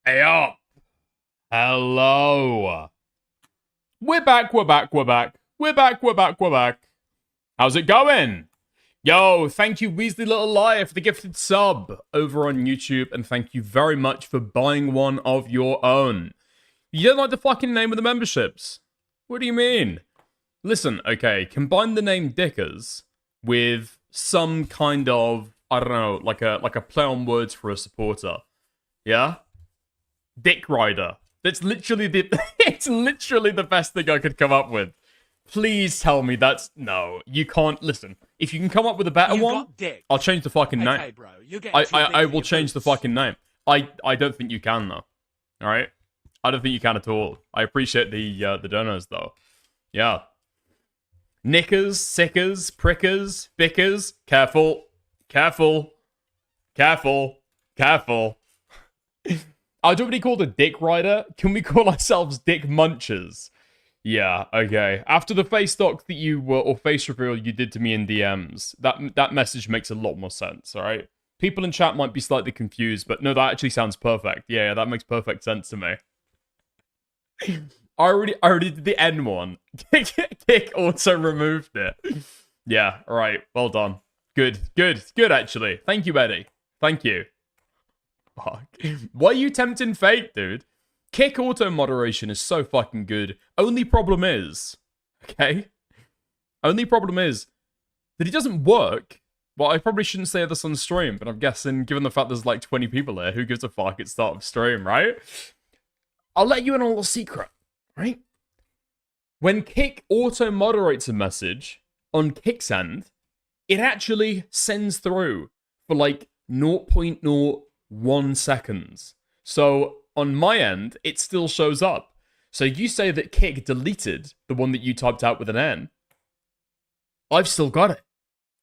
Hey up. Hello. We're back, we're back, we're back. We're back, we're back, we're back. How's it going? Yo, thank you, Weasley Little Liar, for the gifted sub over on YouTube, and thank you very much for buying one of your own. You don't like the fucking name of the memberships? What do you mean? Listen, okay, combine the name Dickers with some kind of, I don't know, like a play on words for a supporter. Yeah? Dick Rider. That's literally it's literally the best thing I could come up with. Please tell me that's no. You can't listen. If you can come up with a better one, I'll change the fucking name. Okay, bro, I will change the fucking name. I don't think you can though. All right. I don't think you can at all. I appreciate the donos though. Yeah. Knickers, sickers, prickers, bickers. Careful, careful, careful, careful. I don't really call the Dick Rider. Can we call ourselves Dick Munchers? Yeah, okay. After the face doc that you were, or face reveal you did to me in DMs, that message makes a lot more sense, alright? People in chat might be slightly confused, but no, that actually sounds perfect. Yeah, that makes perfect sense to me. I already did the N one. Kick also removed it. Yeah, alright, well done. Good actually. Thank you, Eddie. Thank you. Fuck. Why are you tempting fate, dude? Kick auto moderation is so fucking good. Only problem is, okay? Only problem is that it doesn't work. Well, I probably shouldn't say this on stream, but I'm guessing, given the fact there's like 20 people here, who gives a fuck at start of stream, right? I'll let you in on a little secret, right? When Kick auto moderates a message on Kick's end, it actually sends through for like 0.01 seconds. So on my end, it still shows up. So you say that Kick deleted the one that you typed out with an N. I've still got it.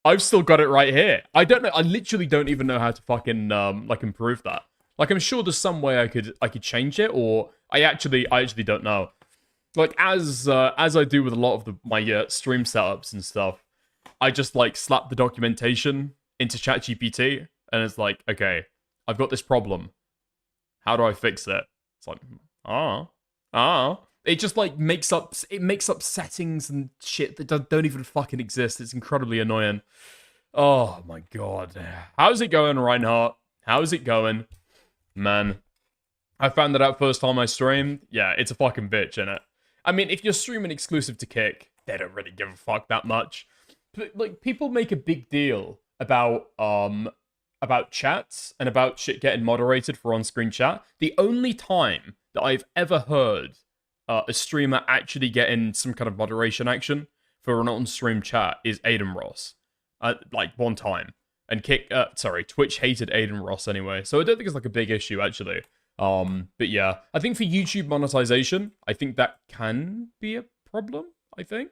I've still got it right here. I don't know. I literally don't even know how to fucking like improve that. Like I'm sure there's some way I could change it, or I actually don't know. Like as I do with a lot of my stream setups and stuff, I just like slap the documentation into ChatGPT, and it's like, okay, I've got this problem. How do I fix it? It's like, It just like makes up settings and shit that don't even fucking exist. It's incredibly annoying. Oh my god. How's it going, Reinhardt? How's it going? Man, I found that out first time I streamed. Yeah, it's a fucking bitch, innit? I mean, if you're streaming exclusive to Kick, they don't really give a fuck that much. But, like, people make a big deal about chats and about shit getting moderated for on-screen chat. The only time that I've ever heard a streamer actually getting some kind of moderation action for an on-stream chat is Aiden Ross. Like, one time. And Twitch hated Aiden Ross anyway, so I don't think it's like a big issue, actually. But yeah, I think for YouTube monetization, I think that can be a problem, I think.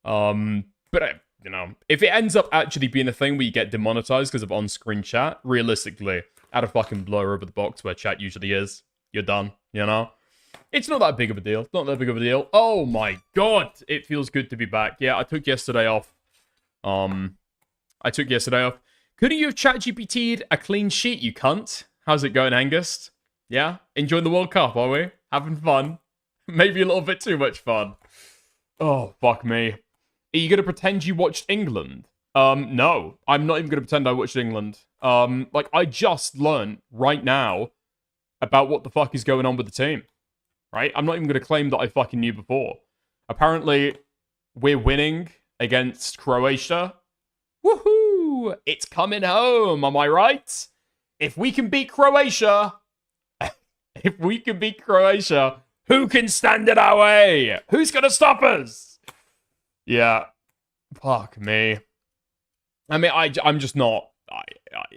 But you know, if it ends up actually being a thing where you get demonetized because of on-screen chat, realistically, add a fucking blur over the box where chat usually is. You're done, you know? It's not that big of a deal. Not that big of a deal. Oh my god, it feels good to be back. Yeah, I took yesterday off. Couldn't you have ChatGPT'd a clean sheet, you cunt? How's it going, Angus? Yeah? Enjoying the World Cup, are we? Having fun? Maybe a little bit too much fun. Oh, fuck me. Are you going to pretend you watched England? No. I'm not even going to pretend I watched England. Like, I just learned right now about what the fuck is going on with the team. Right? I'm not even going to claim that I fucking knew before. Apparently, we're winning against Croatia. Woohoo! It's coming home, am I right? If we can beat Croatia... who can stand in our way? Who's going to stop us? Yeah. Fuck me. I mean, I'm just not...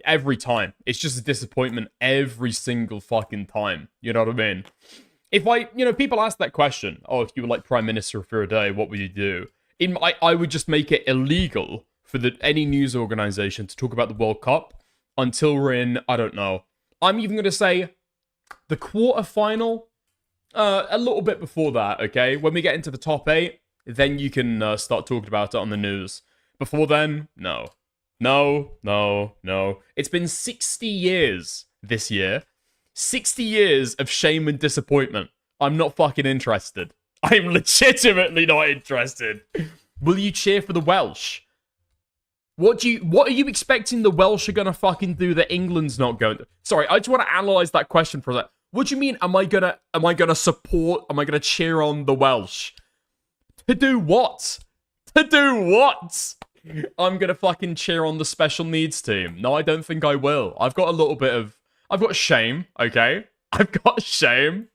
every time. It's just a disappointment every single fucking time. You know what I mean? If people ask that question, oh, if you were like Prime Minister for a day, what would you do? I would just make it illegal for any news organization to talk about the World Cup until we're in, I don't know. I'm even going to say the quarterfinal, a little bit before that, okay? When we get into the top 8, then you can start talking about it on the news. Before then, no. No. It's been 60 years this year 60 years of shame and disappointment. I'm not fucking interested. I'm legitimately not interested. Will you cheer for the Welsh? What are you expecting the Welsh are gonna fucking do that England's not going to? Sorry, I just want to analyze that question for a sec. What do you mean, am I gonna cheer on the Welsh? To do what? To do what? I'm gonna fucking cheer on the special needs team. No, I don't think I will. I've got shame, okay? I've got shame.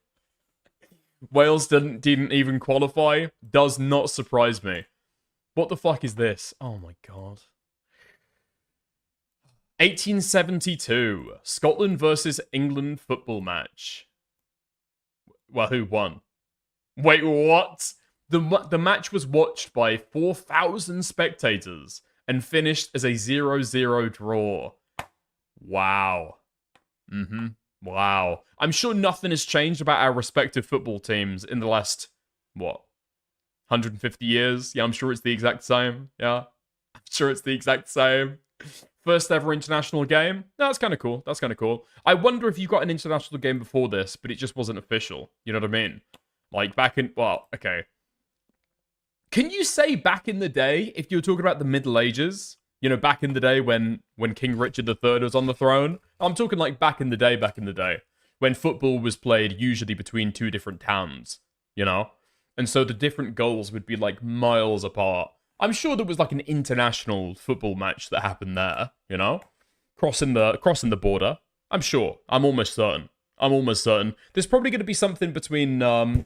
Wales didn't even qualify. Does not surprise me. What the fuck is this? Oh my god. 1872. Scotland versus England football match. Well, who won? Wait, what? The match was watched by 4,000 spectators and finished as a 0-0 draw. Wow. Wow. I'm sure nothing has changed about our respective football teams in the last, what, 150 years? Yeah, I'm sure it's the exact same. Yeah, I'm sure it's the exact same. First ever international game? No, that's kind of cool. That's kind of cool. I wonder if you got an international game before this, but it just wasn't official. You know what I mean? Like back in, well, okay. Can you say back in the day, if you were talking about the Middle Ages, you know, back in the day when King Richard III was on the throne? I'm talking like back in the day, when football was played usually between two different towns, you know? And so the different goals would be like miles apart. I'm sure there was like an international football match that happened there, you know? Crossing the border. I'm sure. I'm almost certain. There's probably going to be something between, oh,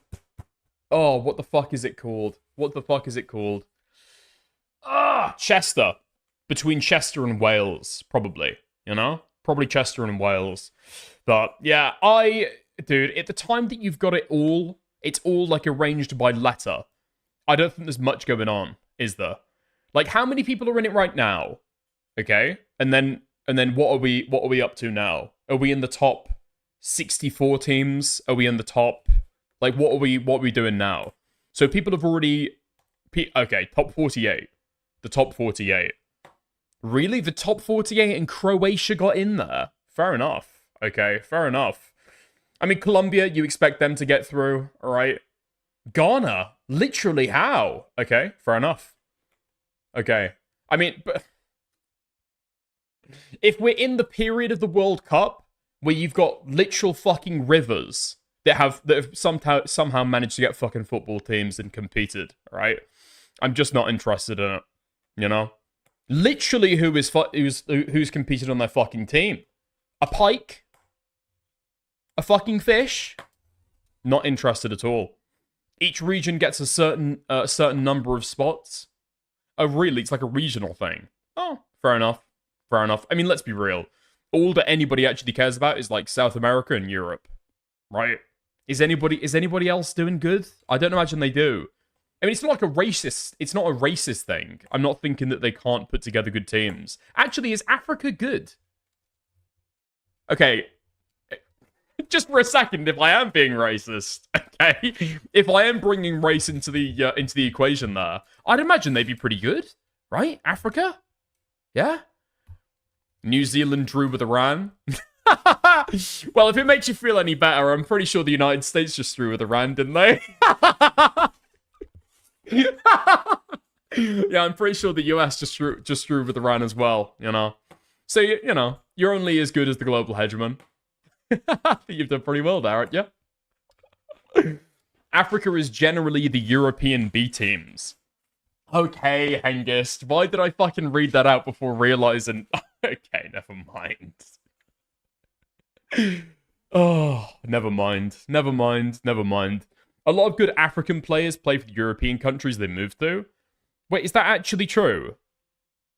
what the fuck is it called? Chester. Between Chester and Wales, probably, you know? Probably Chester and Wales. But, yeah, dude, at the time that you've got it all, it's all, like, arranged by letter. I don't think there's much going on, is there? Like, how many people are in it right now? Okay? And then what are we up to now? Are we in the top 64 teams? Are we in the top... Like, what are we doing now? So people have already... Okay, top 48. The top 48. Really? The top 48 and Croatia got in there? Fair enough. Okay, fair enough. I mean, Colombia, you expect them to get through, alright? Ghana? Literally how? Okay, fair enough. Okay. I mean, but... If we're in the period of the World Cup where you've got literal fucking rivers that have somehow managed to get fucking football teams and competed, right? I'm just not interested in it, you know? Literally, who's competed on their fucking team? A pike? A fucking fish? Not interested at all. Each region gets a certain number of spots. Oh, really? It's like a regional thing. Oh, fair enough. Fair enough. I mean, let's be real. All that anybody actually cares about is like South America and Europe, right? Is anybody else doing good? I don't imagine they do. I mean, it's not like it's not a racist thing. I'm not thinking that they can't put together good teams. Actually, is Africa good? Okay, just for a second, if I am being racist, okay, if I am bringing race into the equation there, I'd imagine they'd be pretty good, right? Africa, yeah. New Zealand drew with Iran. Well, if it makes you feel any better, I'm pretty sure the United States just drew with Iran, didn't they? Yeah, I'm pretty sure the US just drew with Iran as well, you know. So, you know, you're only as good as the global hegemon. You've done pretty well there, aren't you? Africa is generally the European B teams. Okay, Hengist, why did I fucking read that out before realizing... Okay, never mind. Oh, never mind. A lot of good African players play for the European countries they move to. Wait, is that actually true?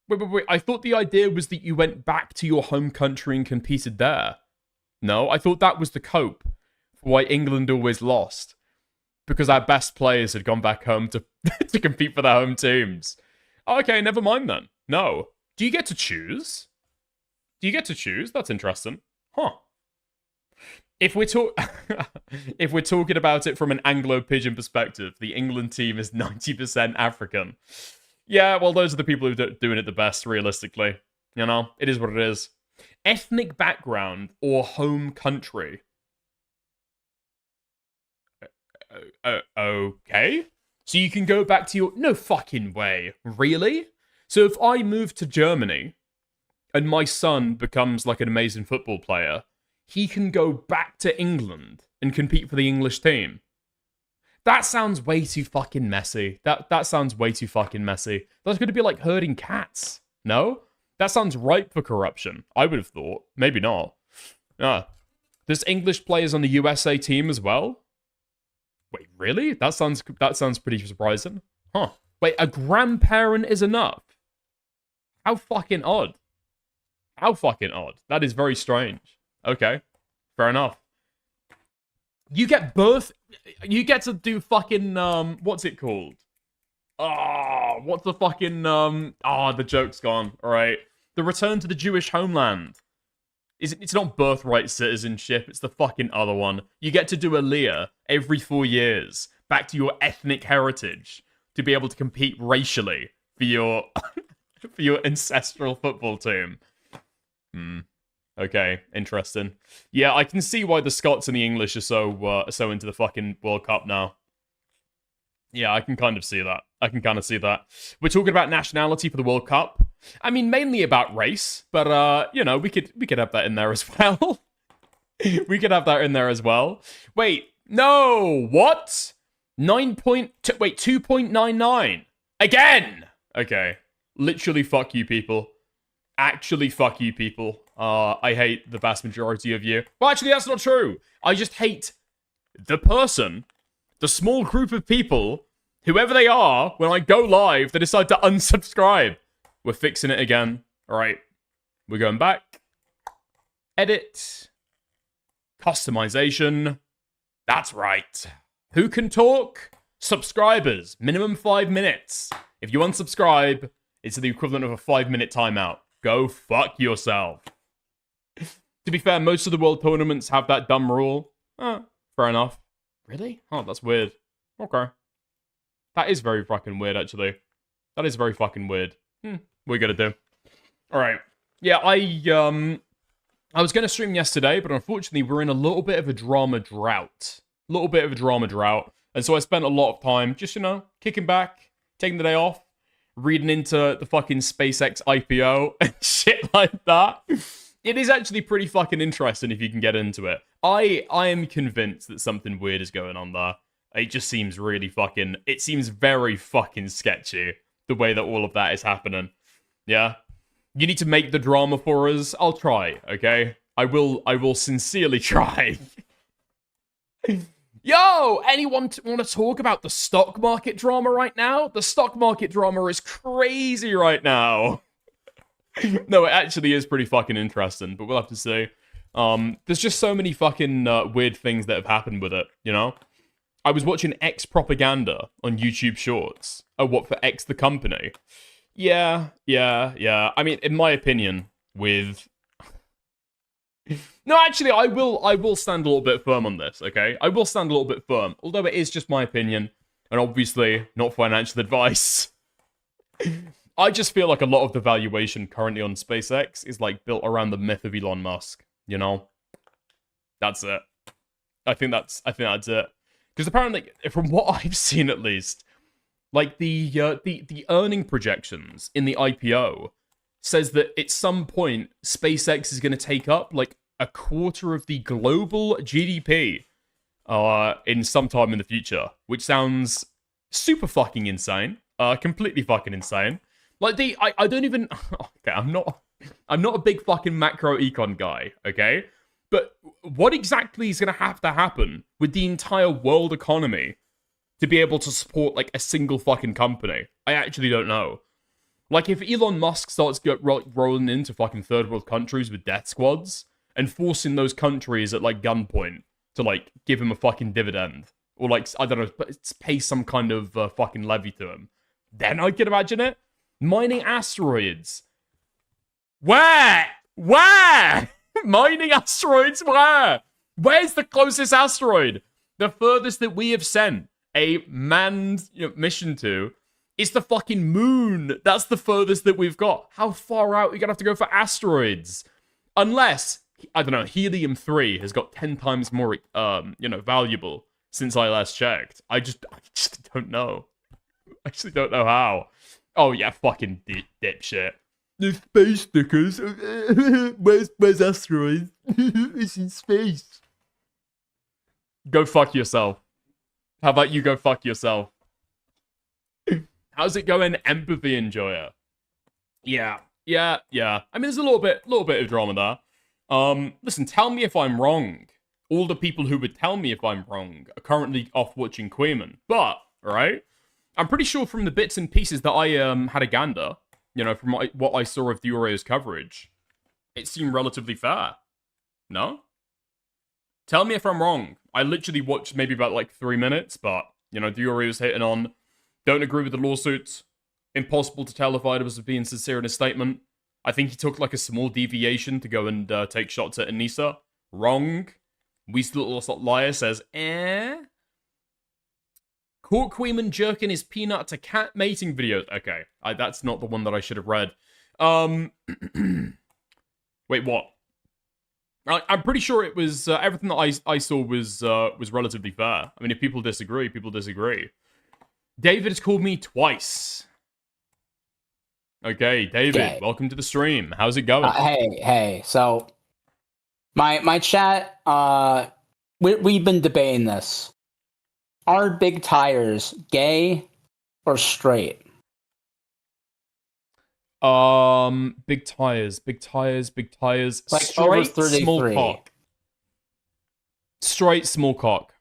Wait. I thought the idea was that you went back to your home country and competed there. No, I thought that was the cope for why England always lost. Because our best players had gone back home to, to compete for their home teams. Okay, never mind then. No. Do you get to choose? That's interesting. Huh. If we're talking about it from an Anglo-Pigeon perspective, the England team is 90% African. Yeah, well, those are the people who are doing it the best, realistically. You know, it is what it is. Ethnic background or home country? Okay. So you can go back to your... No fucking way. Really? So if I move to Germany and my son becomes like an amazing football player, he can go back to England and compete for the English team. That sounds way too fucking messy. That sounds way too fucking messy. That's going to be like herding cats. No? That sounds ripe for corruption. I would have thought. Maybe not. There's English players on the USA team as well? Wait, really? That sounds pretty surprising. Huh. Wait, a grandparent is enough? How fucking odd. How fucking odd. That is very strange. Okay. Fair enough. You get to do fucking, what's it called? What's the fucking, the joke's gone. Alright. The return to the Jewish homeland. It's not birthright citizenship, it's the fucking other one. You get to do Aliyah every 4 years, back to your ethnic heritage, to be able to compete racially for your, for your ancestral football team. Okay, interesting. Yeah, I can see why the Scots and the English are so into the fucking World Cup now. Yeah, I can kind of see that. We're talking about nationality for the World Cup. I mean, mainly about race, but you know, we could have that in there as well. We could have that in there as well. Wait, no, what? 2.99 again. Okay, literally, fuck you, people. Actually, fuck you, people. I hate the vast majority of you. Well, actually, that's not true. I just hate the person, the small group of people, whoever they are, when I go live, they decide to unsubscribe. We're fixing it again. All right. We're going back. Edit. Customization. That's right. Who can talk? Subscribers. Minimum 5 minutes. If you unsubscribe, it's the equivalent of a 5-minute timeout. Go fuck yourself. To be fair, most of the world tournaments have that dumb rule. Fair enough. Really? Oh, that's weird. Okay. That is very fucking weird, actually. That is very fucking weird. We're gonna do. Alright. Yeah, I was gonna stream yesterday, but unfortunately we're in a little bit of a drama drought. And so I spent a lot of time just, you know, kicking back, taking the day off, reading into the fucking SpaceX IPO and shit like that. It is actually pretty fucking interesting if you can get into it. I am convinced that something weird is going on there. It just seems really fucking... It seems very fucking sketchy, the way that all of that is happening. Yeah? You need to make the drama for us. I'll try, okay? I will sincerely try. Yo! Anyone want to talk about the stock market drama right now? The stock market drama is crazy right now. No, it actually is pretty fucking interesting, but we'll have to see. There's just so many fucking weird things that have happened with it, you know? I was watching X Propaganda on YouTube Shorts. Oh, what, for X the company? Yeah. I mean, in my opinion, with... No, actually, I will stand a little bit firm on this, okay? I will stand a little bit firm, although it is just my opinion, and obviously not financial advice. I just feel like a lot of the valuation currently on SpaceX is like built around the myth of Elon Musk, you know? That's it. I think that's it. Because apparently, from what I've seen at least, like the earning projections in the IPO says that at some point SpaceX is going to take up like a quarter of the global GDP in some time in the future, which sounds super fucking insane. Completely fucking insane. Like I don't even... Okay, I'm not a big fucking macro econ guy, okay? But what exactly is going to have to happen with the entire world economy to be able to support, like, a single fucking company? I actually don't know. Like, if Elon Musk starts rolling into fucking third world countries with death squads and forcing those countries at, like, gunpoint to, like, give him a fucking dividend, or, like, I don't know, pay some kind of fucking levy to him, then I can imagine it. Mining asteroids. Where? Mining asteroids where? Where's the closest asteroid? The furthest that we have sent a manned mission to is the fucking moon. That's the furthest that we've got. How far out are you gonna have to go for asteroids? Unless, I don't know, helium-3 has got 10 times more, valuable since I last checked. I just don't know. I actually don't know how. Oh, yeah, fucking dipshit. The space stickers. Where's asteroids? It's in space. Go fuck yourself. How about you go fuck yourself? How's it going, Empathy Enjoyer? Yeah. I mean, there's a little bit of drama there. Listen, tell me if I'm wrong. All the people who would tell me if I'm wrong are currently off watching Queeman. But, right? I'm pretty sure from the bits and pieces that I had a gander, from what I saw of Dioreo's coverage, it seemed relatively fair. No? Tell me if I'm wrong. I literally watched maybe about like 3 minutes, but, Dioreo's hitting on. Don't agree with the lawsuits. Impossible to tell if Ida was being sincere in his statement. I think he took like a small deviation to go and take shots at Anissa. Wrong. Weasel Little Liar says, Caught Queeman jerking his peanut to cat mating videos. Okay, that's not the one that I should have read. Wait, what? I'm pretty sure it was everything that I saw was relatively fair. I mean, if people disagree, people disagree. David has called me twice. Okay, David, welcome to the stream. How's it going? Hey. So, my chat, we've been debating this. Are big tires gay or straight? Big tires. Like straight small cock. Straight small cock.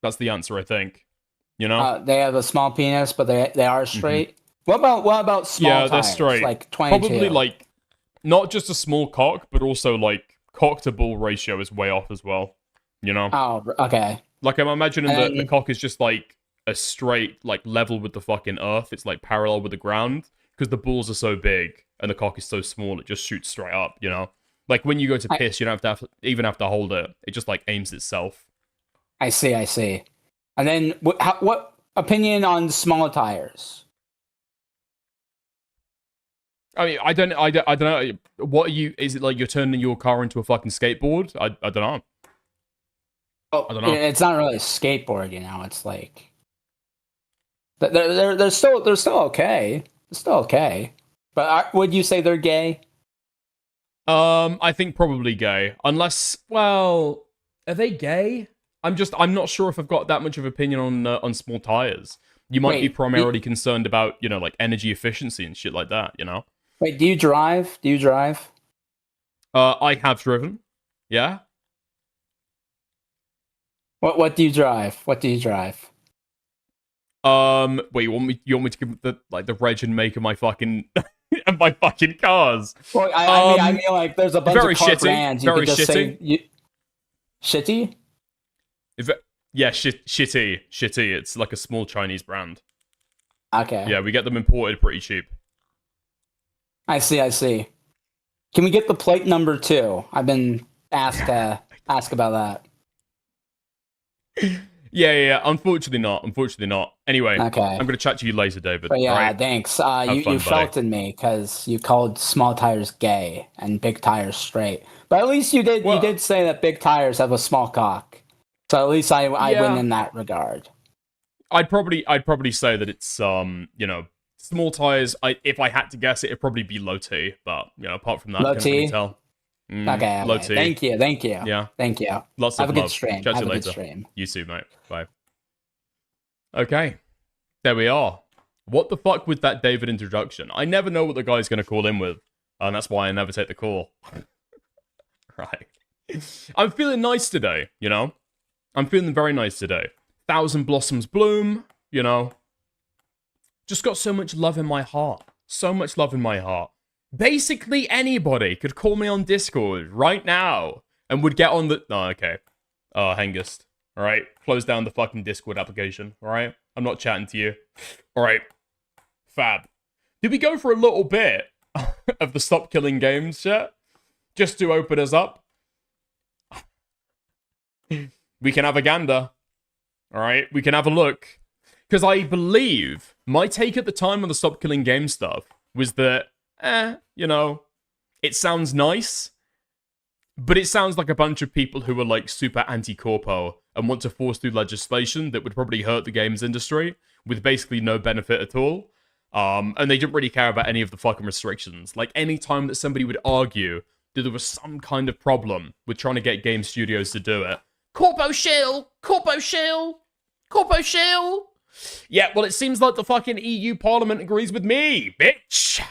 That's the answer, I think. They have a small penis, but they are straight. Mm-hmm. What about small tires? Yeah, they're straight. Like 22. Probably like not just a small cock, but also like cock to ball ratio is way off as well. Oh, okay. Like I'm imagining that the cock is just like a straight, like level with the fucking earth. It's like parallel with the ground because the balls are so big and the cock is so small. It just shoots straight up. Like when you go to piss, you don't even have to hold it. It just like aims itself. I see. And then what opinion on small tires? I mean, I don't know. What are you? Is it like you're turning your car into a fucking skateboard? I don't know. Oh, I don't know. It's not really a skateboard, It's like they're still okay. They're still okay. But would you say they're gay? I think probably gay. Unless, well, are they gay? I'm not sure if I've got that much of opinion on small tires. You might be primarily concerned about, like energy efficiency and shit like that, Wait, do you drive? I have driven. Yeah. What do you drive? Wait, you want me to give the reg and make of my fucking my fucking cars? Well, I mean like there's a bunch of car brands you could just say shitty? Shitty. It's like a small Chinese brand. Okay. Yeah, we get them imported pretty cheap. I see. Can we get the plate number 2? I've been asked to ask about that. Yeah. Unfortunately not. Anyway, okay. I'm going to chat to you later, David. But yeah, right? Thanks. You felted me because you called small tires gay and big tires straight. But at least you did say that big tires have a small cock. So at least I win in that regard. I'd probably say that it's small tires. If I had to guess, it'd probably be low T. But apart from that, low I can't T. really tell. Okay. Low T. Thank you. Yeah. Thank you. Lots have of a love. good stream. Chat to you later. Good stream. You too, mate. Bye. Okay. There we are. What the fuck with that David introduction? I never know what the guy's going to call in with. And that's why I never take the call. Right. I'm feeling nice today, I'm feeling very nice today. 1,000 blossoms bloom, Just got so much love in my heart. So much love in my heart. Basically anybody could call me on Discord right now and would get on the... Oh, okay. Oh, Hengist. Alright, close down the fucking Discord application, alright? I'm not chatting to you. Alright. Fab. Did we go for a little bit of the Stop Killing Games shit? Just to open us up? We can have a gander. Alright, we can have a look. Because I believe my take at the time on the Stop Killing Games stuff was that, It sounds nice, but it sounds like a bunch of people who are like super anti-corpo and want to force through legislation that would probably hurt the games industry with basically no benefit at all. And they didn't really care about any of the fucking restrictions. Like, any time that somebody would argue that there was some kind of problem with trying to get game studios to do it, corpo shill! Corpo shill! Corpo shill! Yeah, well, it seems like the fucking EU Parliament agrees with me, bitch!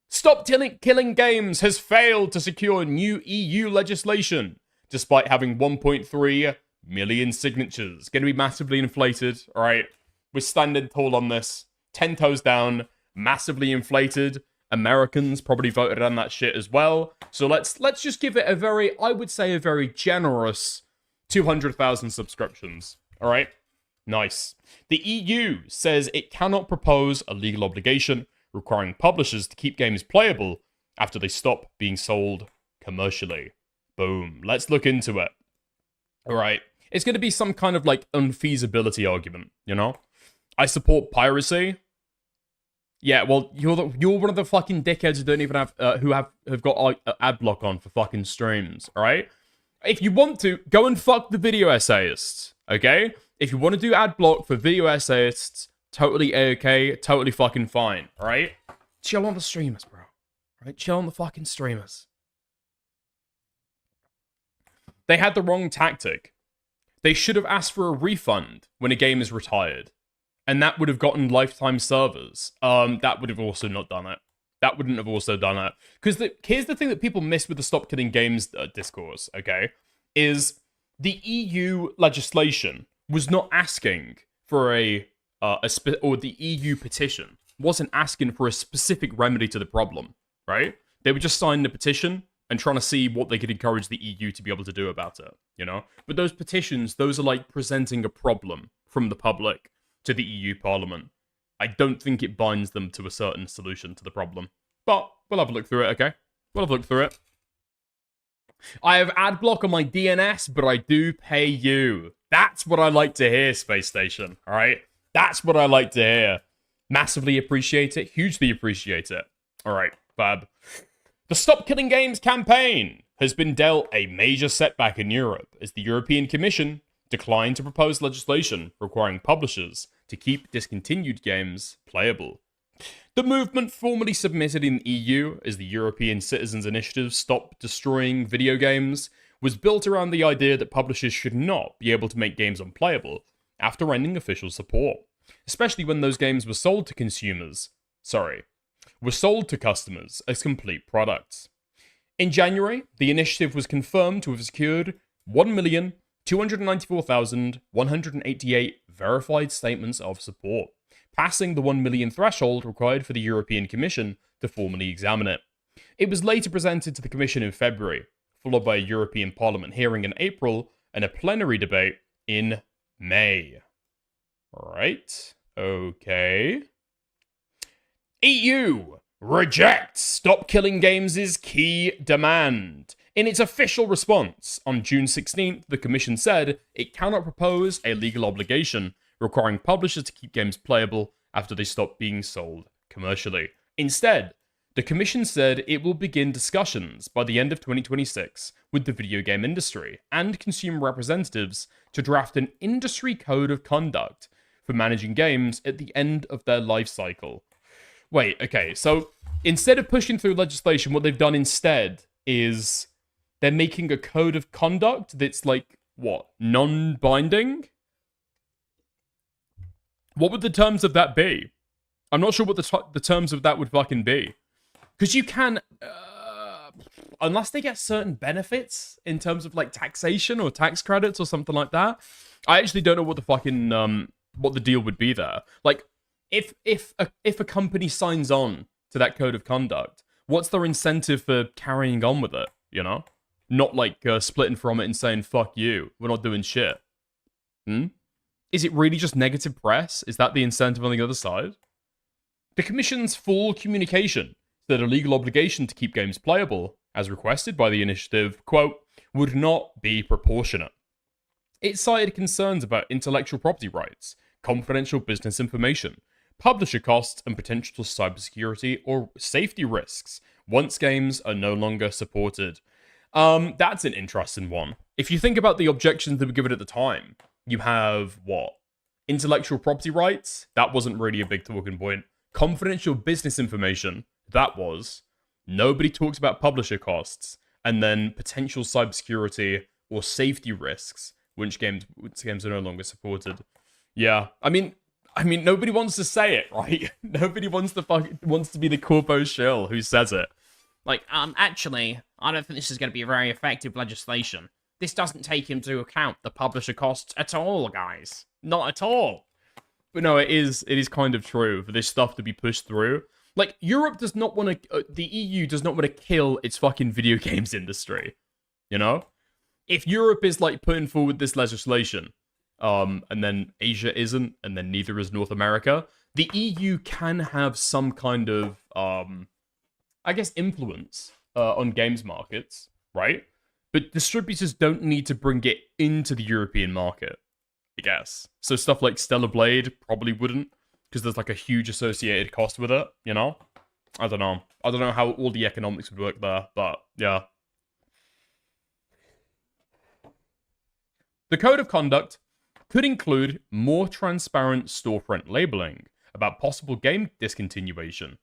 Stop Killing Games has failed to secure new EU legislation, despite having 1.3 million signatures. Going to be massively inflated, alright? We're standing tall on this. 10 toes down, massively inflated. Americans probably voted on that shit as well. So let's just give it a very, I would say, a very generous 200,000 subscriptions. Alright? Nice. The EU says it cannot propose a legal obligation requiring publishers to keep games playable after they stop being sold commercially. Boom. Let's look into it. Alright. It's going to be some kind of, like, unfeasibility argument, you know? I support piracy. Yeah, well, you're one of the fucking dickheads who don't even have, who have got ad block on for fucking streams, alright? If you want to, go and fuck the video essayists, okay? If you want to do ad block for video essayists, totally A-okay, totally fucking fine, alright? Chill on the streamers, bro. Right? Chill on the fucking streamers. They had the wrong tactic. They should have asked for a refund when a game is retired. And that would have gotten lifetime servers. That would have also not done it. That wouldn't have also done it. Because here's the thing that people miss with the Stop Killing Games discourse, okay? Is the EU legislation was not asking for or the EU petition wasn't asking for a specific remedy to the problem, right? They were just signing a petition and trying to see what they could encourage the EU to be able to do about it, you know? But those petitions, those are like presenting a problem from the public to the EU Parliament. I don't think it binds them to a certain solution to the problem. But we'll have a look through it, okay? We'll have a look through it. I have ad block on my DNS, but I do pay you. That's what I like to hear, Space Station, alright? That's what I like to hear. Massively appreciate it. Hugely appreciate it. Alright, fab. The Stop Killing Games campaign has been dealt a major setback in Europe as the European Commission declined to propose legislation requiring publishers to keep discontinued games playable. The movement formally submitted in the EU as the European Citizens Initiative Stop Destroying Video Games was built around the idea that publishers should not be able to make games unplayable after ending official support, especially when those games were sold to customers as complete products. In January, the initiative was confirmed to have secured 1,294,188 verified statements of support, passing the 1 million threshold required for the European Commission to formally examine it. It was later presented to the Commission in February, followed by a European Parliament hearing in April and a plenary debate in May. Right, okay. EU rejects Stop Killing Games' key demand. In its official response, on June 16th, the Commission said it cannot propose a legal obligation requiring publishers to keep games playable after they stop being sold commercially. Instead, the Commission said it will begin discussions by the end of 2026 with the video game industry and consumer representatives to draft an industry code of conduct for managing games at the end of their life cycle. Wait, okay, so instead of pushing through legislation, what they've done instead is they're making a code of conduct that's like, what, non-binding? What would the terms of that be? I'm not sure what the terms of that would fucking be. Because you can, unless they get certain benefits in terms of like taxation or tax credits or something like that, I actually don't know what the fucking, what the deal would be there. Like, if a company signs on to that code of conduct, what's their incentive for carrying on with it, you know? Not like splitting from it and saying, fuck you, we're not doing shit. Is it really just negative press? Is that the incentive on the other side? The Commission's full communication that a legal obligation to keep games playable, as requested by the initiative, quote, would not be proportionate. It cited concerns about intellectual property rights, confidential business information, publisher costs, and potential cybersecurity or safety risks once games are no longer supported. That's an interesting one. If you think about the objections that were given at the time, you have what? Intellectual property rights? That wasn't really a big talking point. Confidential business information? That was. Nobody talks about publisher costs. And then potential cybersecurity or safety risks, which games are no longer supported. Yeah, I mean, nobody wants to say it, right? Nobody wants to be the corpo shill who says it. Like, actually, I don't think this is going to be a very effective legislation. This doesn't take into account the publisher costs at all, guys. Not at all. But no, it is kind of true for this stuff to be pushed through. Like, Europe does not want to, the EU does not want to kill its fucking video games industry. You know? If Europe is, like, putting forward this legislation, and then Asia isn't, and then neither is North America, the EU can have some kind of, I guess, influence on games markets, right? But distributors don't need to bring it into the European market, I guess. So stuff like Stellar Blade probably wouldn't, because there's like a huge associated cost with it, you know? I don't know. I don't know how all the economics would work there, but yeah. The code of conduct could include more transparent storefront labeling about possible game discontinuation,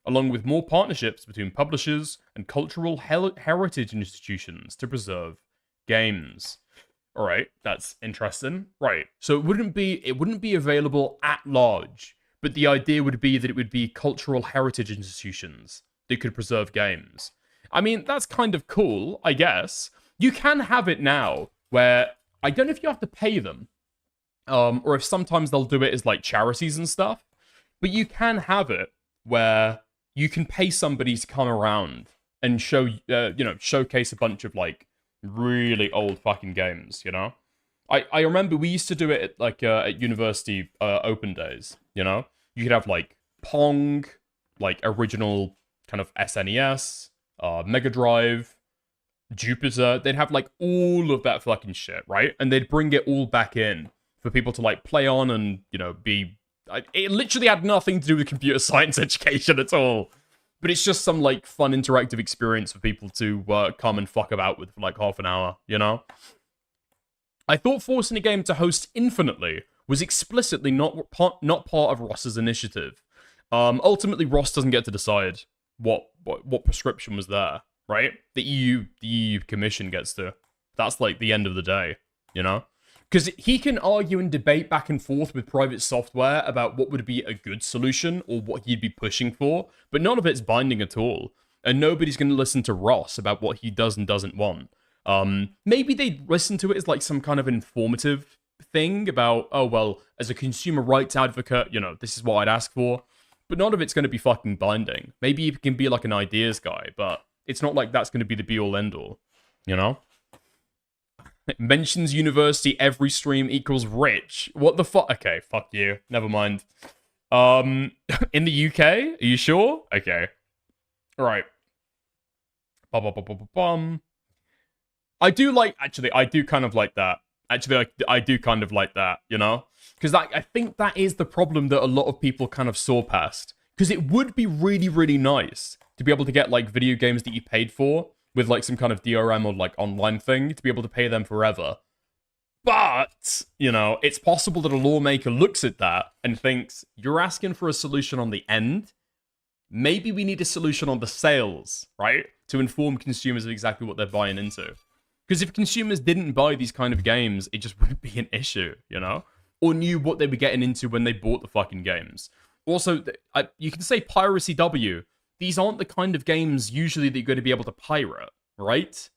along with more partnerships between publishers and cultural heritage institutions to preserve games. All right, that's interesting. Right, so it wouldn't be available at large, but the idea would be that it would be cultural heritage institutions that could preserve games. I mean, that's kind of cool, I guess. You can have it now where I don't know if you have to pay them, or if sometimes they'll do it as like charities and stuff, but you can have it where you can pay somebody to come around and show, showcase a bunch of like really old fucking games, you know? I remember we used to do it at like at university open days, you know? You could have like Pong, like original kind of SNES, Mega Drive, Jupiter. They'd have like all of that fucking shit, right? And they'd bring it all back in for people to like play on and, you know, be... It literally had nothing to do with computer science education at all. But it's just some, like, fun interactive experience for people to come and fuck about with for, like, half an hour, you know? I thought forcing a game to host infinitely was explicitly not part of Ross's initiative. Ultimately, Ross doesn't get to decide what prescription was there, right? The EU Commission gets to. That's, like, the end of the day, you know? Because he can argue and debate back and forth with private software about what would be a good solution or what he'd be pushing for, but none of it's binding at all. And nobody's going to listen to Ross about what he does and doesn't want. Maybe they'd listen to it as like some kind of informative thing about, oh, well, as a consumer rights advocate, you know, this is what I'd ask for. But none of it's going to be fucking binding. Maybe he can be like an ideas guy, but it's not like that's going to be the be-all, end-all, you know? It mentions university every stream equals rich. What the fuck? Okay, fuck you. Never mind. In the UK? Are you sure? Okay. Alright. I do kind of like that. I do kind of like that, you know? Because I think that is the problem that a lot of people kind of saw past. Because it would be really, really nice to be able to get, like, video games that you paid for with, like, some kind of DRM or, like, online thing, to be able to pay them forever. But, you know, it's possible that a lawmaker looks at that and thinks, you're asking for a solution on the end? Maybe we need a solution on the sales, right? To inform consumers of exactly what they're buying into. Because if consumers didn't buy these kind of games, it just wouldn't be an issue, you know? Or knew what they were getting into when they bought the fucking games. Also, you can say Piracy W. These aren't the kind of games usually that you're going to be able to pirate, right?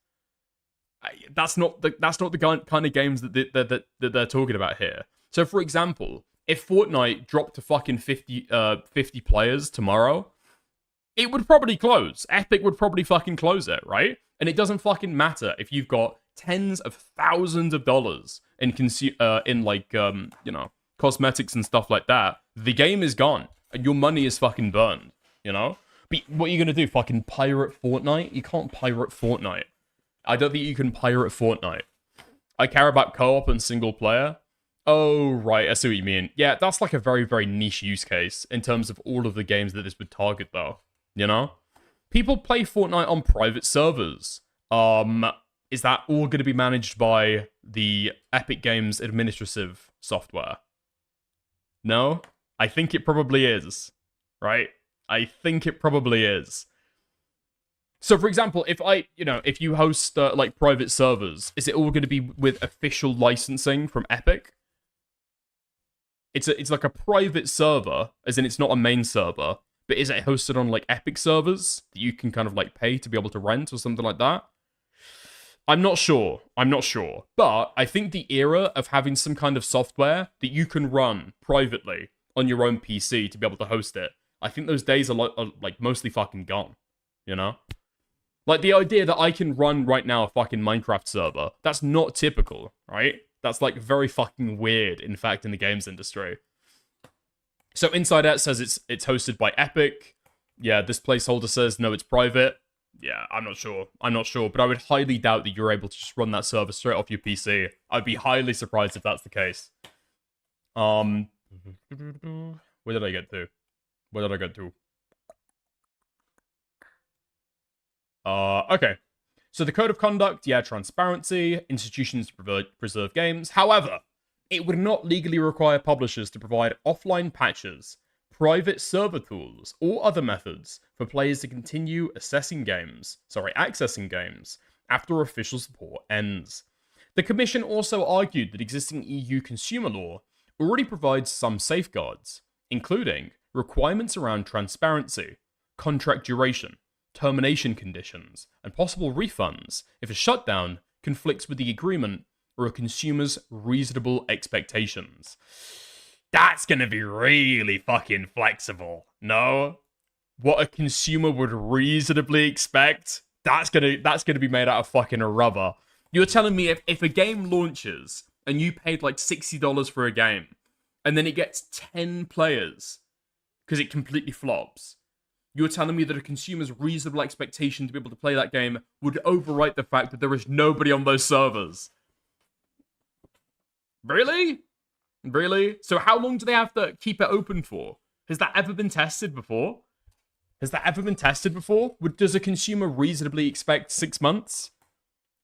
That's not the kind of games that they're talking about here. So, for example, if Fortnite dropped to fucking 50 players tomorrow, it would probably close. Epic would probably fucking close it, right? And it doesn't fucking matter if you've got tens of thousands of dollars in cosmetics and stuff like that. The game is gone, and your money is fucking burned, you know? But what are you gonna do? Fucking pirate Fortnite? You can't pirate Fortnite. I don't think you can pirate Fortnite. I care about co-op and single player. Oh, right, I see what you mean. Yeah, that's like a very, very niche use case in terms of all of the games that this would target, though. You know? People play Fortnite on private servers. Is that all going to be managed by the Epic Games administrative software? No? I think it probably is. Right? I think it probably is. So, for example, if you host, like, private servers, is it all going to be with official licensing from Epic? It's like a private server, as in it's not a main server, but is it hosted on, like, Epic servers that you can kind of, like, pay to be able to rent or something like that? I'm not sure. But I think the era of having some kind of software that you can run privately on your own PC to be able to host it, I think those days are like mostly fucking gone, you know? Like, the idea that I can run right now a fucking Minecraft server, that's not typical, right? That's, like, very fucking weird, in fact, in the games industry. So Inside Out says it's hosted by Epic. Yeah, this placeholder says, no, it's private. Yeah, I'm not sure, but I would highly doubt that you're able to just run that server straight off your PC. I'd be highly surprised if that's the case. Where did I get to? Okay. So the code of conduct, yeah, transparency, institutions to preserve games. However, it would not legally require publishers to provide offline patches, private server tools, or other methods for players to continue accessing games after official support ends. The Commission also argued that existing EU consumer law already provides some safeguards, including requirements around transparency, contract duration, termination conditions, and possible refunds if a shutdown conflicts with the agreement or a consumer's reasonable expectations. That's gonna be really fucking flexible, no? What a consumer would reasonably expect, that's gonna be made out of fucking rubber. You're telling me if a game launches and you paid like $60 for a game, and then it gets 10 players because it completely flops, you're telling me that a consumer's reasonable expectation to be able to play that game would overwrite the fact that there is nobody on those servers? Really? Really? So how long do they have to keep it open for? Has that ever been tested before? Does a consumer reasonably expect 6 months?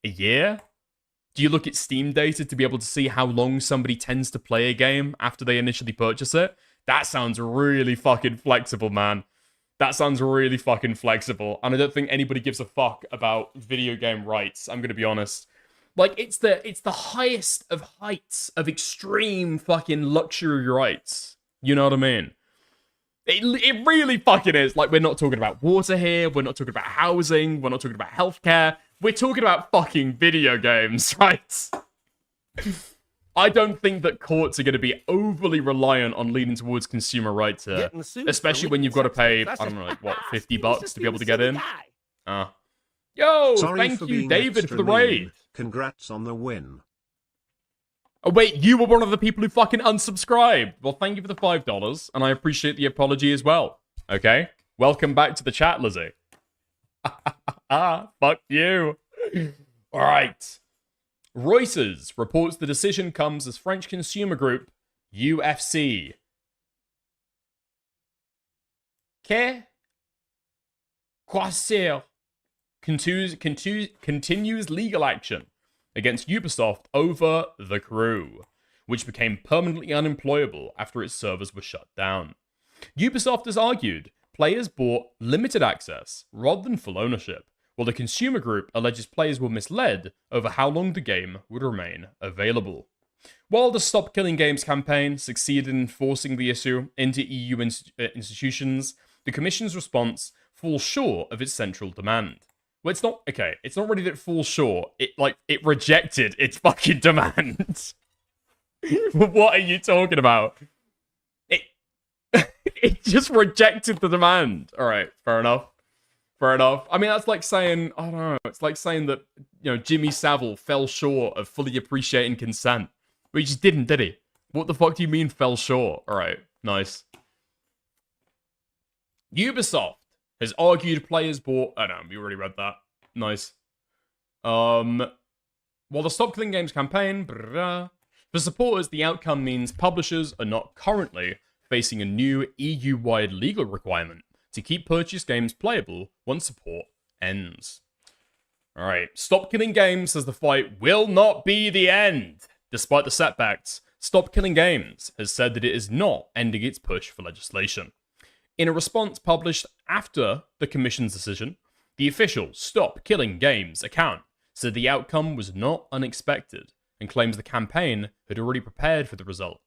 A year? Do you look at Steam data to be able to see how long somebody tends to play a game after they initially purchase it? That sounds really fucking flexible, man. That sounds really fucking flexible. And I don't think anybody gives a fuck about video game rights, I'm gonna be honest. Like, it's the highest of heights of extreme fucking luxury rights. You know what I mean? It really fucking is. Like, we're not talking about water here. We're not talking about housing. We're not talking about healthcare. We're talking about fucking video games, right? I don't think that courts are going to be overly reliant on leaning towards consumer rights here. Especially when you've got to pay, I don't know, like, what, $50 to be able to get in? Yo, thank you, David, for the raid. Congrats on the win. Oh, wait, you were one of the people who fucking unsubscribed. Well, thank you for the $5, and I appreciate the apology as well. Okay? Welcome back to the chat, Lizzie. Fuck you. Alright. Reuters reports the decision comes as French consumer group UFC Quasir continues legal action against Ubisoft over The Crew, which became permanently unemployable after its servers were shut down. Ubisoft has argued players bought limited access rather than full ownership, while the consumer group alleges players were misled over how long the game would remain available. While the Stop Killing Games campaign succeeded in forcing the issue into EU institutions, the Commission's response falls short of its central demand. Well, it's not really that it falls short. It rejected its fucking demand. What are you talking about? It just rejected the demand. All right, fair enough. I mean, that's like saying, I don't know, it's like saying that, Jimmy Savile fell short of fully appreciating consent. But he just didn't, did he? What the fuck do you mean fell short? All right, nice. Ubisoft has argued players bought... Oh, no, we already read that. Nice. While the Stop Killing Games campaign... For supporters, the outcome means publishers are not currently facing a new EU-wide legal requirement to keep purchased games playable once support ends. Alright, Stop Killing Games says the fight will not be the end. Despite the setbacks, Stop Killing Games has said that it is not ending its push for legislation. In a response published after the Commission's decision, the official Stop Killing Games account said the outcome was not unexpected and claims the campaign had already prepared for the result.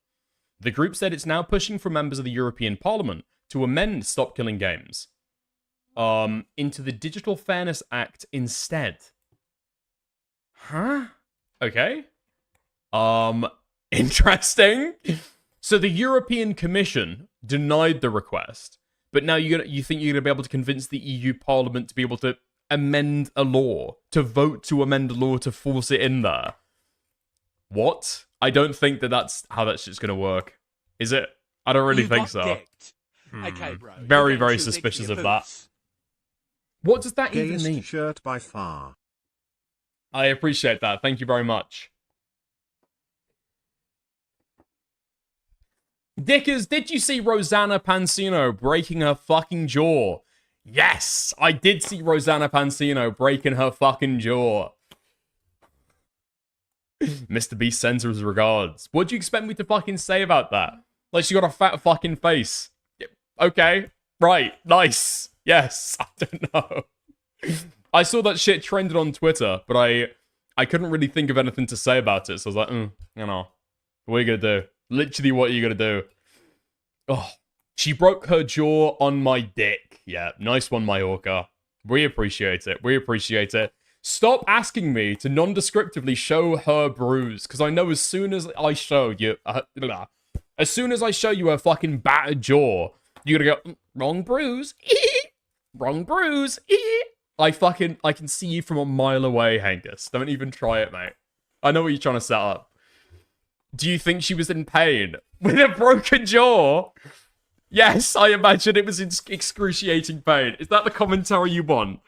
The group said it's now pushing for members of the European Parliament to amend Stop Killing Games into the Digital Fairness Act instead. Huh? Okay. Interesting. So the European Commission denied the request, but now you think you're going to be able to convince the EU Parliament to be able to amend a law, to vote to amend a law to force it in there. What? I don't think that's how that shit's going to work. Is it? I don't really think so. Okay, bro. Very, very suspicious of that. What does that even mean? Shirt by far. I appreciate that. Thank you very much. Dickers, did you see Rosanna Pansino breaking her fucking jaw? Yes, I did see Rosanna Pansino breaking her fucking jaw. Mr. Beast sends his regards. What do you expect me to fucking say about that? Like she got a fat fucking face. Okay, right, nice. Yes, I don't know. I saw that shit trended on Twitter, but I couldn't really think of anything to say about it. So I was like, you know, what are you gonna do? Literally, what are you gonna do? Oh, she broke her jaw on my dick. Yeah, nice one, my orca. We appreciate it. We appreciate it. Stop asking me to nondescriptively show her bruise, because I know as soon as I show you, as soon as I show you her fucking battered jaw, you're gonna go, wrong bruise, wrong bruise. I can see you from a mile away, Hankus. Don't even try it, mate. I know what you're trying to set up. Do you think she was in pain with a broken jaw? Yes, I imagine it was in excruciating pain. Is that the commentary you want?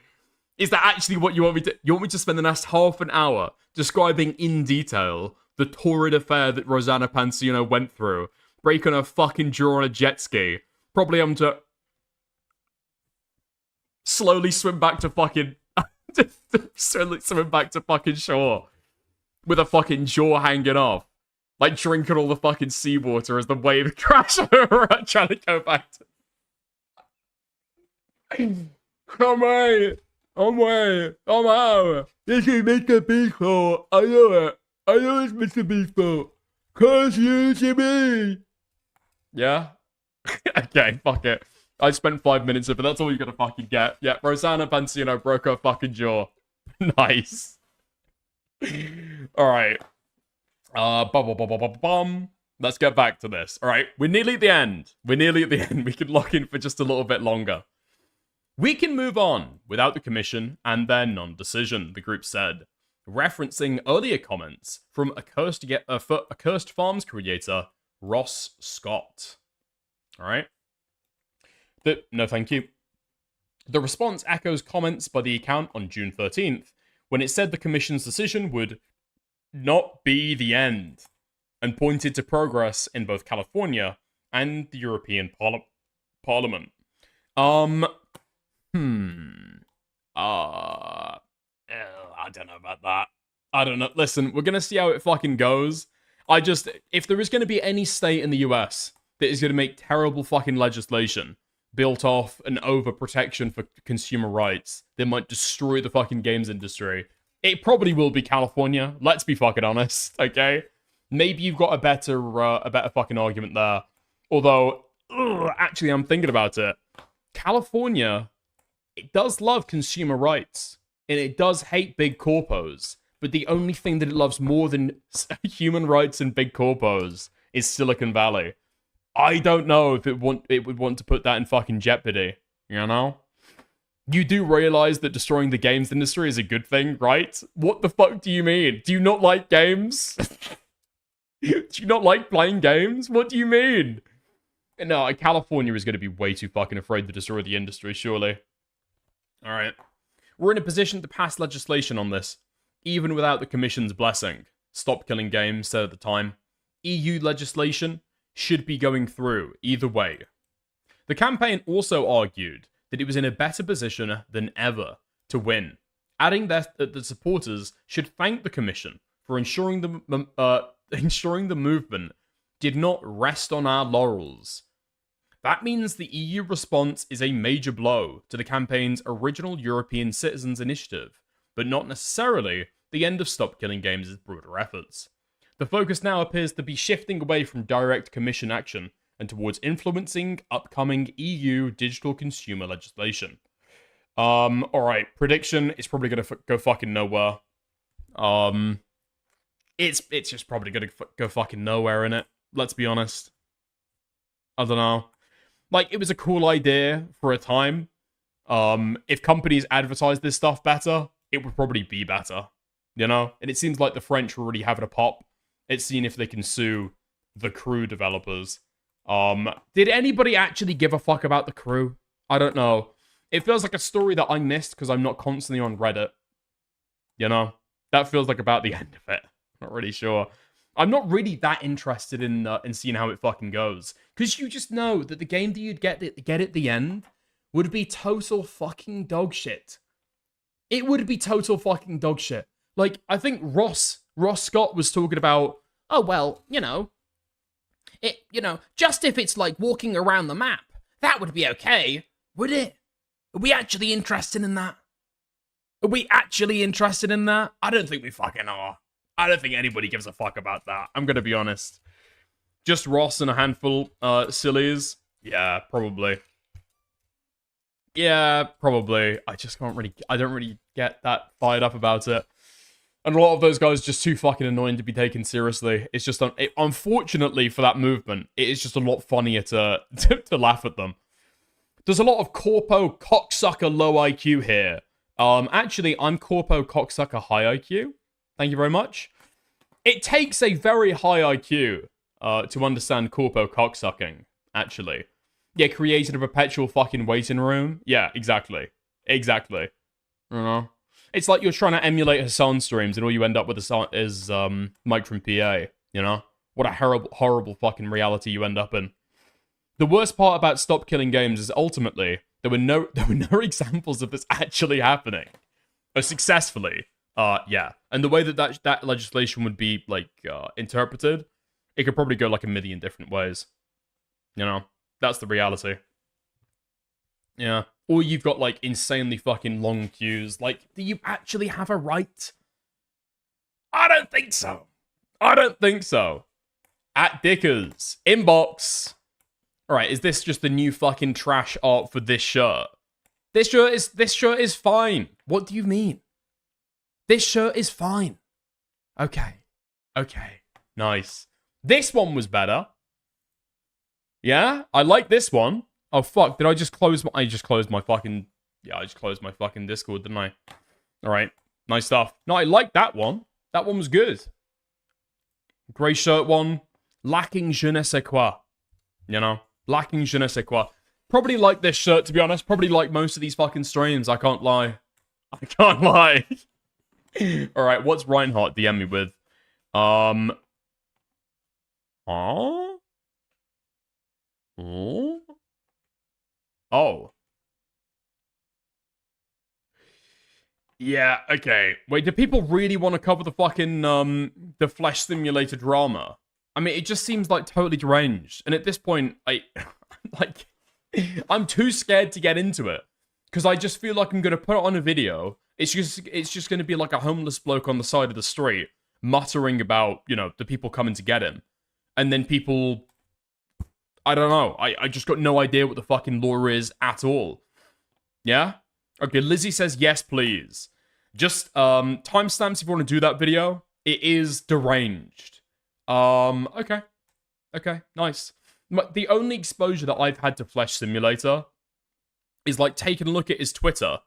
Is that actually what you want me to... You want me to spend the next half an hour describing in detail the torrid affair that Rosanna Pansino went through, breaking her fucking jaw on a jet ski, probably having to slowly swim back to fucking... slowly swim back to fucking shore with a fucking jaw hanging off. Like drinking all the fucking seawater as the wave crashed over her, trying to go back to... Come on! I'm out! This is Mr. Beast's fault! I know it! I know it's Mr. Beast's fault! Cause you to me! Yeah? Okay, fuck it. I spent 5 minutes of it, that's all you're gonna fucking get. Yeah, Rosanna Pansino broke her fucking jaw. Nice. Alright. Let's get back to this. All right, we're nearly at the end. We can lock in for just a little bit longer. We can move on without the commission and their non-decision, the group said, referencing earlier comments from Accursed Farms creator Ross Scott. All right. No, thank you. The response echoes comments by the account on June 13th, when it said the commission's decision would not be the end, and pointed to progress in both California and the European Parliament. I don't know about that. I don't know. Listen, we're gonna see how it fucking goes. If there is gonna be any state in the US that is gonna make terrible fucking legislation built off an overprotection for consumer rights that might destroy the fucking games industry, it probably will be California. Let's be fucking honest, okay? Maybe you've got a better fucking argument there. Although, actually, I'm thinking about it. California, it does love consumer rights, and it does hate big corpos. But the only thing that it loves more than human rights and big corpos is Silicon Valley. I don't know if it would want to put that in fucking jeopardy. You know? You do realize that destroying the games industry is a good thing, right? What the fuck do you mean? Do you not like games? Do you not like playing games? What do you mean? No, California is going to be way too fucking afraid to destroy the industry, surely. Alright. We're in a position to pass legislation on this, even without the Commission's blessing. Stop Killing Games said at the time. EU legislation should be going through, either way. The campaign also argued that it was in a better position than ever to win, adding that the supporters should thank the Commission for ensuring the movement did not rest on our laurels. That means the EU response is a major blow to the campaign's original European Citizens Initiative, but not necessarily the end of Stop Killing Games' broader efforts. The focus now appears to be shifting away from direct Commission action and towards influencing upcoming EU digital consumer legislation. Alright, prediction, it's probably gonna go fucking nowhere. It's just probably gonna go fucking nowhere, innit? Let's be honest. I don't know. Like, it was a cool idea for a time. If companies advertised this stuff better, it would probably be better. You know? And it seems like the French were already having a pop at seeing if they can sue the Crew developers. Did anybody actually give a fuck about the Crew? I don't know. It feels like a story that I missed because I'm not constantly on Reddit. You know? That feels like about the end of it. Not really sure. I'm not really that interested in seeing how it fucking goes. Because you just know that the game that you'd get at the end would be total fucking dog shit. It would be total fucking dog shit. Like, I think Ross Scott was talking about, oh, well, just if it's like walking around the map, that would be okay, would it? Are we actually interested in that? Are we actually interested in that? I don't think we fucking are. I don't think anybody gives a fuck about that. I'm gonna be honest. Just Ross and a handful sillies? Yeah, probably. Yeah, probably. I don't really get that fired up about it. And a lot of those guys are just too fucking annoying to be taken seriously. It's just, unfortunately for that movement, it is just a lot funnier to laugh at them. There's a lot of corpo cocksucker low IQ here. Actually, I'm corpo cocksucker high IQ. Thank you very much. It takes a very high IQ to understand corpo cocksucking, actually. Yeah, created a perpetual fucking waiting room. Yeah, exactly. Exactly. You know? It's like you're trying to emulate Hasan streams and all you end up with is Mike from PA, you know? What a horrible fucking reality you end up in. The worst part about Stop Killing Games is ultimately there were no examples of this actually happening. Successfully. Yeah. And the way that legislation would be, like, interpreted, it could probably go, like, a million different ways. You know? That's the reality. Yeah. Or you've got, like, insanely fucking long queues. Like, do you actually have a right? I don't think so. I don't think so. At Dickers. Inbox. Alright, is this just the new fucking trash art for this shirt? This shirt is fine. What do you mean? This shirt is fine. Okay. Okay. Nice. This one was better. Yeah? I like this one. Oh, fuck. Did I just close my... I just closed my fucking Discord, didn't I? Alright. Nice stuff. No, I like that one. That one was good. Grey shirt one. Lacking je ne sais quoi. You know? Lacking je ne sais quoi. Probably like this shirt, to be honest. Probably like most of these fucking streams. I can't lie. I can't lie. Alright, what's Reinhardt DM me with? Huh? Oh. Yeah, okay. Wait, do people really want to cover the fucking, the flesh simulator drama? I mean, it just seems, like, totally deranged. And at this point, I'm too scared to get into it. Because I just feel like I'm going to put it on a video. It's just going to be like a homeless bloke on the side of the street muttering about, you know, the people coming to get him. And then people... I don't know. I just got no idea what the fucking law is at all. Yeah? Okay, Lizzie says yes, please. Just, timestamps if you want to do that video. It is deranged. Okay. Okay, nice. The only exposure that I've had to Flesh Simulator is, like, taking a look at his Twitter.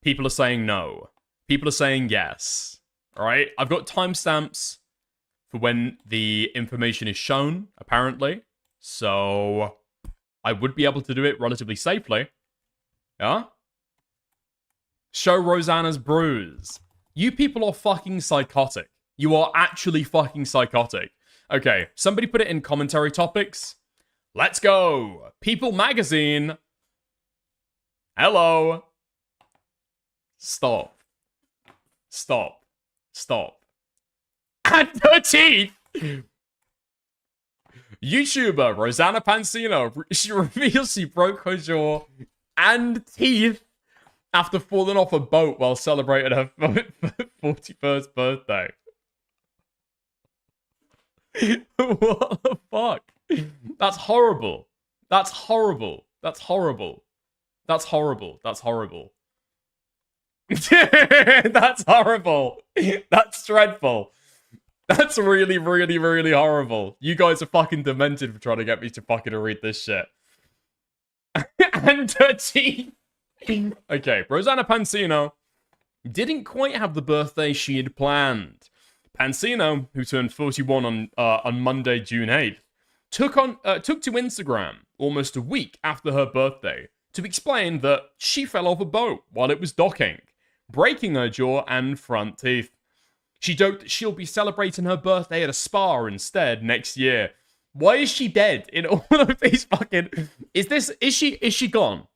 People are saying no. People are saying yes. Alright? I've got timestamps for when the information is shown, apparently. So, I would be able to do it relatively safely. Yeah? Show Rosanna's bruise. You people are fucking psychotic. You are actually fucking psychotic. Okay, somebody put it in commentary topics. Let's go. People Magazine. Hello. Stop. Stop. Stop. And her teeth. YouTuber Rosanna Pansino. She reveals she broke her jaw and teeth after falling off a boat while celebrating her 41st birthday. What the fuck? That's horrible. That's horrible. That's horrible. That's horrible. That's horrible. That's horrible. That's dreadful. That's really, really, really horrible. You guys are fucking demented for trying to get me to fucking read this shit. And her teeth. Okay, Rosanna Pansino didn't quite have the birthday she had planned. Pansino, who turned 41 on Monday, June 8th, took to Instagram almost a week after her birthday to explain that she fell off a boat while it was docking, breaking her jaw and front teeth. She joked that she'll be celebrating her birthday at a spa instead next year. Why is she dead in all of these fucking... Is she gone?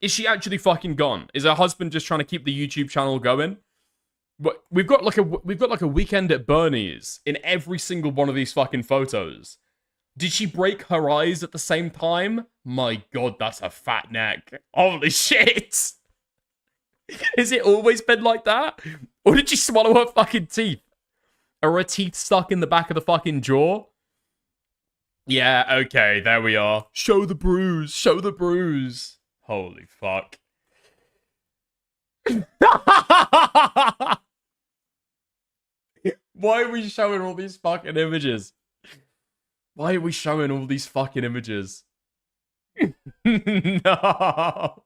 Is she actually fucking gone? Is her husband just trying to keep the YouTube channel going? But we've got like a weekend at Bernie's in every single one of these fucking photos. Did she break her eyes at the same time? My god, that's a fat neck. Holy shit! Has it always been like that? Or did she swallow her fucking teeth? Are her teeth stuck in the back of the fucking jaw? Yeah, okay, there we are. Show the bruise, show the bruise. Holy fuck. Why are we showing all these fucking images? Why are we showing all these fucking images? No.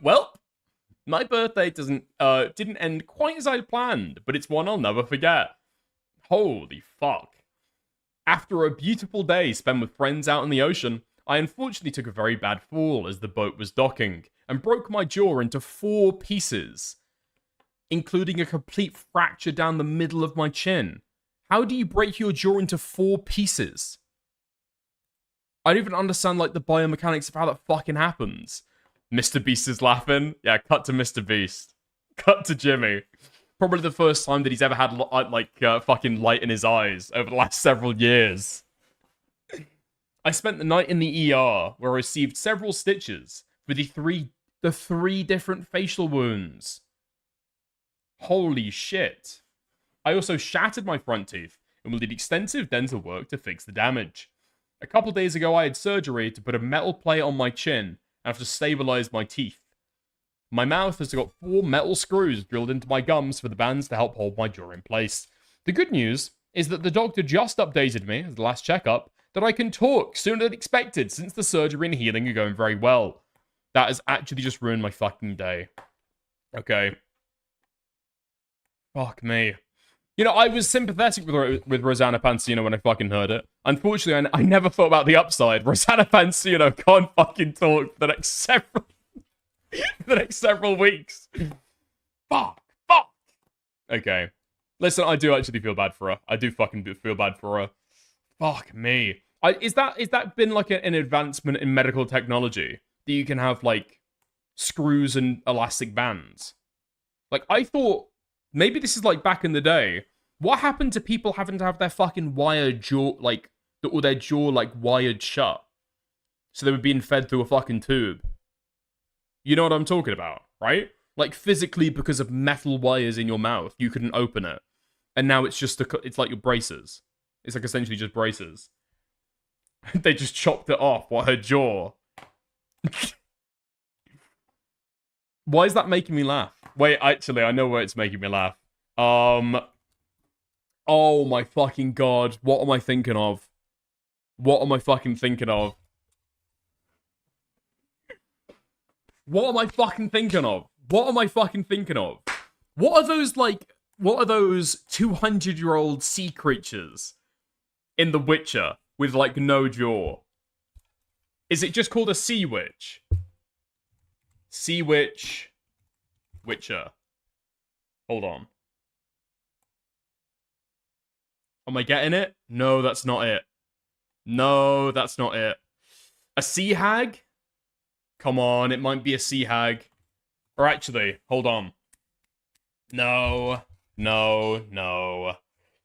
Well, my birthday didn't end quite as I planned, but it's one I'll never forget. Holy fuck. After a beautiful day spent with friends out in the ocean, I unfortunately took a very bad fall as the boat was docking and broke my jaw into 4 pieces, including a complete fracture down the middle of my chin. How do you break your jaw into 4 pieces? I don't even understand, like, the biomechanics of how that fucking happens. Mr. Beast is laughing. Yeah, cut to Mr. Beast. Cut to Jimmy. Probably the first time that he's ever had, fucking light in his eyes over the last several years. I spent the night in the ER, where I received several stitches for the three different facial wounds. Holy shit. I also shattered my front teeth and will need extensive dental work to fix the damage. A couple days ago, I had surgery to put a metal plate on my chin and have to stabilize my teeth. My mouth has got 4 metal screws drilled into my gums for the bands to help hold my jaw in place. The good news is that the doctor just updated me, as the last checkup, that I can talk sooner than expected since the surgery and healing are going very well. That has actually just ruined my fucking day. Okay. Fuck me. You know, I was sympathetic with Rosanna Pansino when I fucking heard it. Unfortunately, I never thought about the upside. Rosanna Pansino can't fucking talk for the next several weeks. Fuck. Okay. Listen, I do actually feel bad for her. I do fucking feel bad for her. Fuck me. Is that been like an advancement in medical technology? That you can have, like, screws and elastic bands? Like, I thought... Maybe this is like back in the day. What happened to people having to have their fucking wired jaw, like, or their jaw, like, wired shut? So they were being fed through a fucking tube. You know what I'm talking about, right? Like, physically, because of metal wires in your mouth, you couldn't open it. And now it's just, it's like your braces. It's like essentially just braces. They just chopped it off, what, her jaw. Why is that making me laugh? Wait, actually, I know where it's making me laugh. Oh my fucking god. What am I thinking of? What am I fucking thinking of? What am I fucking thinking of? What am I fucking thinking of? What are those 200-year-old sea creatures in The Witcher with, like, no jaw? Is it just called a sea witch? Sea witch... Witcher. Hold on. Am I getting it? No, that's not it. No, that's not it. A sea hag? Come on, it might be a sea hag. Or actually, hold on. No.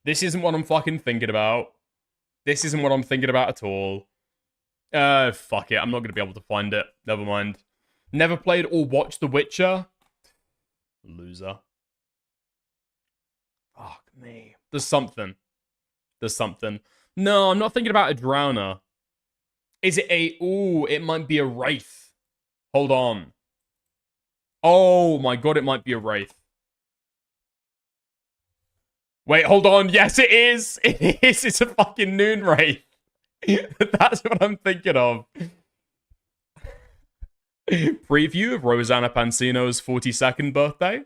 This isn't what I'm fucking thinking about. This isn't what I'm thinking about at all. Fuck it. I'm not going to be able to find it. Never mind. Never played or watched The Witcher? Loser. Fuck me. There's something. No, I'm not thinking about a drowner. Is it a... Ooh, it might be a wraith. Hold on. Oh my god, it might be a wraith. Wait, hold on. Yes, it is. It is. It's a fucking noon wraith. That's what I'm thinking of. Preview of Rosanna Pansino's 42nd birthday?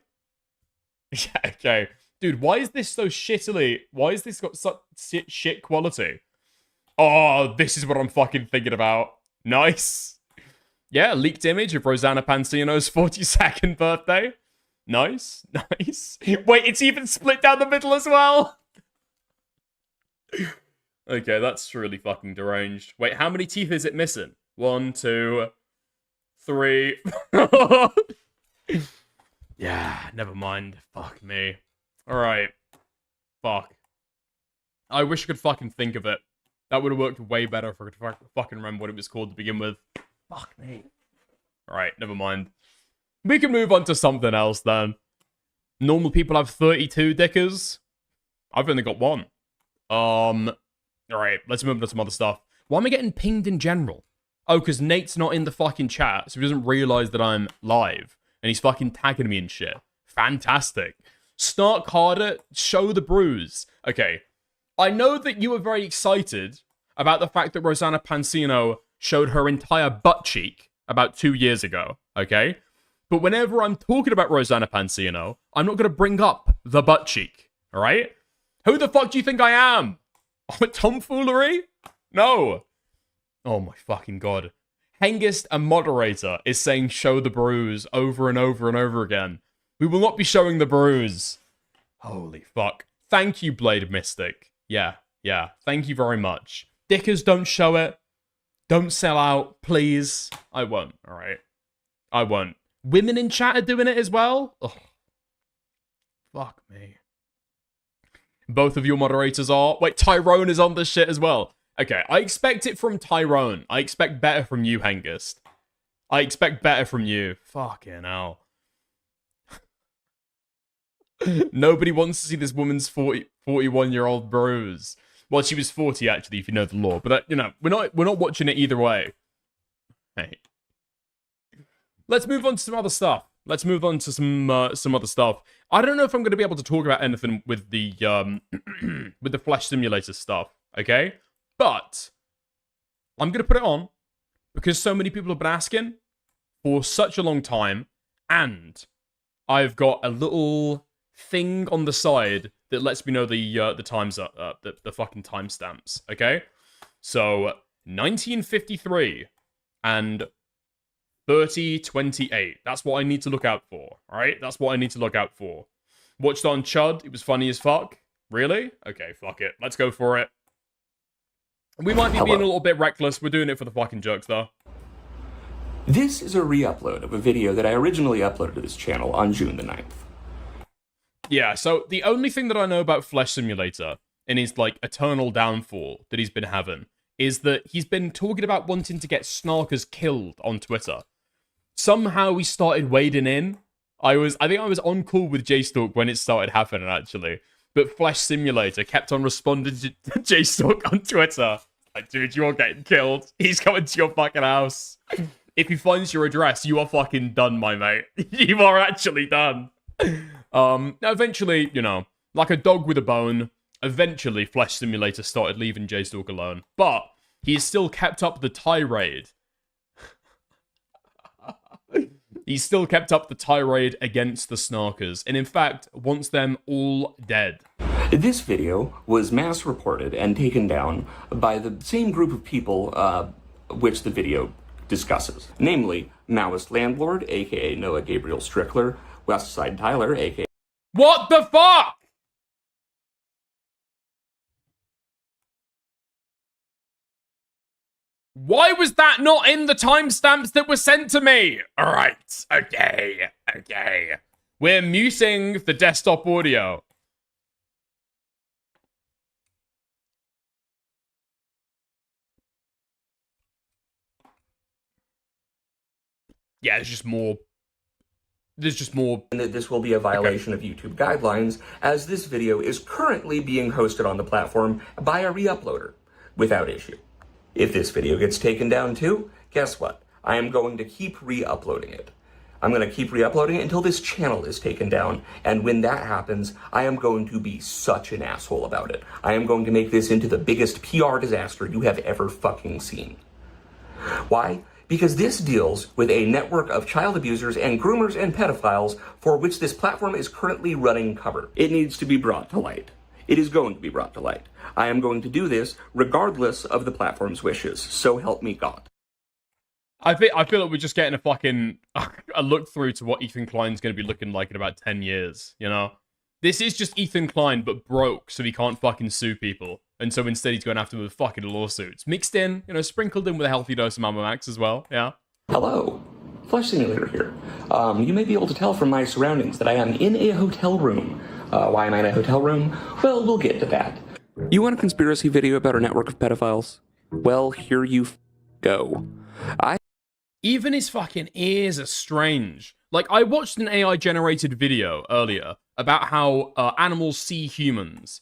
Yeah, okay. Dude, why is this so shittily... Why has this got such shit quality? Oh, this is what I'm fucking thinking about. Nice. Yeah, leaked image of Rosanna Pansino's 42nd birthday. Nice. Wait, it's even split down the middle as well? Okay, that's really fucking deranged. Wait, how many teeth is it missing? 1, 2, 3. Yeah, never mind. Fuck me. Alright. Fuck. I wish I could fucking think of it. That would have worked way better if I could fucking remember what it was called to begin with. Fuck me. Alright, never mind. We can move on to something else then. Normal people have 32 dickers. I've only got 1. Alright, let's move on to some other stuff. Why am I getting pinged in general? Oh, because Nate's not in the fucking chat, so he doesn't realize that I'm live. And he's fucking tagging me and shit. Fantastic. Snark harder, show the bruise. Okay, I know that you were very excited about the fact that Rosanna Pansino showed her entire butt cheek about 2 years ago, okay? But whenever I'm talking about Rosanna Pansino, I'm not going to bring up the butt cheek, alright? Who the fuck do you think I am? Tomfoolery? No. Oh my fucking god. Hengist, a moderator, is saying show the bruise over and over and over again. We will not be showing the bruise. Holy fuck. Thank you, Blade Mystic. Yeah. Thank you very much. Dickers, don't show it. Don't sell out, please. I won't, alright? I won't. Women in chat are doing it as well? Ugh. Fuck me. Both of your moderators are... Wait, Tyrone is on this shit as well. Okay, I expect it from Tyrone. I expect better from you, Hengist. I expect better from you. Fucking hell. Nobody wants to see this woman's 41-year-old bruise. Well, she was 40, actually, if you know the law. But, you know, we're not watching it either way. Hey. Let's move on to some other stuff. Let's move on to some other stuff. I don't know if I'm going to be able to talk about anything with the with the Flesh Simulator stuff, okay? But I'm going to put it on because so many people have been asking for such a long time, and I've got a little thing on the side that lets me know the times the fucking timestamps, okay? So 1953 and 3028. That's what I need to look out for, alright? That's what I need to look out for. Watched on Chud. It was funny as fuck. Really? Okay, fuck it. Let's go for it. We might be being a little bit reckless. We're doing it for the fucking jokes, though. This is a re-upload of a video that I originally uploaded to this channel on June the 9th. Yeah, so the only thing that I know about Flesh Simulator and his, like, eternal downfall that he's been having is that he's been talking about wanting to get snarkers killed on Twitter. Somehow he started wading in. I think I was on call with JStalk when it started happening, actually. But Flesh Simulator kept on responding to JStalk on Twitter. Like, dude, you're getting killed. He's coming to your fucking house. If he finds your address, you are fucking done, my mate. You are actually done. Now, eventually, you know, like a dog with a bone, eventually Flesh Simulator started leaving JStalk alone. But he has still kept up the tirade. He's still kept up the tirade against the snarkers, and in fact, wants them all dead. This video was mass reported and taken down by the same group of people which the video discusses. Namely, Maoist Landlord, aka Noah Gabriel Strickler, Westside Tyler, aka... What the fuck?! Why was that not in the timestamps that were sent to me? All right, okay. We're muting the desktop audio. Yeah, there's just more. And that this will be a violation of YouTube guidelines, as this video is currently being hosted on the platform by a re-uploader without issue. If this video gets taken down too, guess what? I am going to keep re-uploading it. I'm going to keep re-uploading it until this channel is taken down, and when that happens, I am going to be such an asshole about it. I am going to make this into the biggest PR disaster you have ever fucking seen. Why? Because this deals with a network of child abusers and groomers and pedophiles for which this platform is currently running cover. It needs to be brought to light. It is going to be brought to light. I am going to do this regardless of the platform's wishes. So help me God. I feel like we're just getting a fucking a look through to what Ethan Klein's going to be looking like in about 10 years, you know? This is just Ethan Klein, but broke, so he can't fucking sue people. And so instead he's going after them with fucking lawsuits. Mixed in, you know, sprinkled in with a healthy dose of Mama Max as well, yeah? Hello, Flesh Simulator here. You may be able to tell from my surroundings that I am in a hotel room. Why am I in a hotel room? Well, we'll get to that. You want a conspiracy video about a network of pedophiles? Well, here you go. Even his fucking ears are strange. Like, I watched an AI-generated video earlier about how animals see humans.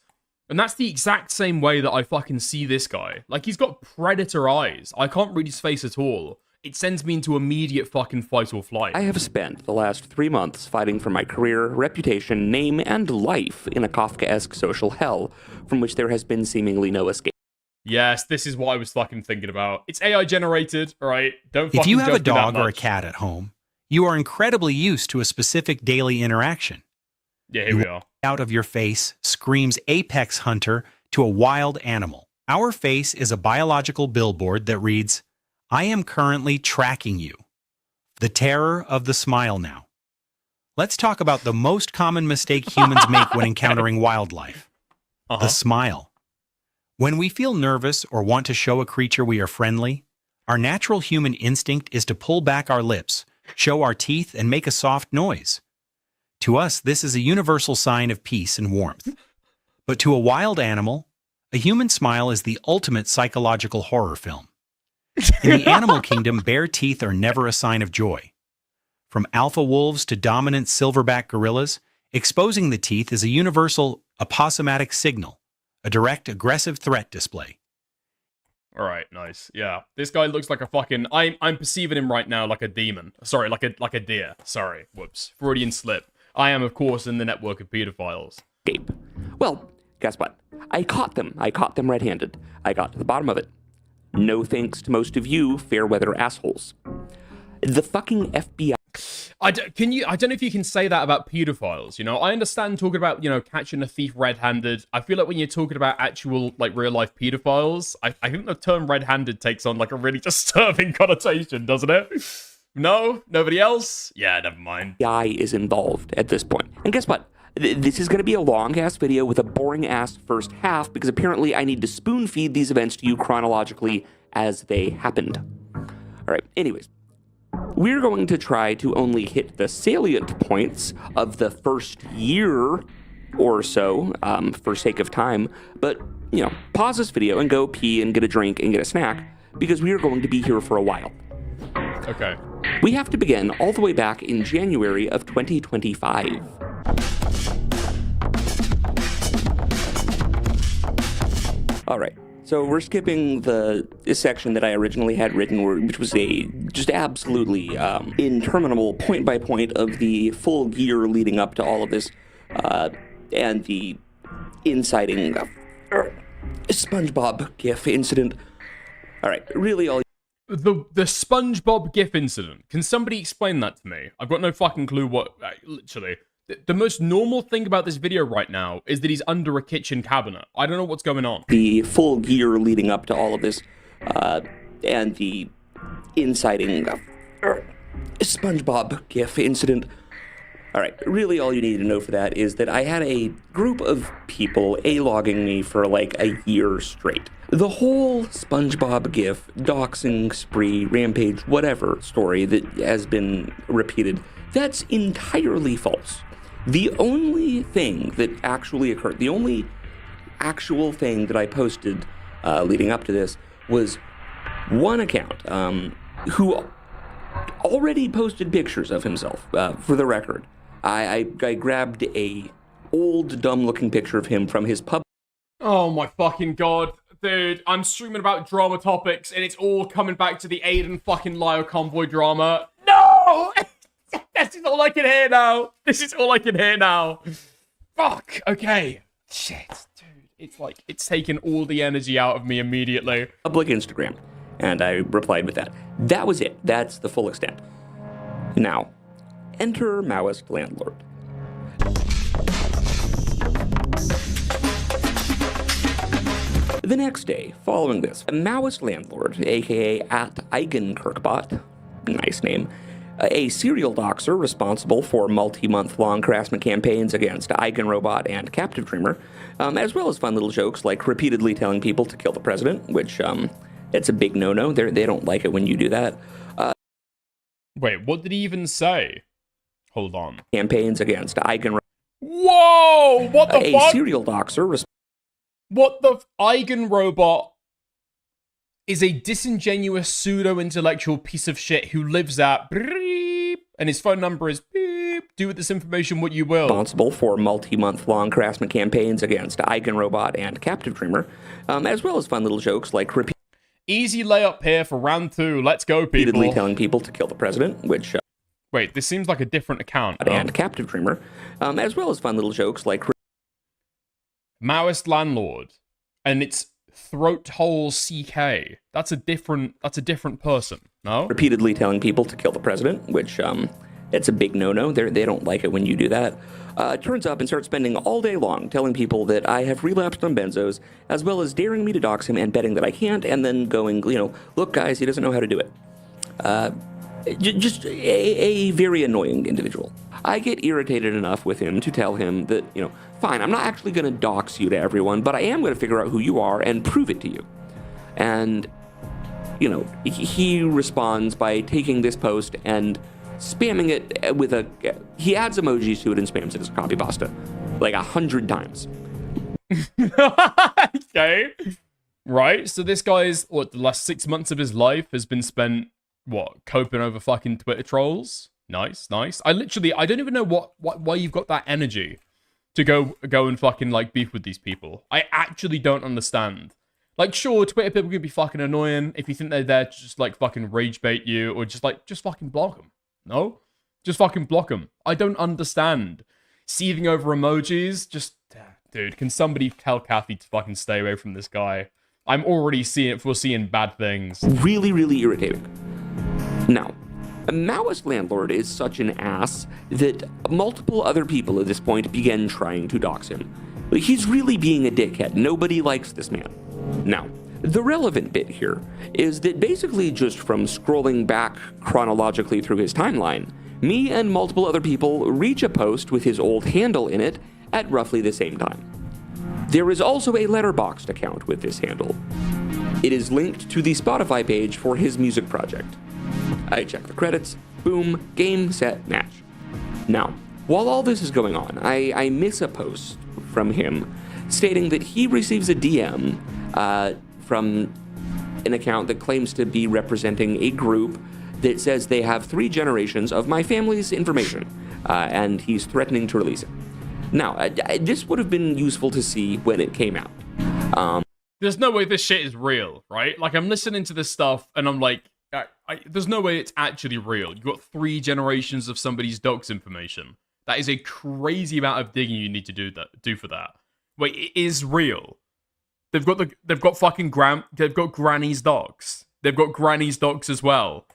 And that's the exact same way that I fucking see this guy. Like, he's got predator eyes. I can't read his face at all. It sends me into immediate fucking fight or flight. I have spent the last 3 months fighting for my career, reputation, name, and life in a Kafkaesque social hell from which there has been seemingly no escape. Yes, this is what I was fucking thinking about. It's AI generated, alright? Don't fucking If you have a judge me that dog or a much. cat at home, you are incredibly used to a specific daily interaction. Yeah, here we are. Out of your face screams apex hunter to a wild animal. Our face is a biological billboard that reads, "I am currently tracking you." The terror of the smile now. Let's talk about the most common mistake humans make when encountering wildlife. The smile. When we feel nervous or want to show a creature we are friendly, our natural human instinct is to pull back our lips, show our teeth, and make a soft noise. To us, this is a universal sign of peace and warmth. But to a wild animal, a human smile is the ultimate psychological horror film. In the animal kingdom, bare teeth are never a sign of joy. From alpha wolves to dominant silverback gorillas, exposing the teeth is a universal aposematic signal, a direct aggressive threat display. Alright, nice. Yeah. This guy looks like a fucking... I'm perceiving him right now like a demon. Sorry, like a deer. Sorry. Whoops. Freudian slip. I am, of course, in the network of pedophiles. Well, guess what? I caught them. I caught them red-handed. I got to the bottom of it. No thanks to most of you fair-weather assholes. The fucking FBI... I don't know if you can say that about pedophiles, you know? I understand talking about, you know, catching a thief red-handed. I feel like when you're talking about actual, like, real-life pedophiles, I think the term red-handed takes on, like, a really disturbing connotation, doesn't it? No? Nobody else? Yeah, never mind. FBI is involved at this point. And guess what? This is going to be a long-ass video with a boring-ass first half, because apparently I need to spoon-feed these events to you chronologically as they happened. All right, anyways. We're going to try to only hit the salient points of the first year or so, for sake of time. But, you know, pause this video and go pee and get a drink and get a snack, because we are going to be here for a while. Okay. We have to begin all the way back in January of 2025. All right. So we're skipping the section that I originally had written, which was a just absolutely interminable point-by-point of the full year leading up to all of this, and the inciting SpongeBob GIF incident. All right, really all... The SpongeBob GIF incident. Can somebody explain that to me? I've got no fucking clue what... literally... The most normal thing about this video right now is that he's under a kitchen cabinet. I don't know what's going on. The full year leading up to all of this, and the inciting SpongeBob GIF incident. All right, really all you need to know for that is that I had a group of people A-logging me for like a year straight. The whole SpongeBob GIF, doxing spree, rampage, whatever story that has been repeated, that's entirely false. The only thing that actually occurred, the only actual thing that I posted leading up to this was one account who already posted pictures of himself, for the record. I grabbed a old, dumb-looking picture of him from his pub. Oh my fucking god. Dude, I'm streaming about drama topics, and it's all coming back to the Aiden fucking Lyle convoy drama. No! This is all I can hear now. This is all I can hear now. Fuck. Okay. Shit, dude. It's like, it's taken all the energy out of me immediately. Public Instagram. And I replied with that. That was it. That's the full extent. Now, enter Maoist Landlord. The next day, following this, a Maoist Landlord, aka @Eigenkirkbot, nice name, a serial doxer responsible for multi-month-long harassment campaigns against Eigenrobot and Captive Dreamer, as well as fun little jokes like repeatedly telling people to kill the president, which, it's a big no-no. They don't like it when you do that. Wait, what did he even say? Hold on. Campaigns against Eigenrobot. Whoa! What the fuck? A serial doxer. What the Eigenrobot is a disingenuous pseudo-intellectual piece of shit who lives at beep, and his phone number is beep. Do with this information what you will. Responsible for multi-month-long harassment campaigns against Eigenrobot and Captive Dreamer, as well as fun little jokes like easy layup here for round 2. Let's go, people. Repeatedly telling people to kill the president, which... Wait, this seems like a different account. And Captive Dreamer, as well as fun little jokes like... Maoist Landlord. And it's Throat Hole CK. That's a different person, no? Repeatedly telling people to kill the president, which, it's a big no-no. They don't like it when you do that. Turns up and starts spending all day long telling people that I have relapsed on benzos, as well as daring me to dox him and betting that I can't, and then going, look, guys, he doesn't know how to do it. Just a very annoying individual. I get irritated enough with him to tell him that, fine, I'm not actually going to dox you to everyone, but I am going to figure out who you are and prove it to you. And, he responds by taking this post and spamming it with he adds emojis to it and spams it as copy pasta like 100 times. Okay. Right, so this guy's, the last 6 months of his life has been spent, coping over fucking Twitter trolls? Nice. I don't even know why you've got that energy to go and fucking, beef with these people. I actually don't understand. Sure, Twitter people can be fucking annoying if you think they're there to just, fucking rage bait you, or just fucking block them. No? Just fucking block them. I don't understand. Seething over emojis, dude, can somebody tell Kathy to fucking stay away from this guy? I'm already foreseeing bad things. Really, really irritating. Now, a Maoist Landlord is such an ass that multiple other people at this point began trying to dox him. He's really being a dickhead. Nobody likes this man. Now, the relevant bit here is that basically just from scrolling back chronologically through his timeline, me and multiple other people reach a post with his old handle in it at roughly the same time. There is also a Letterboxd account with this handle. It is linked to the Spotify page for his music project. I check the credits, boom, game, set, match. Now, while all this is going on, I miss a post from him stating that he receives a DM from an account that claims to be representing a group that says they have 3 generations of my family's information, and he's threatening to release it. Now, this would have been useful to see when it came out. There's no way this shit is real, right? I'm listening to this stuff, and I'm like, there's no way it's actually real. You've got 3 generations of somebody's docs information. That is a crazy amount of digging you need to do for that. Wait, it is real. They've got Granny's docs. They've got Granny's docs as well.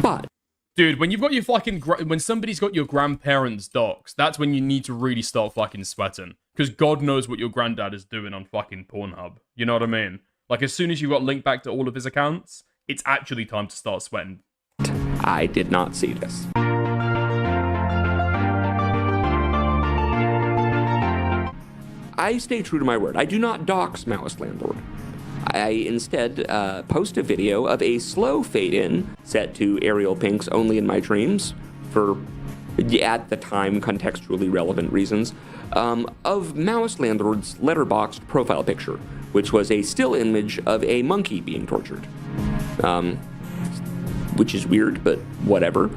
But dude, when you've got your fucking when somebody's got your grandparents' docs, that's when you need to really start fucking sweating, because God knows what your granddad is doing on fucking Pornhub. You know what I mean? As soon as you got linked back to all of his accounts, it's actually time to start sweating. I did not see this. I stay true to my word. I do not dox Maoist Landlord. I instead post a video of a slow fade-in set to Ariel Pinks Only in My Dreams for, at the time, contextually relevant reasons, of Maoist Landlord's letterboxed profile picture, which was a still image of a monkey being tortured. Which is weird, but whatever.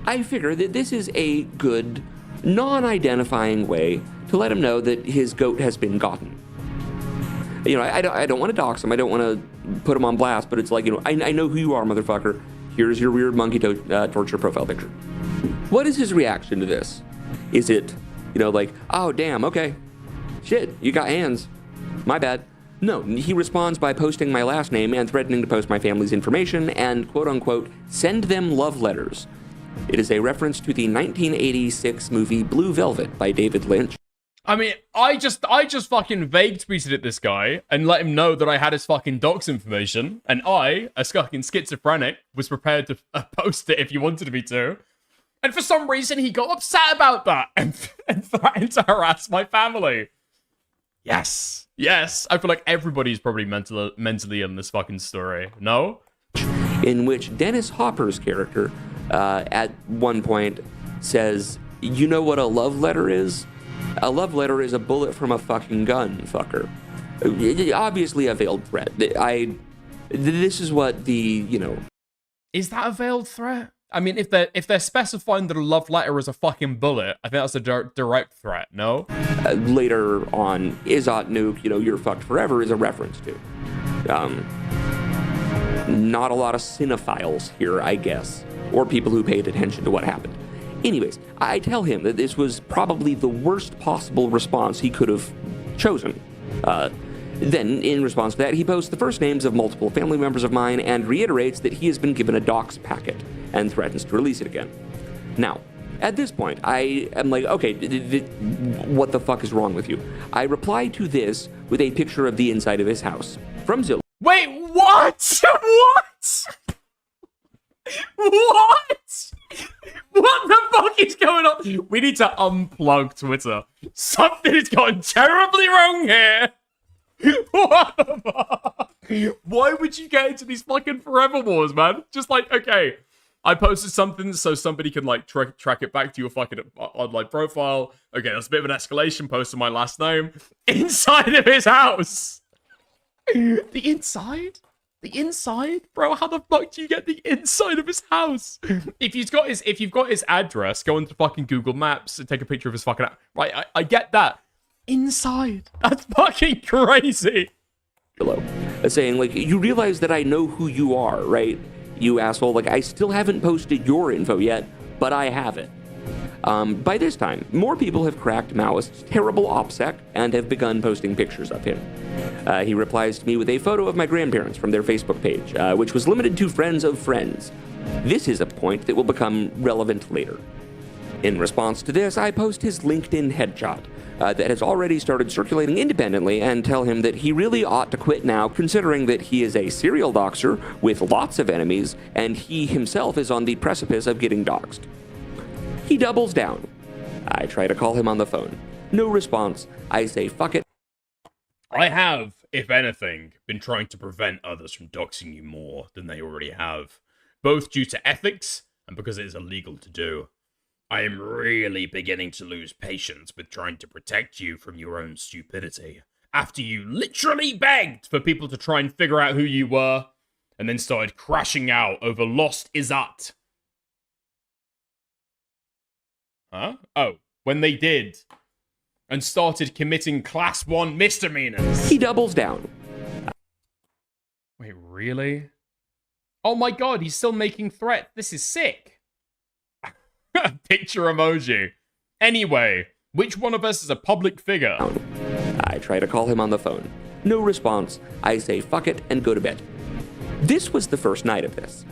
I figure that this is a good, non-identifying way to let him know that his goat has been gotten. You know, I don't want to dox him. I don't want to put him on blast, but it's like, you know, I know who you are, motherfucker. Here's your weird monkey torture profile picture. What is his reaction to this? Is it, you know, like, oh, damn, okay. Shit, you got hands. My bad. No, he responds by posting my last name and threatening to post my family's information and, quote-unquote, send them love letters. It is a reference to the 1986 movie Blue Velvet by David Lynch. I mean, I just fucking vague tweeted at this guy and let him know that I had his fucking docs information, and I, a fucking schizophrenic, was prepared to post it if you wanted me to. And for some reason, he got upset about that and threatened to harass my family. Yes. Yes. I feel like everybody's probably mentally in this fucking story. No? In which Dennis Hopper's character, at one point, says, you know what a love letter is? A love letter is a bullet from a fucking gun, fucker. Obviously a veiled threat. This is what the, you know... Is that a veiled threat? I mean, if they're specifying that a love letter is a fucking bullet, I think that's a direct threat, no? Later on, Izzat Nuke, you know, you're fucked forever is a reference to. Not a lot of cinephiles here, I guess. Or people who paid attention to what happened. Anyways, I tell him that this was probably the worst possible response he could have chosen. Then, in response to that, he posts the first names of multiple family members of mine and reiterates that he has been given a docs packet and threatens to release it again. Now, at this point, I am like, okay, what the fuck is wrong with you? I reply to this with a picture of the inside of his house from Zillow. Wait, what? What? What? What the fuck is going on? We need to unplug Twitter. Something has gone terribly wrong here. What the fuck? Why would you get into these fucking forever wars, man? Just like, okay, I posted something so somebody can like track it back to your fucking online profile. Okay, that's a bit of an escalation. Posted my last name inside of his house. The inside? The inside? Bro, how the fuck do you get the inside of his house? If you've got his address, go into fucking Google Maps and take a picture of his fucking right, I get that. Inside. That's fucking crazy. Hello. Saying, like, you realize that I know who you are, right? You asshole. Like, I still haven't posted your info yet, but I have it. By this time, more people have cracked Maoist's terrible OPSEC and have begun posting pictures of him. He replies to me with a photo of my grandparents from their Facebook page, which was limited to friends of friends. This is a point that will become relevant later. In response to this, I post his LinkedIn headshot that has already started circulating independently and tell him that he really ought to quit now, considering that he is a serial doxer with lots of enemies and he himself is on the precipice of getting doxed. He doubles down. I try to call him on the phone. No response. I say, fuck it. I have, if anything, been trying to prevent others from doxing you more than they already have, both due to ethics and because it is illegal to do. I am really beginning to lose patience with trying to protect you from your own stupidity, after you literally begged for people to try and figure out who you were, and then started crashing out over lost Izzat. Huh? Oh, when they did, and started committing Class 1 misdemeanors. He doubles down. Wait, really? Oh my god, he's still making threats. This is sick. Picture emoji. Anyway, which one of us is a public figure? I try to call him on the phone. No response. I say fuck it and go to bed. This was the first night of this.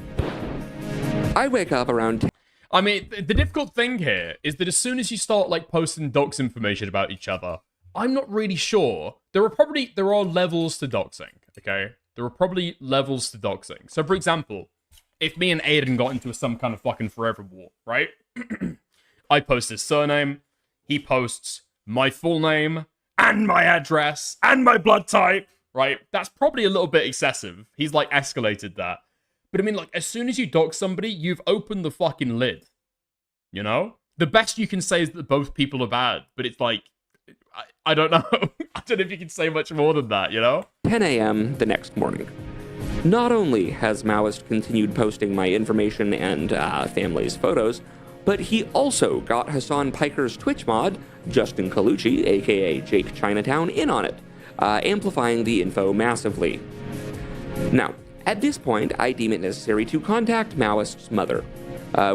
I wake up around 10. I mean, the difficult thing here is that as soon as you start, like, posting dox information about each other, I'm not really sure. There are levels to doxing, okay? There are probably levels to doxing. So, for example, if me and Aiden got into some kind of fucking forever war, right? I post his surname, he posts my full name, and my address, and my blood type, right? That's probably a little bit excessive. He's, like, escalated that. But I mean, like, as soon as you dox somebody, you've opened the fucking lid. You know? The best you can say is that both people are bad, but it's like, I don't know. I don't know if you can say much more than that, you know? 10 a.m. the next morning. Not only has Maoist continued posting my information and family's photos, but he also got Hasan Piker's Twitch mod, Justin Colucci, aka Jake Chinatown, in on it, amplifying the info massively. Now, at this point, I deem it necessary to contact Maoist's mother,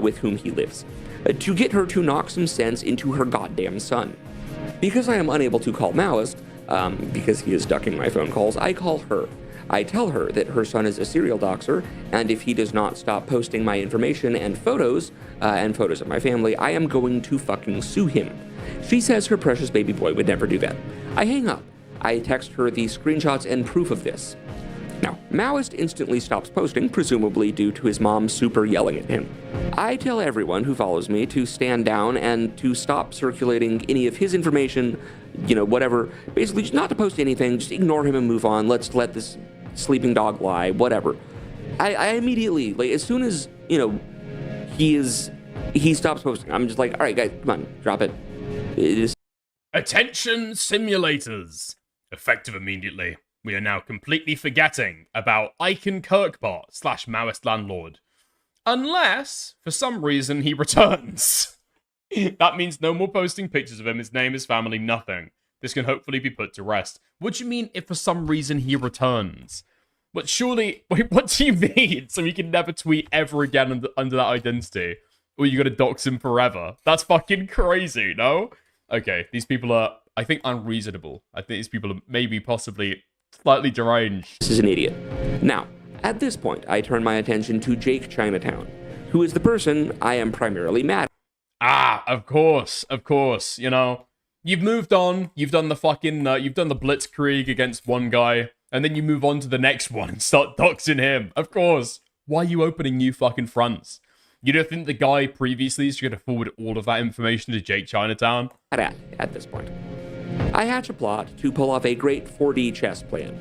with whom he lives, to get her to knock some sense into her goddamn son. Because I am unable to call Maoist, because he is ducking my phone calls, I call her. I tell her that her son is a serial doxer, and if he does not stop posting my information and photos of my family, I am going to fucking sue him. She says her precious baby boy would never do that. I hang up. I text her the screenshots and proof of this. Now, Maoist instantly stops posting, presumably due to his mom super yelling at him. I tell everyone who follows me to stand down and to stop circulating any of his information, you know, whatever. Basically, just not to post anything, just ignore him and move on. Let's let this sleeping dog lie, whatever. I immediately, like, as soon as, you know, he stops posting, I'm just like, all right, guys, come on, drop it. Attention simulators. Effective immediately. We are now completely forgetting about Icon Kirkbot / Maoist Landlord. Unless, for some reason, he returns. That means no more posting pictures of him, his name, his family, nothing. This can hopefully be put to rest. What do you mean if for some reason he returns? But surely, wait, what do you mean? So he can never tweet ever again under that identity? Or you gotta dox him forever? That's fucking crazy, no? Okay, these people are, I think, unreasonable. I think these people are maybe possibly slightly deranged. This is an idiot. Now, at this point, I turn my attention to Jake Chinatown, who is the person I am primarily mad at. Ah, of course, you know. You've moved on, you've done the fucking, you've done the blitzkrieg against one guy, and then you move on to the next one and start doxing him. Of course. Why are you opening new fucking fronts? You don't think the guy previously is going to forward all of that information to Jake Chinatown? At this point. I hatch a plot to pull off a great 4D chess plan.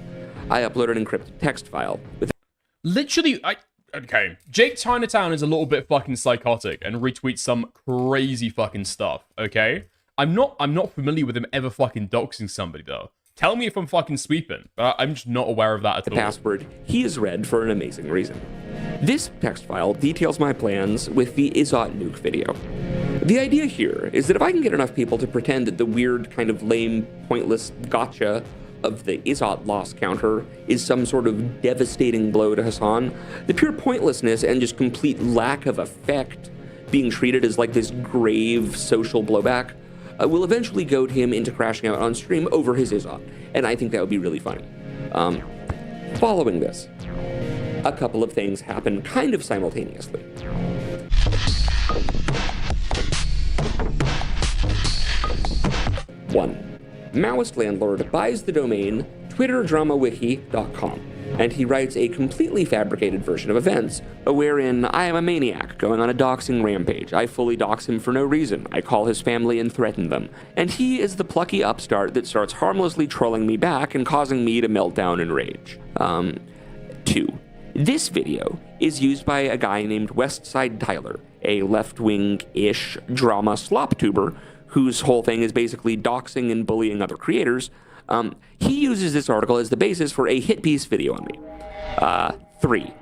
I upload an encrypted text file with... Literally, okay, Jake Chinatown is a little bit fucking psychotic and retweets some crazy fucking stuff, okay? I'm not familiar with him ever fucking doxing somebody, though. Tell me if I'm fucking sweeping. I'm just not aware of that at all. The password he is read for an amazing reason. This text file details my plans with the Izot nuke video. The idea here is that if I can get enough people to pretend that the weird, kind of lame, pointless gotcha of the Izot loss counter is some sort of devastating blow to Hasan, the pure pointlessness and just complete lack of effect being treated as like this grave social blowback will eventually goad him into crashing out on stream over his Izot, and I think that would be really funny. Following this, a couple of things happen kind of simultaneously. One, Maoist Landlord buys the domain twitterdramawiki.com, and he writes a completely fabricated version of events, wherein I am a maniac going on a doxing rampage. I fully dox him for no reason. I call his family and threaten them. And he is the plucky upstart that starts harmlessly trolling me back and causing me to melt down in rage. 2. This video is used by a guy named Westside Tyler, a left-wing-ish drama slop tuber whose whole thing is basically doxing and bullying other creators. He uses this article as the basis for a hit piece video on me. 3.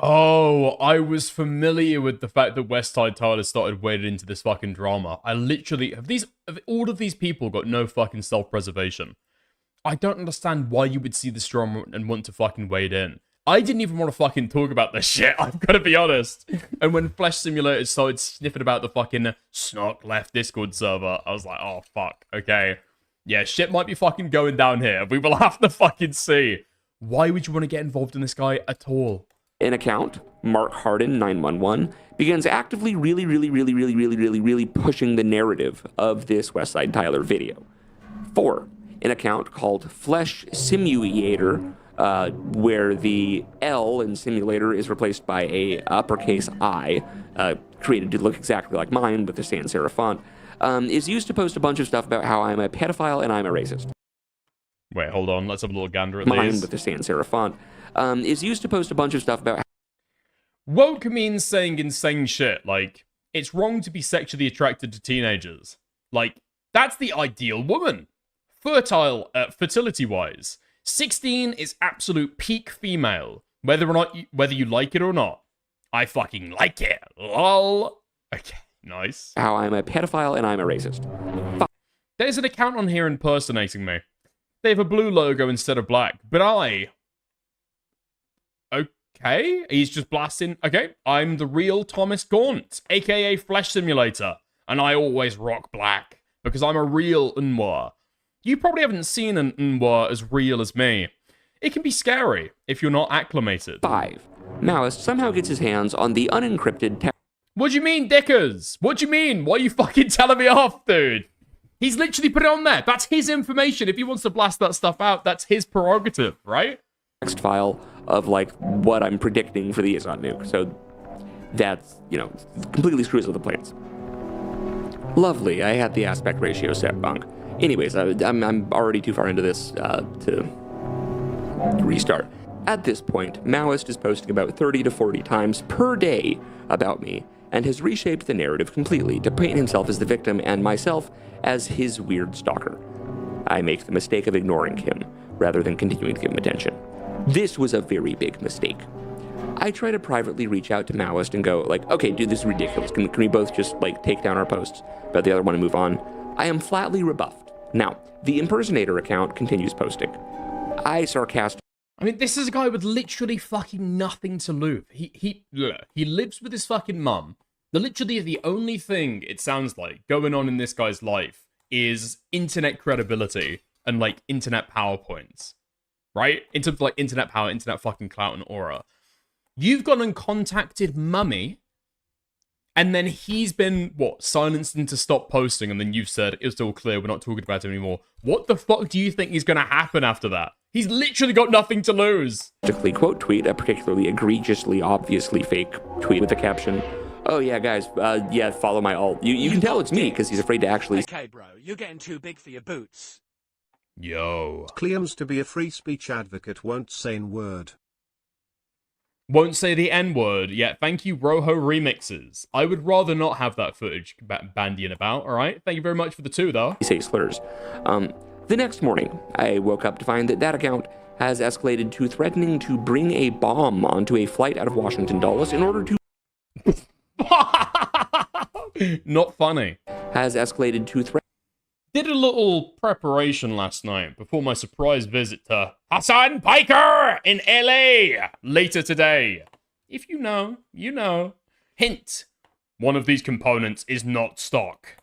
Oh, I was familiar with the fact that Westside Tyler started wading into this fucking drama. I literally... Have all of these people got no fucking self-preservation? I don't understand why you would see this drama and want to fucking wade in. I didn't even want to fucking talk about this shit, I've got to be honest. And when Flesh Simulator started sniffing about the fucking Snark Left Discord server, I was like, oh, fuck, okay. Yeah, shit might be fucking going down here. We will have to fucking see. Why would you want to get involved in this guy at all? An account, Mark Harden 911, begins actively really pushing the narrative of this Westside Tyler video. 4. An account called Flesh Simulator, where the L in simulator is replaced by a uppercase I, created to look exactly like mine with the sans serif font, is used to post a bunch of stuff about how I'm a pedophile and I'm a racist. Wait, hold on. Let's have a little gander at Mine these. with the sans serif font. Is used to post a bunch of stuff about Woke means saying insane shit. Like, it's wrong to be sexually attracted to teenagers. Like, that's the ideal woman. Fertile, fertility-wise. 16 is absolute peak female. Whether you like it or not. I fucking like it. Lol. Okay, nice. how I'm a pedophile and I'm a racist. There's an account on here impersonating me. They have a blue logo instead of black, but Okay, he's just blasting. Okay, I'm the real Thomas Gaunt, aka Flesh Simulator, and I always rock black because I'm a real Unwa. You probably haven't seen an Unwa as real as me. It can be scary if you're not acclimated. 5. Maoist somehow gets his hands on the unencrypted What do you mean, Dickers? What do you mean? Why are you fucking telling me off, dude? He's literally put it on there. That's his information. If he wants to blast that stuff out, that's his prerogative, right? text file of like what I'm predicting for the Hasan nuke. So that's, completely screws with the plans. Lovely. I had the aspect ratio set wrong. Anyways, I'm already too far into this to restart. At this point, Maoist is posting about 30 to 40 times per day about me and has reshaped the narrative completely to paint himself as the victim and myself as his weird stalker. I make the mistake of ignoring him rather than continuing to give him attention. This was a very big mistake. I try to privately reach out to Maoist and go like, okay, dude, this is ridiculous. Can we both just like take down our posts about the other one and move on? I am flatly rebuffed. Now, the impersonator account continues posting. I mean, this is a guy with literally fucking nothing to lose. He lives with his fucking mum. Literally the only thing, it sounds like, going on in this guy's life is internet credibility and, like, internet PowerPoints. Right? In terms of, like, internet power, internet fucking clout and aura. You've gone and contacted mummy, and then he's been, silenced into stop posting, and then you've said, it's all clear, we're not talking about it anymore. What the fuck do you think is going to happen after that? He's literally got nothing to lose. Quote tweet a particularly egregiously, obviously fake tweet with the caption, "Oh yeah, guys, follow my alt." You can tell it's me because he's afraid to actually. Okay, bro, you're getting too big for your boots. Yo. Claims to be a free speech advocate, won't say N-word. Won't say the N-word. Yeah, thank you, Roho Remixes. I would rather not have that footage bandying about, alright? Thank you very much for the 2, though. Say slurs. The next morning, I woke up to find that account has escalated to threatening to bring a bomb onto a flight out of Washington, Dulles in order to... Not funny. Has escalated to Did a little preparation last night before my surprise visit to Hasan Piker in LA later today. If you know, you know. Hint, one of these components is not stock.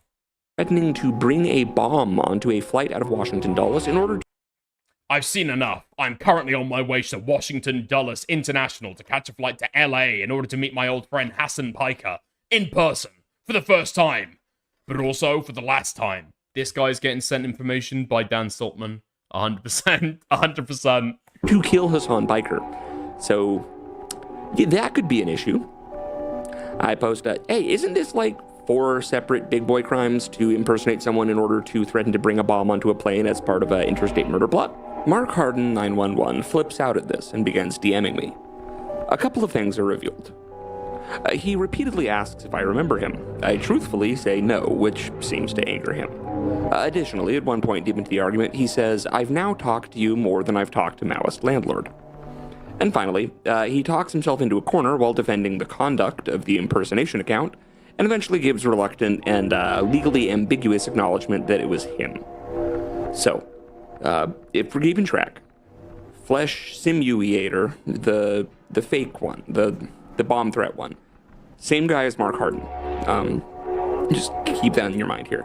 Threatening to bring a bomb onto a flight out of Washington, Dulles in order to... I've seen enough. I'm currently on my way to Washington Dulles International to catch a flight to LA in order to meet my old friend Hasan Piker in person for the first time, but also for the last time. This guy's getting sent information by Dan Saltman. 100%. 100%. To kill Hasan Piker. So, yeah, that could be an issue. I post hey, isn't this like 4 separate big boy crimes to impersonate someone in order to threaten to bring a bomb onto a plane as part of an interstate murder plot? Mark Harden 911 flips out at this and begins DMing me. A couple of things are revealed. He repeatedly asks if I remember him. I truthfully say no, which seems to anger him. Additionally, at one point deep into the argument, he says, "I've now talked to you more than I've talked to Maoist Landlord." And finally, he talks himself into a corner while defending the conduct of the impersonation account, and eventually gives reluctant and legally ambiguous acknowledgement that it was him. So, if we're keeping track, Flesh Simulator, the fake one, the bomb threat one, same guy as Mark Harden. Just keep that in your mind here.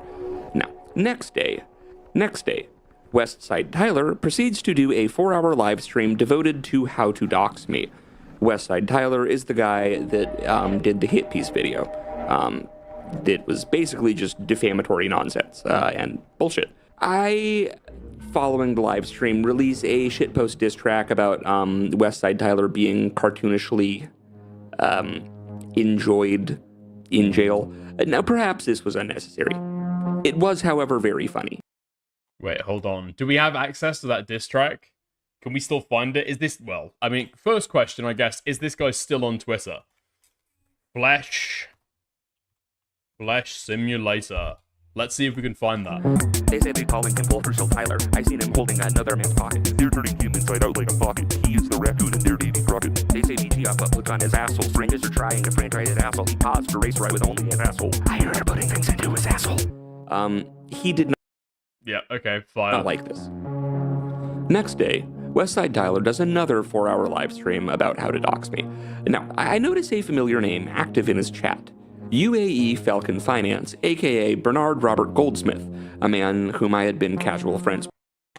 Now, next day, Westside Tyler proceeds to do a 4-hour live stream devoted to how to dox me. Westside Tyler is the guy that did the hit piece video. It was basically just defamatory nonsense and bullshit. I, following the live stream, release a shitpost diss track about Westside Tyler being cartoonishly enjoyed in jail. Now, perhaps this was unnecessary. It was, however, very funny. Wait, hold on. Do we have access to that diss track? Can we still find it? Is this, well, I mean, first question, I guess, is this guy still on Twitter? Flesh Simulator. Let's see if we can find that. They say they calling him Walter Shell Tyler. I seen him holding another man's pocket. They're turning him inside out like a pocket. He is the raccoon and they're Davy Crockett. They say BTF up, look on his asshole. Strangers are trying to franchise his asshole. He paused to race right with only his asshole. I heard her putting things into his asshole. He did Yeah, okay, fine. not like this. Next day, Westside Tyler does another 4-hour live stream about how to dox me. Now, I notice a familiar name active in his chat. UAE Falcon Finance, aka Bernard Robert Goldsmith, a man whom I had been casual friends.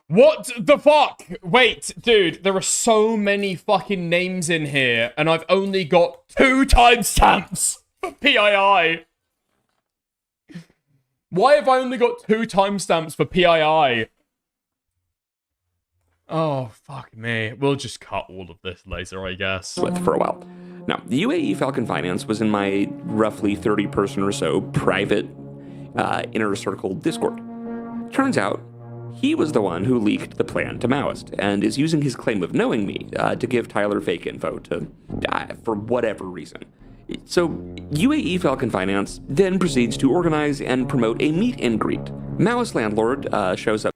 What the fuck? Wait, dude, there are so many fucking names in here, and I've only got 2 timestamps for PII. Why have I only got 2 timestamps for PII? Oh, fuck me. We'll just cut all of this later, I guess. With for a while. Now, the UAE Falcon Finance was in my roughly 30-person or so private inner circle Discord. Turns out, he was the one who leaked the plan to Maoist, and is using his claim of knowing me to give Tyler fake info to for whatever reason. So, UAE Falcon Finance then proceeds to organize and promote a meet and greet. Maoist landlord shows up.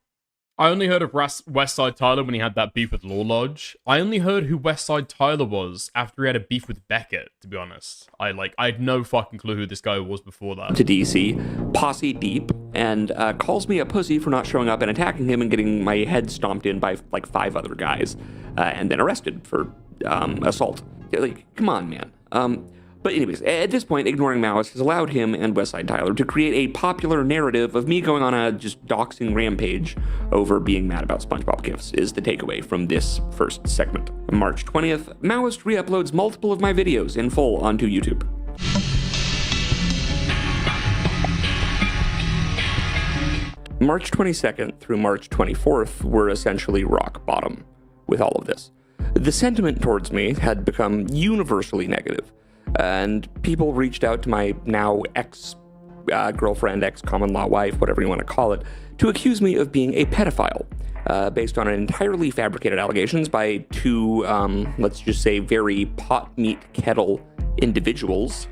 I only heard of Westside Tyler when he had that beef with Law Lodge. I only heard who Westside Tyler was after he had a beef with Beckett, to be honest. I had no fucking clue who this guy was before that. To DC, posse deep, and calls me a pussy for not showing up and attacking him and getting my head stomped in by like 5 other guys, and then arrested for assault. Like, come on, man. But anyways, at this point, ignoring Maoist has allowed him and Westside Tyler to create a popular narrative of me going on a just doxing rampage over being mad about SpongeBob gifts, is the takeaway from this first segment. March 20th, Maoist re-uploads multiple of my videos in full onto YouTube. March 22nd through March 24th were essentially rock bottom with all of this. The sentiment towards me had become universally negative. And people reached out to my now ex-girlfriend, ex-common law wife, whatever you want to call it, to accuse me of being a pedophile, based on entirely fabricated allegations by 2, let's just say, very pot meat kettle individuals.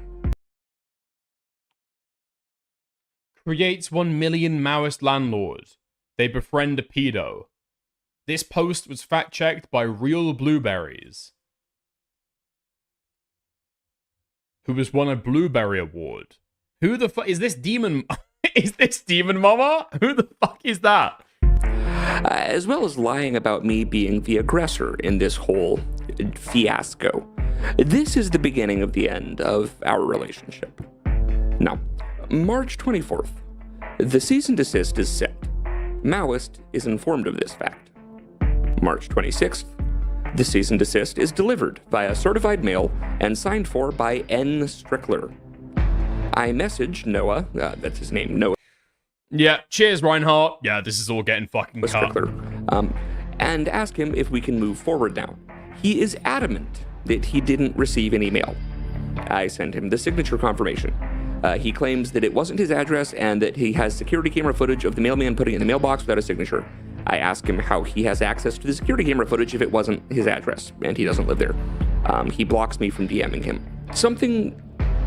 Creates 1 million Maoist landlord. They befriend a pedo. This post was fact-checked by Real Blueberries, who has won a Blueberry Award. Who the fuck is this demon? Is this Demon Mama? Who the fuck is that? As well as lying about me being the aggressor in this whole fiasco. This is the beginning of the end of our relationship. Now, March 24th, the cease and desist is set. Maoist is informed of this fact. March 26th, the cease and desist is delivered via certified mail and signed for by N. Strickler. I message Noah, that's his name, Noah. Yeah, cheers, Reinhardt. Yeah, this is all getting fucking cut. Strickler, and ask him if we can move forward now. He is adamant that he didn't receive any mail. I sent him the signature confirmation. He claims that it wasn't his address and that he has security camera footage of the mailman putting it in the mailbox without a signature. I ask him how he has access to the security camera footage if it wasn't his address, and he doesn't live there. He blocks me from DMing him. Something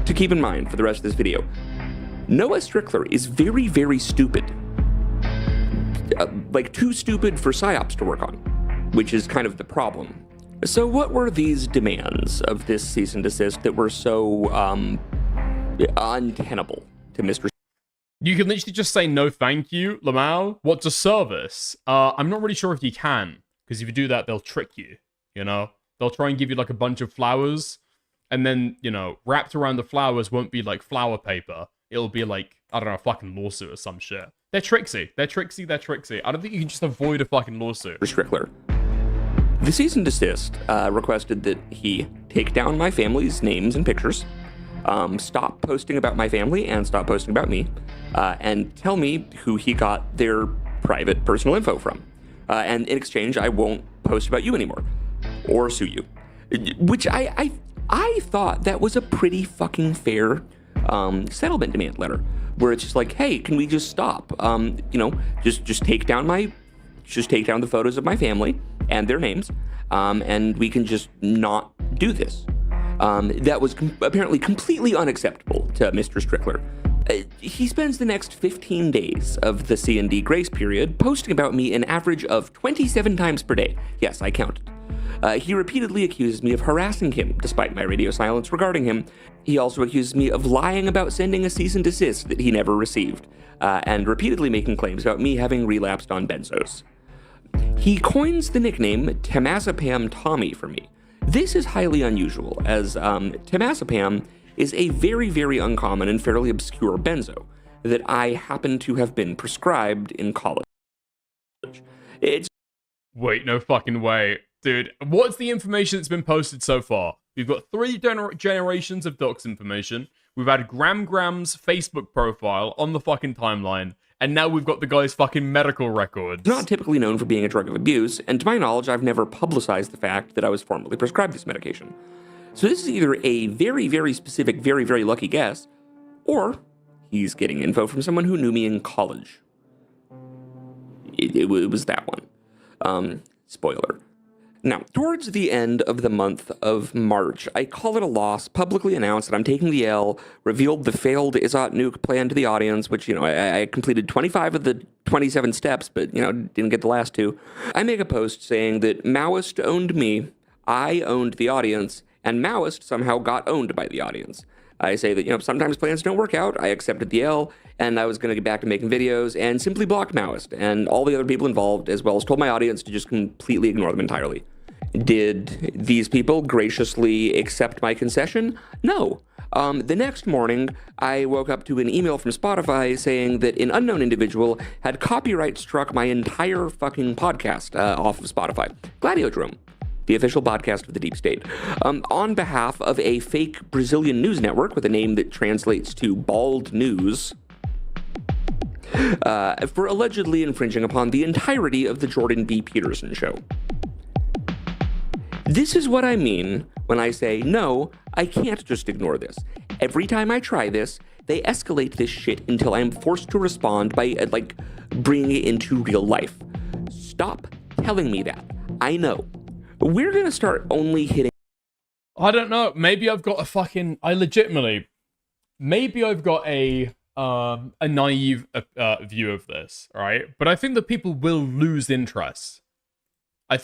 to keep in mind for the rest of this video. Noah Strickler is very, very stupid. Like, too stupid for PsyOps to work on, which is kind of the problem. So what were these demands of this cease and desist that were so, untenable to Mr. You can literally just say no thank you, Lamau. What's a service? I'm not really sure if you can, because if you do that, they'll trick you, you know? They'll try and give you like a bunch of flowers, and then, you know, wrapped around the flowers won't be like flower paper. It'll be like, I don't know, a fucking lawsuit or some shit. They're tricksy. They're tricksy. They're tricksy. I don't think you can just avoid a fucking lawsuit. Strickler. The cease and desist requested that he take down my family's names and pictures, stop posting about my family and stop posting about me, and tell me who he got their private personal info from. And in exchange, I won't post about you anymore or sue you. Which I thought that was a pretty fucking fair settlement demand letter. where it's just like, hey, can we just stop? Just take down the photos of my family and their names, and we can just not do this. That was apparently completely unacceptable to Mr. Strickler. He spends the next 15 days of the C&D grace period posting about me an average of 27 times per day. Yes, I counted. He repeatedly accuses me of harassing him, despite my radio silence regarding him. He also accuses me of lying about sending a cease and desist that he never received, and repeatedly making claims about me having relapsed on benzos. He coins the nickname Temazepam Tommy for me. This is highly unusual, as temazepam is a very, very uncommon and fairly obscure benzo that I happen to have been prescribed in college. Wait, no fucking way. Dude, what's the information that's been posted so far? We've got 3 generations of docs information. We've had Gram's Facebook profile on the fucking timeline. And now we've got the guy's fucking medical records. Not typically known for being a drug of abuse, and to my knowledge, I've never publicized the fact that I was formally prescribed this medication. So this is either a very, very specific, very, very lucky guess, or he's getting info from someone who knew me in college. It was that one. Spoiler. Now, towards the end of the month of March, I call it a loss, publicly announced that I'm taking the L, revealed the failed Izzat nuke plan to the audience, which, I completed 25 of the 27 steps, but, didn't get the last 2. I make a post saying that Maoist owned me, I owned the audience, and Maoist somehow got owned by the audience. I say that, sometimes plans don't work out. I accepted the L, and I was going to get back to making videos, and simply blocked Maoist and all the other people involved, as well as told my audience to just completely ignore them entirely. Did these people graciously accept my concession? No. The next morning, I woke up to an email from Spotify saying that an unknown individual had copyright struck my entire fucking podcast off of Spotify. Gladiodrome, the official podcast of the Deep State, on behalf of a fake Brazilian news network with a name that translates to Bald News, for allegedly infringing upon the entirety of the Jordan B. Peterson show. This is what I mean when I say, no, I can't just ignore this. Every time I try this, they escalate this shit until I'm forced to respond by, bringing it into real life. Stop telling me that. I know. We're gonna start only hitting... I don't know. Maybe I've got maybe I've got a naive view of this, right? But I think that people will lose interest. And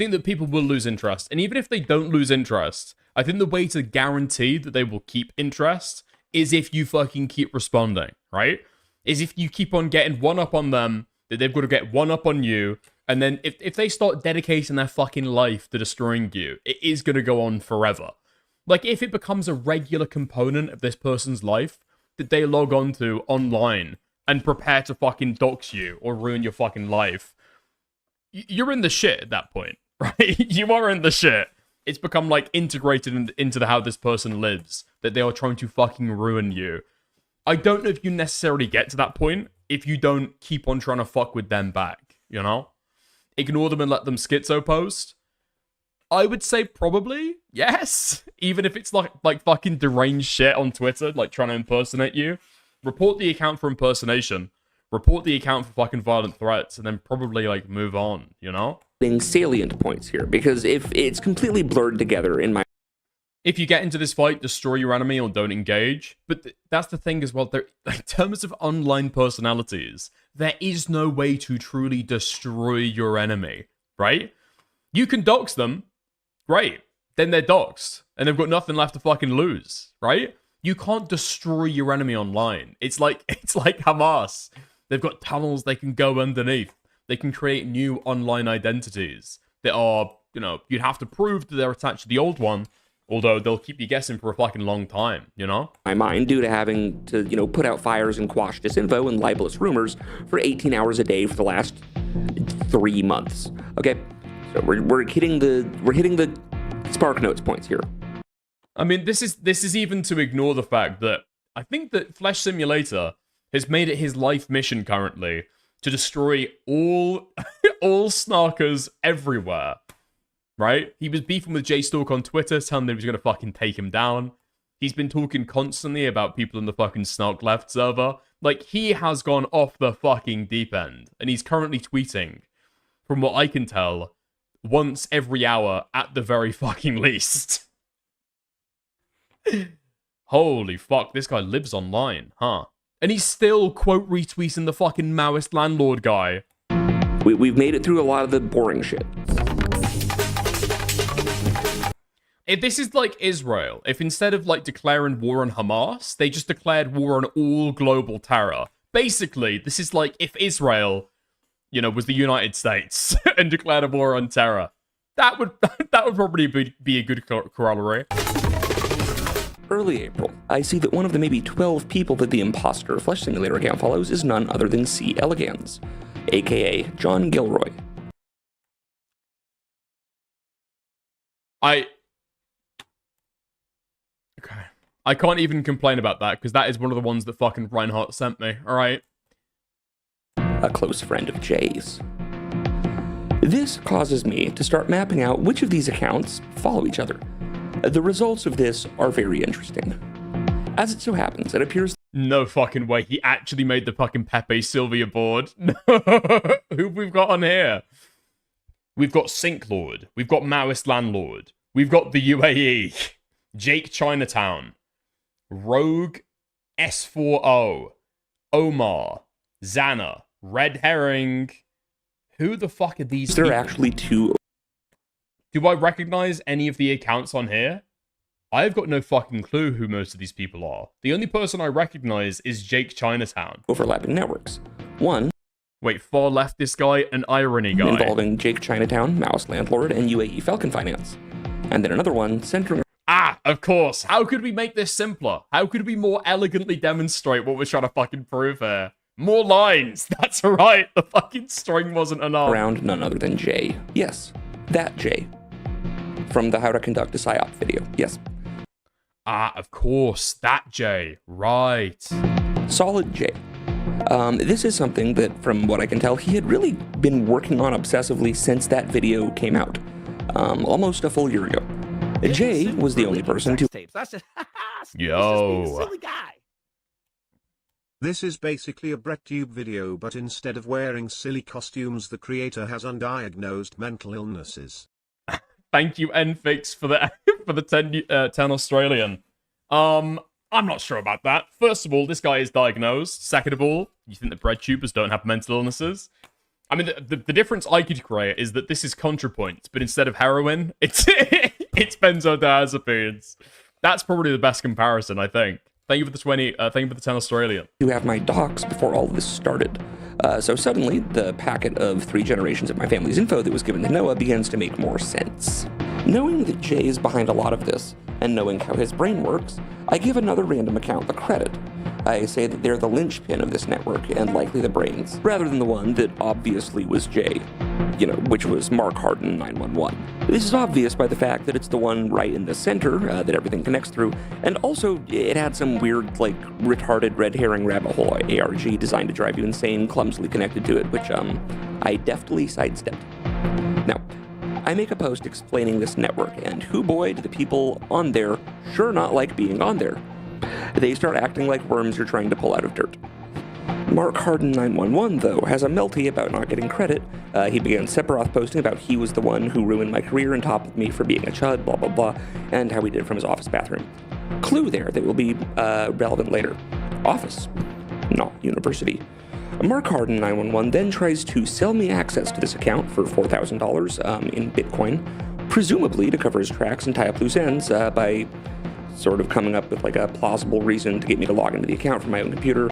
even if they don't lose interest, I think the way to guarantee that they will keep interest is if you fucking keep responding, right? Is if you keep on getting one up on them, that they've got to get one up on you, and then if they start dedicating their fucking life to destroying you, it is going to go on forever. Like, if it becomes a regular component of this person's life that they log on to online and prepare to fucking dox you or ruin your fucking life, you're in the shit at that point, right? You are in the shit. It's become, integrated into how this person lives, that they are trying to fucking ruin you. I don't know if you necessarily get to that point if you don't keep on trying to fuck with them back, Ignore them and let them schizo post. I would say probably yes, even if it's like fucking deranged shit on Twitter, trying to impersonate you. Report the account for impersonation. Report the account for fucking violent threats, and then probably move on. Salient points here, because if it's completely blurred together in my... If you get into this fight, destroy your enemy or don't engage. But that's the thing as well. In terms of online personalities, there is no way to truly destroy your enemy, right? You can dox them, great. Then they're doxed, and they've got nothing left to fucking lose, right? You can't destroy your enemy online. It's like Hamas. They've got tunnels they can go underneath. They can create new online identities that are, you'd have to prove that they're attached to the old one. Although they'll keep you guessing for a fucking long time, My mind, due to having to, put out fires and quash disinfo and libelous rumors for 18 hours a day for the last 3 months. Okay, so we're hitting the Spark Notes points here. I mean, this is even to ignore the fact that I think that Flesh Simulator has made it his life mission currently to destroy all snarkers everywhere. Right? He was beefing with Jay Stalk on Twitter, telling him he was going to fucking take him down. He's been talking constantly about people in the fucking Snark Left server Like, he has gone off the fucking deep end, and he's currently tweeting, from what I can tell, once every hour at the very fucking least. Holy fuck, this guy lives online, huh? And he's still quote retweeting the fucking Maoist landlord guy. We've made it through a lot of the boring shit. If this is like Israel, if instead of like declaring war on Hamas, they just declared war on all global terror. Basically, this is like if Israel, you know, was the United States and declared a war on terror. That would probably be a good corollary. Early April, I see that one of the maybe 12 people that the imposter Flesh Simulator account follows is none other than C. Elegans, aka John Gilroy. Okay. I can't even complain about that, because that is one of the ones that fucking Reinhardt sent me, alright? A close friend of Jay's. This causes me to start mapping out which of these accounts follow each other. The results of this are very interesting. As it so happens, it appears... No fucking way, he actually made the fucking Pepe Sylvia board. Who have we got on here? We've got Sink Lord, we've got Maoist Landlord, we've got the UAE, Jake Chinatown, Rogue S4O, Omar, Xana, Red Herring. Who the fuck are these There are people? actually two... Do I recognize any of the accounts on here? I've got no fucking clue who most of these people are. The only person I recognize is Jake Chinatown. overlapping networks. One... Wait, far left this guy, an irony guy. involving Jake Chinatown, Mouse Landlord, and UAE Falcon Finance. And then another one centering... Ah, of course. How could we make this simpler? How could we more elegantly demonstrate what we're trying to fucking prove here? More lines. That's right. The fucking string wasn't enough. around none other than Jay. Yes, that Jay. From the How to Conduct a PSYOP video. Yes. Ah, of course. That Jay. Right. Solid Jay. This is something that, from what I can tell, he had really been working on obsessively since that video came out. Almost a full year ago. Jay was the only person to... Yo. Silly guy. This is basically a BrettTube video, but instead of wearing silly costumes, the creator has undiagnosed mental illnesses. Thank you, Nfix, for the for the 10 Australian. I'm not sure about that. First of all, this guy is diagnosed. Second of all, you think that breadtubers don't have mental illnesses? I mean, the difference I could create is that this is ContraPoint, but instead of heroin, it's it's benzodiazepines. That's probably the best comparison, I think. Thank you for the 20. Thank you for the 10 Australian. to have my docs before all of this started. So suddenly, the packet of 3 generations of my family's info that was given to Noah begins to make more sense. Knowing that Jay is behind a lot of this, and knowing how his brain works, I give another random account the credit. I say that they're the linchpin of this network, and likely the brains, rather than the one that obviously was Jay. You know, which was Mark Harden 911. This is obvious by the fact that it's the one right in the center that everything connects through, and also it had some weird, like, retarded red herring rabbit hole ARG designed to drive you insane, clumsily connected to it, which, I deftly sidestepped. Now, I make a post explaining this network, and hoo boy do the people on there sure not like being on there. They start acting like worms you're trying to pull out of dirt. Mark Harden 911, though, has a melty about not getting credit. He began Sephiroth posting about he was the one who ruined my career and toppled me for being a chud, blah blah blah, and how he did it from his office bathroom. Clue there that will be relevant later. Office, not university. Mark Harden 911 then tries to sell me access to this account for $4,000 in Bitcoin, presumably to cover his tracks and tie up loose ends by sort of coming up with like a plausible reason to get me to log into the account from my own computer.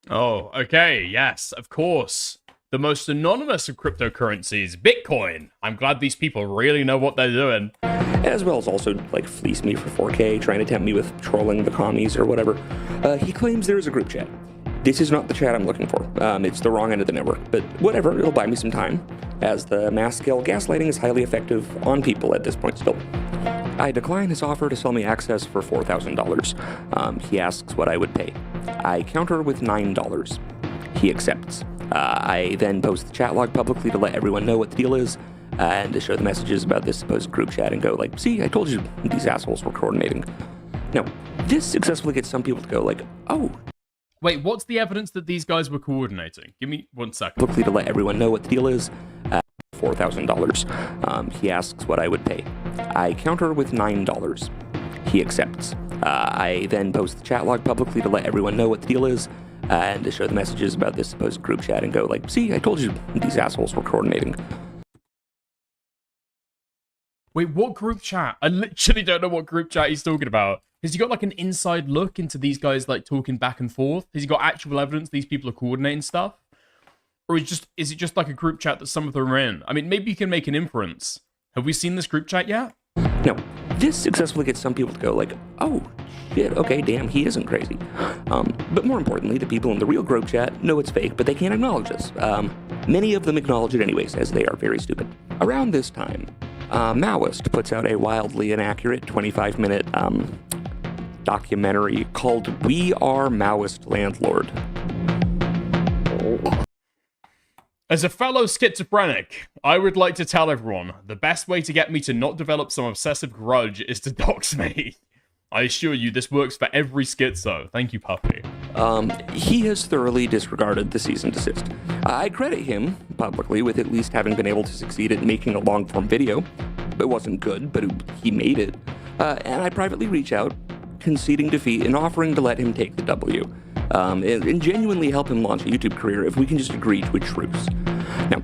Oh, okay, yes, of course. The most anonymous of cryptocurrencies, Bitcoin. I'm glad these people really know what they're doing. As well as also, like, fleece me for 4K, trying to tempt me with trolling the commies or whatever. He claims there is a group chat. This is not the chat I'm looking for. It's the wrong end of the network, but whatever, it'll buy me some time, as the mass-scale gaslighting is highly effective on people at this point still. I decline his offer to sell me access for $4,000. He asks what I would pay. I counter with $9. He accepts. I then post the chat log publicly to let everyone know what the deal is, and to show the messages about this supposed group chat and go like, see, I told you these assholes were coordinating. Now, this successfully gets some people to go like, oh. Wait, what's the evidence that these guys were coordinating? Give me 1 second. Quickly to let everyone know what the deal is. $4,000. He asks what I would pay. I counter with $9. He accepts. I then post the chat log publicly to let everyone know what the deal is, and to show the messages about this supposed group chat and go like, see, I told you these assholes were coordinating. Wait, what group chat? I literally don't know what group chat he's talking about. Has he got like an inside look into these guys like talking back and forth? Has he got actual evidence these people are coordinating stuff? Or is it just like a group chat that some of them are in? I mean, maybe you can make an inference. Have we seen this group chat yet? No, this successfully gets some people to go like, oh, shit, okay, damn, he isn't crazy. But more importantly, the people in the real group chat know it's fake, but they can't acknowledge this. Many of them acknowledge it anyways, as they are very stupid. Around this time, Maoist puts out a wildly inaccurate 25-minute documentary called We Are Maoist Landlord. As a fellow schizophrenic, I would like to tell everyone the best way to get me to not develop some obsessive grudge is to dox me. I assure you this works for every schizo. Thank you, Puppy. He has thoroughly disregarded the cease and desist. I credit him publicly with at least having been able to succeed at making a long-form video. It wasn't good, but he made it. And I privately reach out, conceding defeat and offering to let him take the W. And genuinely help him launch a YouTube career if we can just agree to a truce. Now,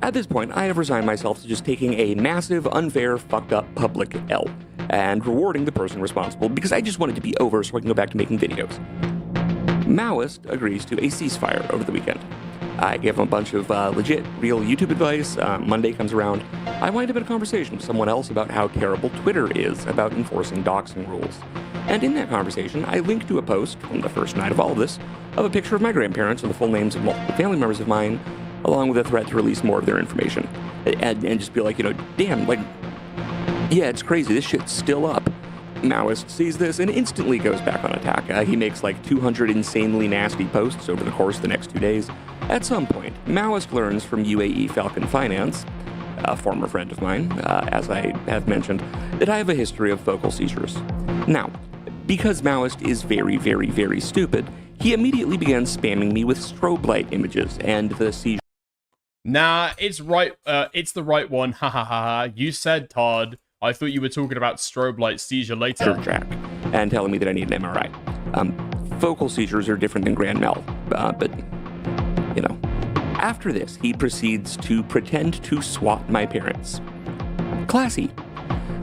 at this point, I have resigned myself to just taking a massive, unfair, fucked up public L and rewarding the person responsible because I just want it to be over so I can go back to making videos. Maoist agrees to a ceasefire over the weekend. I give him a bunch of legit, real YouTube advice. Monday comes around. I wind up in a conversation with someone else about how terrible Twitter is about enforcing doxing rules. And in that conversation, I link to a post from the first night of all of this of a picture of my grandparents and the full names of multiple family members of mine, along with a threat to release more of their information. And just be like, damn, like, yeah, it's crazy. This shit's still up. Maoist sees this and instantly goes back on attack. He makes like 200 insanely nasty posts over the course of the next 2 days. At some point, Maoist learns from UAE Falcon Finance, a former friend of mine, as I have mentioned, that I have a history of focal seizures. Now, because Maoist is very, very, very stupid, he immediately began spamming me with strobe light images and the seizure. Nah, it's right. It's the right one. Ha ha ha ha. You said Todd. I thought you were talking about strobe light seizure later. Track, and telling me that I need an MRI. Focal seizures are different than grand mal, but, you know. After this, he proceeds to pretend to swat my parents. Classy.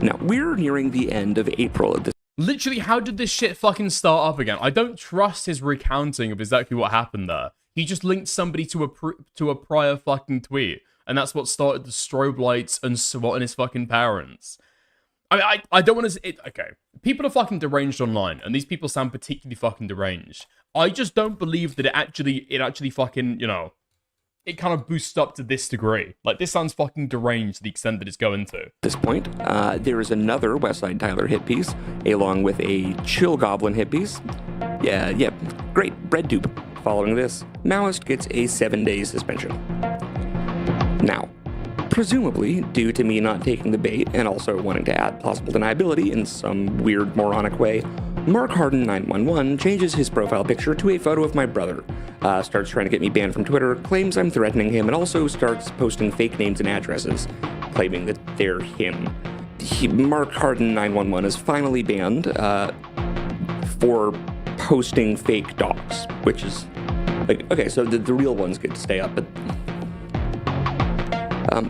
Now, we're nearing the end of April at this. Literally, how did this shit fucking start up again? I don't trust his recounting of exactly what happened there. He just linked somebody to a prior fucking tweet, and that's what started the strobe lights and swatting his fucking parents. I mean, I don't want to... Okay, people are fucking deranged online, and these people sound particularly fucking deranged. I just don't believe that it actually fucking, it kind of boosts up to this degree. Like, this sounds fucking deranged to the extent that it's going to. At this point, there is another Westside Tyler hit piece, along with a Chill Goblin hit piece. Yeah, great, bread tube. Following this, Maoist gets a 7-day suspension. Now, presumably, due to me not taking the bait and also wanting to add plausible deniability in some weird moronic way, Mark Harden 911 changes his profile picture to a photo of my brother, starts trying to get me banned from Twitter, claims I'm threatening him, and also starts posting fake names and addresses, claiming that they're him. Mark Harden 911 is finally banned for posting fake docs, which is like, okay, so the real ones get to stay up, but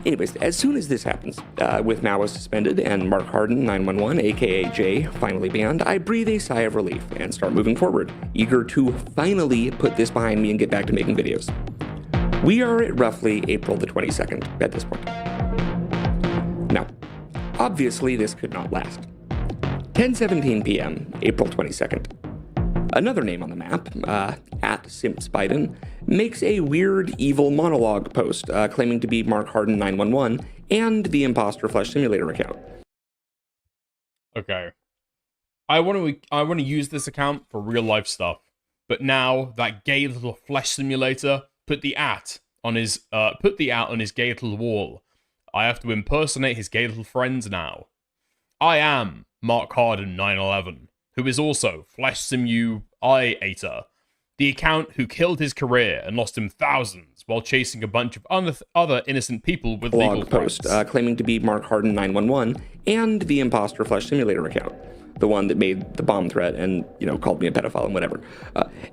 anyways, as soon as this happens, with Maoist suspended and Mark Harden 911, aka Jay, finally banned, I breathe a sigh of relief and start moving forward, eager to finally put this behind me and get back to making videos. We are at roughly April the 22nd at this point. Now, obviously this could not last. 10:17 p.m., April 22nd. Another name on the map, at SimpsBiden, makes a weird, evil monologue post claiming to be Mark Harden 911 and the Imposter Flesh Simulator account. Okay. I want to use this account for real life stuff, but now that gay little Flesh Simulator put the at on his gay little wall. I have to impersonate his gay little friends now. I am Mark Harden 911. Who is also Flesh Simu I-ater. The account who killed his career and lost him thousands while chasing a bunch of other innocent people with legal blog post threats. Claiming to be Mark Harden 911 and the imposter Flesh Simulator account, the one that made the bomb threat and, called me a pedophile and whatever,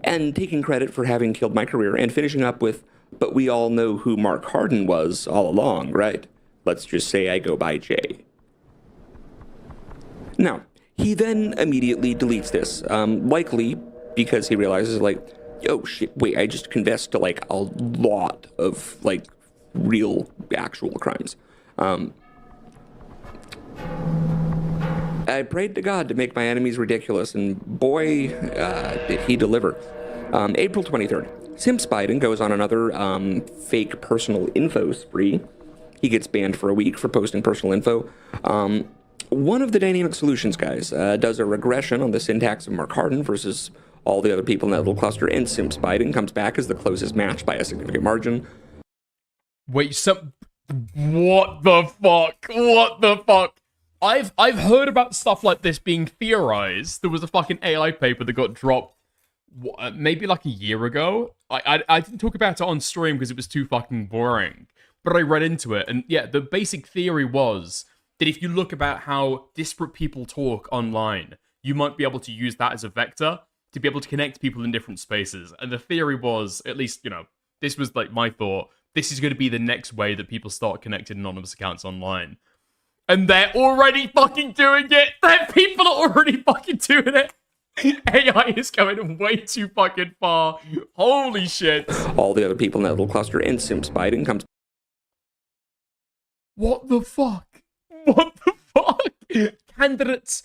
and taking credit for having killed my career and finishing up with, but we all know who Mark Harden was all along, right? Let's just say I go by Jay. Now, he then immediately deletes this, likely because he realizes, oh shit, wait, I just confessed to, a lot of, real, actual crimes. I prayed to God to make my enemies ridiculous, and boy, did he deliver. April 23rd, Simps Biden goes on another fake personal info spree. He gets banned for a week for posting personal info. One of the Dynamic Solutions guys does a regression on the syntax of Mark Harden versus all the other people in that little cluster, and Simps Biden comes back as the closest match by a significant margin. Wait, what the fuck? What the fuck? I've heard about stuff like this being theorized. There was a fucking AI paper that got dropped maybe a year ago. I didn't talk about it on stream because it was too fucking boring. But I read into it, and yeah, the basic theory was that if you look about how disparate people talk online, you might be able to use that as a vector to be able to connect people in different spaces. And the theory was, at least, this was my thought, this is going to be the next way that people start connecting anonymous accounts online. And they're already fucking doing it! People are already fucking doing it! AI is going way too fucking far. Holy shit. All the other people in that little cluster, and Simps Biden comes... What the fuck? What the fuck? Candidates.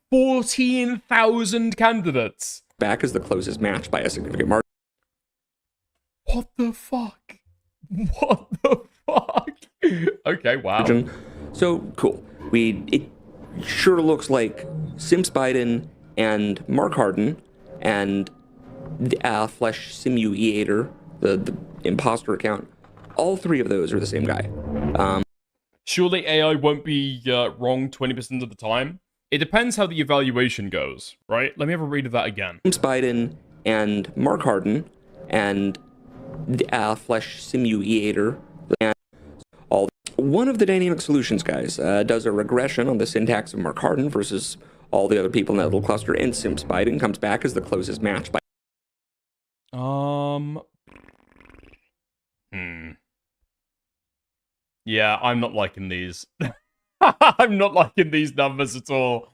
14,000 candidates. Back as the closest match by a significant margin. What the fuck? What the fuck? Okay, wow. So, cool. It sure looks like Simps Biden and Mark Harden and Flesh Simulator, the imposter account, all three of those are the same guy. Surely AI won't be wrong 20% of the time? It depends how the evaluation goes, right? Let me have a read of that again. Simps Biden and Mark Harden and Flesh Simulator and all. One of the Dynamic Solutions guys does a regression on the syntax of Mark Harden versus all the other people in that little cluster, and Simps Biden comes back as the closest match by... Yeah, I'm not liking these. I'm not liking these numbers at all.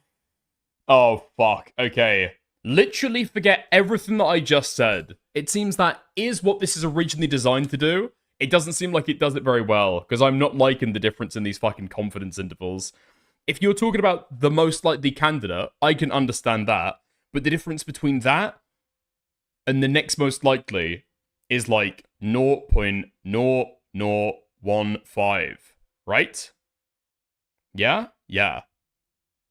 Oh, fuck. Okay. Literally forget everything that I just said. It seems that is what this is originally designed to do. It doesn't seem like it does it very well, because I'm not liking the difference in these fucking confidence intervals. If you're talking about the most likely candidate, I can understand that. But the difference between that and the next most likely is 0.0015, right? Yeah? Yeah.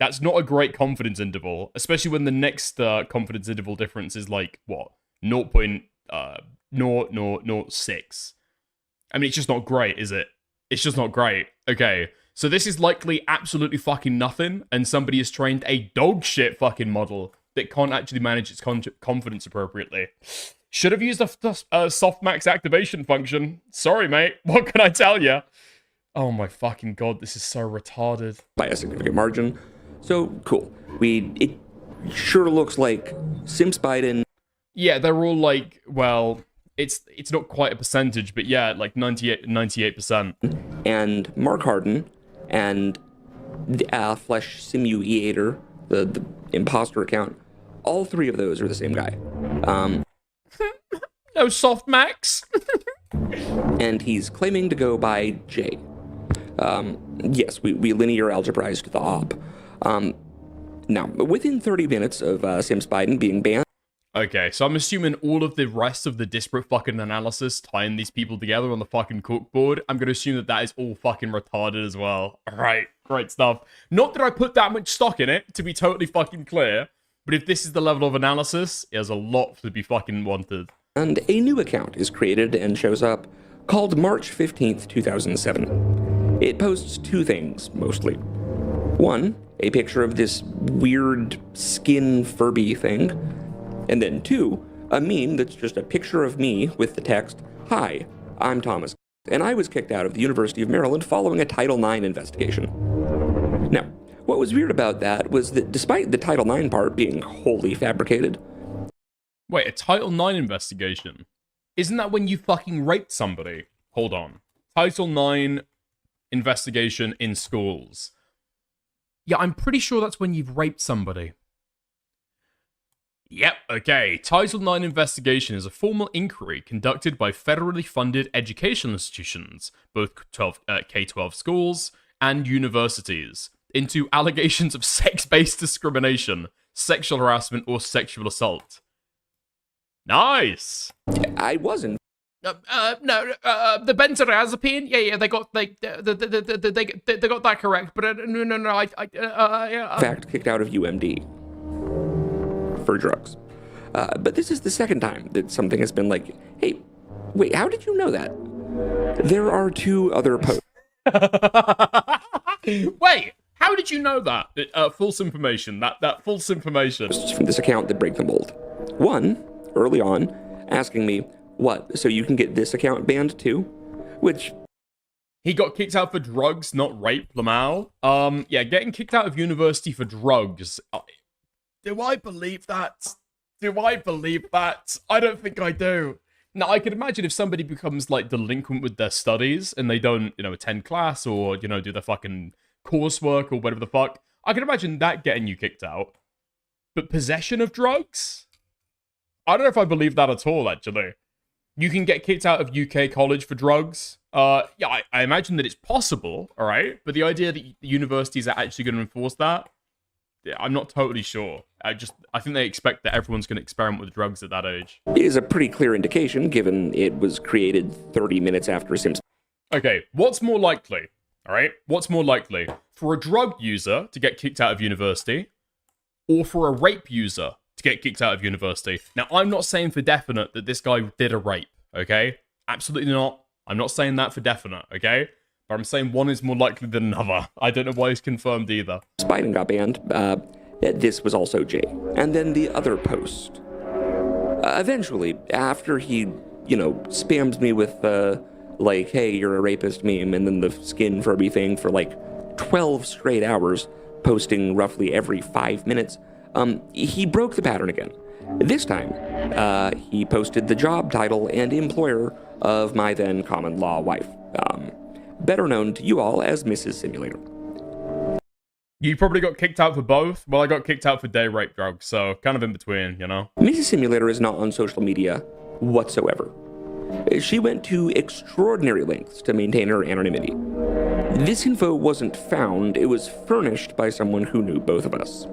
That's not a great confidence interval, especially when the next confidence interval difference is 0.0006. I mean, it's just not great, is it? It's just not great. Okay, so this is likely absolutely fucking nothing, and somebody has trained a dog shit fucking model that can't actually manage its confidence appropriately. Should have used a softmax activation function. Sorry, mate. What can I tell you? Oh my fucking god, this is so retarded. By a significant margin. So, cool. It sure looks like Simps Biden... Yeah, they're all well, it's not quite a percentage, but yeah, 98%. And Mark Harden and Flesh Simulator, the imposter account, all three of those are the same guy. No softmax. And he's claiming to go by Jay. Yes, we linear algebraized the op. Now, within 30 minutes of Simps Biden being banned... Okay, so I'm assuming all of the rest of the disparate fucking analysis tying these people together on the fucking cookboard, I'm gonna assume that is all fucking retarded as well. Alright, great stuff. Not that I put that much stock in it, to be totally fucking clear, but if this is the level of analysis, there's a lot to be fucking wanted. And a new account is created and shows up, called March 15th, 2007. It posts two things, mostly. One, a picture of this weird skin Furby thing, and then two, A meme that's just a picture of me with the text, "Hi, I'm Thomas, and I was kicked out of the University of Maryland following a Title IX investigation." Now, what was weird about that was that despite the Title IX part being wholly fabricated... Wait, a Title IX investigation? Isn't that when you fucking raped somebody? Hold on. Title IX investigation in schools. Yeah, I'm pretty sure that's when you've raped somebody. Yep, okay. Title IX investigation is a formal inquiry conducted by federally funded educational institutions, both K-12 schools and universities, into allegations of sex-based discrimination, sexual harassment, or sexual assault. Nice! I wasn't. No, the benzodiazepine. Yeah, they got that correct. But no, yeah. In fact, kicked out of UMD for drugs. But this is the second time that something has been like, hey, wait, how did you know that? There are 2 other posts. Wait, how did you know that? False information. That false information. From this account that break the mold. One, early on, asking me, what, so you can get this account banned too? Which... He got kicked out for drugs, not rape, Lamau. Yeah, getting kicked out of university for drugs. Do I believe that? I don't think I do. Now, I can imagine if somebody becomes, like, delinquent with their studies and they don't, attend class or, do their fucking coursework or whatever the fuck, I can imagine that getting you kicked out. But possession of drugs? I don't know if I believe that at all, actually. You can get kicked out of UK college for drugs. Yeah, I imagine that it's possible, all right? But the idea that the universities are actually going to enforce that, yeah, I'm not totally sure. I think they expect that everyone's going to experiment with drugs at that age. It is a pretty clear indication, given it was created 30 minutes after Sims. Okay, what's more likely, all right? What's more likely? For a drug user to get kicked out of university, or for a rape user to get kicked out of university? Now, I'm not saying for definite that this guy did a rape, okay? Absolutely not. I'm not saying that for definite, okay? But I'm saying one is more likely than another. I don't know why he's confirmed either. Biden got banned. This was also Jay. And then the other post. Eventually, after he, spams me with, like, hey, you're a rapist meme, and then the skin Furby thing for, like, 12 straight hours, posting roughly every 5 minutes, he broke the pattern again. This time, he posted the job title and employer of my then common law wife, better known to you all as Mrs. Simulator. You probably got kicked out for both? Well, I got kicked out for day rape drugs, so kind of in between, Mrs. Simulator is not on social media whatsoever. She went to extraordinary lengths to maintain her anonymity. This info wasn't found, it was furnished by someone who knew both of us.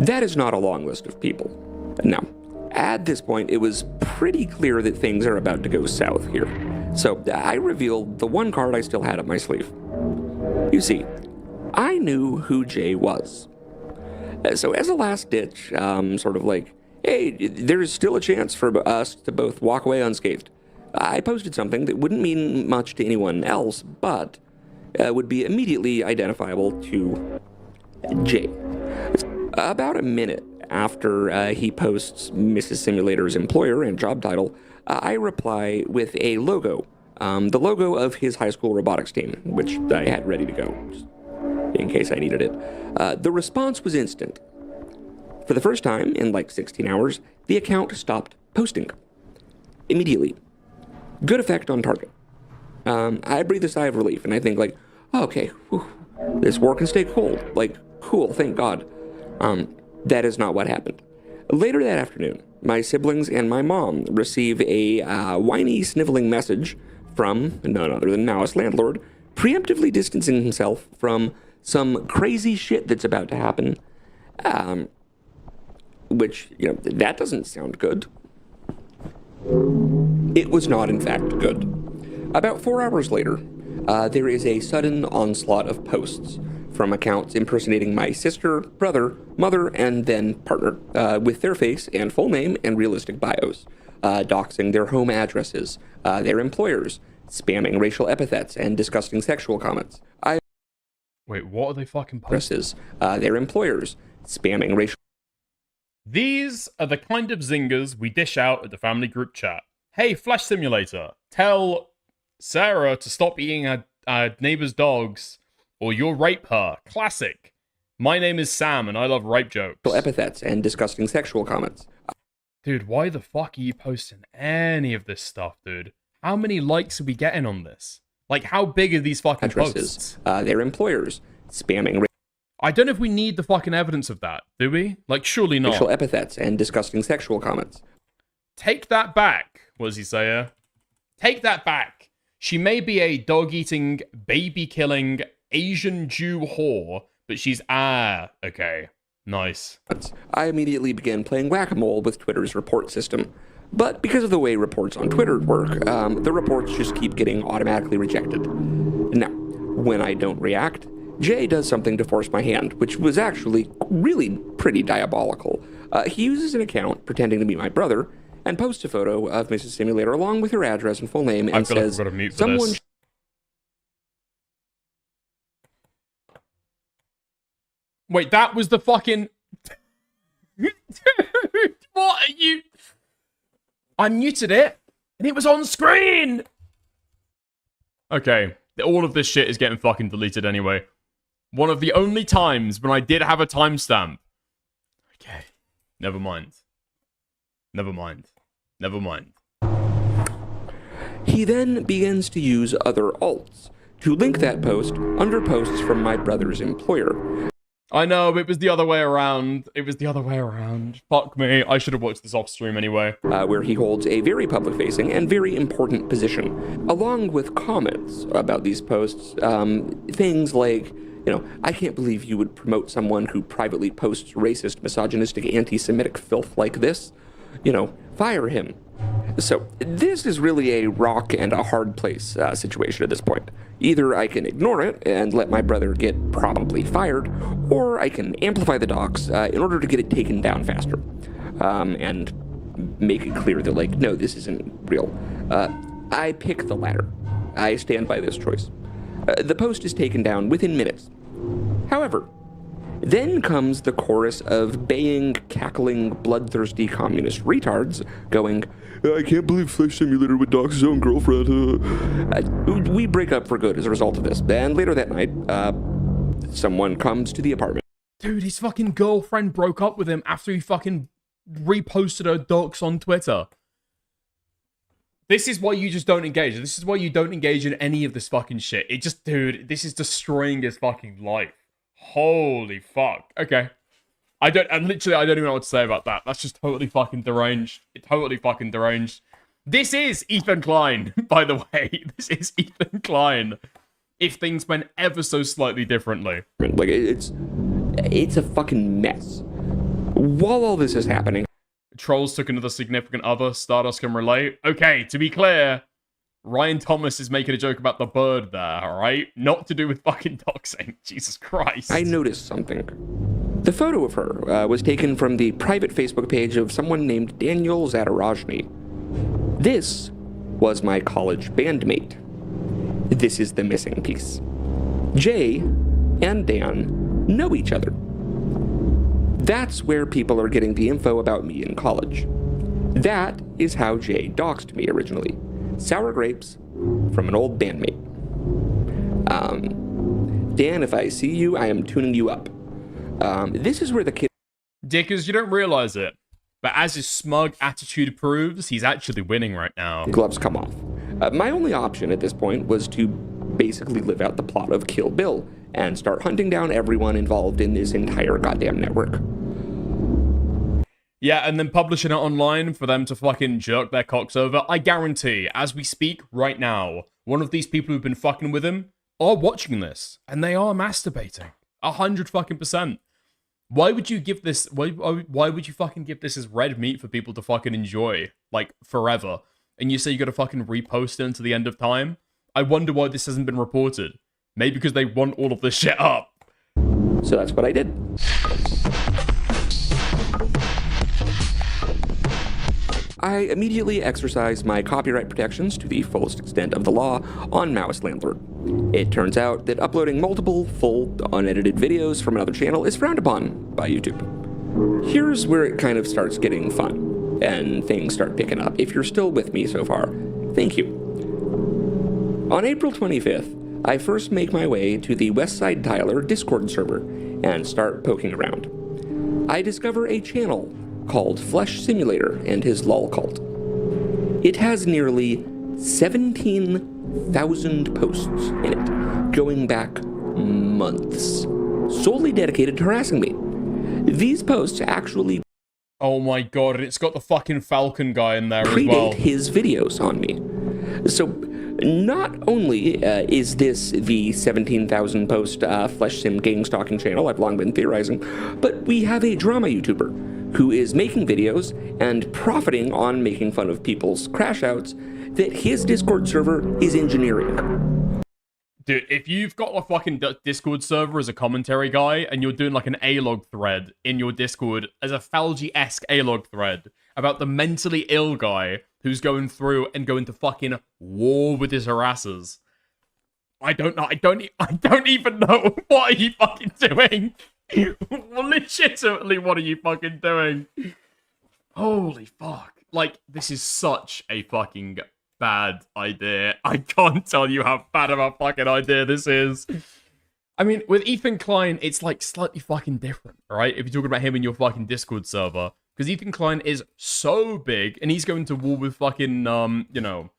That is not a long list of people. Now, at this point, it was pretty clear that things are about to go south here. So I revealed the one card I still had up my sleeve. You see, I knew who Jay was. So as a last ditch, sort of like, hey, there is still a chance for us to both walk away unscathed, I posted something that wouldn't mean much to anyone else, but would be immediately identifiable to Jay. About a minute after he posts Mrs. Simulator's employer and job title, I reply with a logo, the logo of his high school robotics team, which I had ready to go, just in case I needed it. The response was instant. For the first time in like 16 hours, the account stopped posting. Immediately. Good effect on target. I breathe a sigh of relief, and I think like, oh, okay, whew, this war can stay cold. Like, cool, thank God. That is not what happened. Later that afternoon, my siblings and my mom receive a whiny, sniveling message from none other than Mouse Landlord, preemptively distancing himself from some crazy shit that's about to happen. Which, that doesn't sound good. It was not, in fact, good. About 4 hours later, there is a sudden onslaught of posts from accounts impersonating my sister, brother, mother, and then partner, with their face and full name and realistic bios, doxing their home addresses, their employers, spamming racial epithets, and disgusting sexual comments. Wait, what are they fucking posting? Their employers, spamming racial... These are the kind of zingers we dish out at the family group chat. Hey, Flash Simulator, tell Sarah to stop eating our neighbor's dogs, or you'll rape her. Classic. My name is Sam, and I love rape jokes. Epithets and disgusting sexual comments. Dude, why the fuck are you posting any of this stuff, dude? How many likes are we getting on this? Like, how big are these fucking posts? Their employers, spamming I don't know if we need the fucking evidence of that, do we? Like, surely not. racial epithets and disgusting sexual comments. Take that back. What does he say here? Take that back. She may be a dog-eating, baby-killing, Asian Jew whore, but she's okay. Nice. I immediately began playing whack-a-mole with Twitter's report system. But because of the way reports on Twitter work, the reports just keep getting automatically rejected. Now, when I don't react, Jay does something to force my hand, which was actually really pretty diabolical. He uses an account pretending to be my brother and posts a photo of Mrs. Simulator along with her address and full name and says, someone... Wait, that was the fucking... Dude, what are you... I muted it, and it was on screen! Okay, all of this shit is getting fucking deleted anyway. One of the only times when I did have a timestamp. Okay, never mind. Never mind. Never mind. He then begins to use other alts to link that post under posts from my brother's employer. I know, it was the other way around. It was the other way around. Fuck me. I should have watched this off stream anyway. Where he holds a very public-facing and very important position, along with comments about these posts. Things like, I can't believe you would promote someone who privately posts racist, misogynistic, anti-Semitic filth like this. Fire him. So this is really a rock and a hard place situation at this point. Either I can ignore it and let my brother get probably fired, or I can amplify the docs in order to get it taken down faster. And make it clear that, no, this isn't real. I pick the latter. I stand by this choice. The post is taken down within minutes. However, then comes the chorus of baying, cackling, bloodthirsty communist retards going, I can't believe Flash Simulator would dox his own girlfriend. We break up for good as a result of this. And later that night, someone comes to the apartment. Dude, his fucking girlfriend broke up with him after he fucking reposted her docs on Twitter. This is why you just don't engage. This is why you don't engage in any of this fucking shit. Dude, this is destroying his fucking life. Holy fuck. Okay. I don't even know what to say about that. That's just totally fucking deranged. Totally fucking deranged. This is Ethan Klein, by the way. This is Ethan Klein. If things went ever so slightly differently. It's a fucking mess. While all this is happening, Trolls took another significant other. Stardust can relate. Okay, to be clear, Ryan Thomas is making a joke about the bird there, alright? Not to do with fucking doxing. Jesus Christ. I noticed something. The photo of her was taken from the private Facebook page of someone named Daniel Zadarajny. This was my college bandmate. This is the missing piece. Jay and Dan know each other. That's where people are getting the info about me in college. That is how Jay doxed me originally. Sour grapes from an old bandmate. Dan, if I see you, I am tuning you up. This is where the kid... Dickers, you don't realize it, but as his smug attitude proves, he's actually winning right now. Gloves come off. My only option at this point was to basically live out the plot of Kill Bill and start hunting down everyone involved in this entire goddamn network. Yeah, and then publishing it online for them to fucking jerk their cocks over. I guarantee, as we speak right now, one of these people who've been fucking with him are watching this, and they are masturbating. 100%. Why would you give this? Why would you fucking give this as red meat for people to fucking enjoy, like, forever? And you say you gotta fucking repost it until the end of time? I wonder why this hasn't been reported. Maybe because they want all of this shit up. So that's what I did. I immediately exercised my copyright protections to the fullest extent of the law on Mouse Landlord. It turns out that uploading multiple, full, unedited videos from another channel is frowned upon by YouTube. Here's where it kind of starts getting fun, and things start picking up. If you're still with me so far, thank you. On April 25th, I first make my way to the Westside Tyler Discord server and start poking around. I discover a channel called Flesh Simulator and his lol cult. It has nearly 17,000 posts in it, going back months, solely dedicated to harassing me. These posts actually Oh my god, it's got the fucking Falcon guy in there as predate well. his videos on me. So not only is this the 17,000 post Flesh Sim gang stalking channel I've long been theorizing, but we have a drama YouTuber who is making videos and profiting on making fun of people's crash outs that his Discord server is engineering. Dude, if you've got a fucking Discord server as a commentary guy and you're doing like an A-log thread in your Discord as a Falgi-esque A-log thread about the mentally ill guy who's going through and going to fucking war with his harassers, I don't know. I don't even know. What are you fucking doing? Legitimately, what are you fucking doing? Holy fuck. Like, this is such a fucking bad idea. I can't tell you how bad of a fucking idea this is. I mean, with Ethan Klein, it's like slightly fucking different, right? If you're talking about him in your fucking Discord server. Because Ethan Klein is so big, and he's going to war with fucking, you know,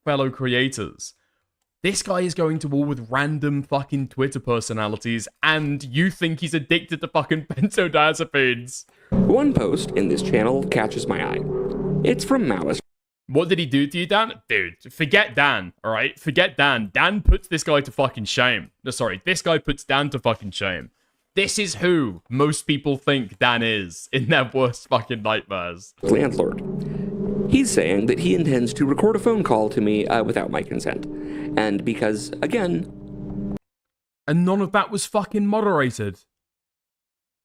fellow creators. This guy is going to war with random fucking Twitter personalities, and you think he's addicted to fucking benzodiazepines. One post in this channel catches my eye. It's from Maoist. What did he do to you, Dan? Dude, forget Dan, alright? Forget Dan. Dan puts this guy to fucking shame. No, sorry, this guy puts Dan to fucking shame. This is who most people think Dan is in their worst fucking nightmares. Landlord. He's saying that he intends to record a phone call to me without my consent. And because, again... And none of that was fucking moderated.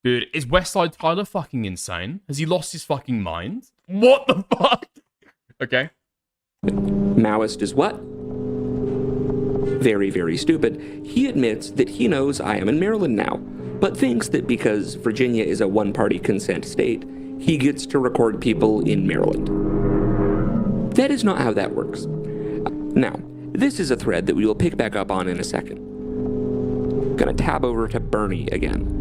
Dude, is Westside Tyler fucking insane? Has he lost his fucking mind? What the fuck? Okay. Maoist is what? Very, very stupid. He admits that he knows I am in Maryland now, but thinks that because Virginia is a one-party consent state, he gets to record people in Maryland. That is not how that works. Now, this is a thread that we will pick back up on in a second. Gonna tab over to Bernie again.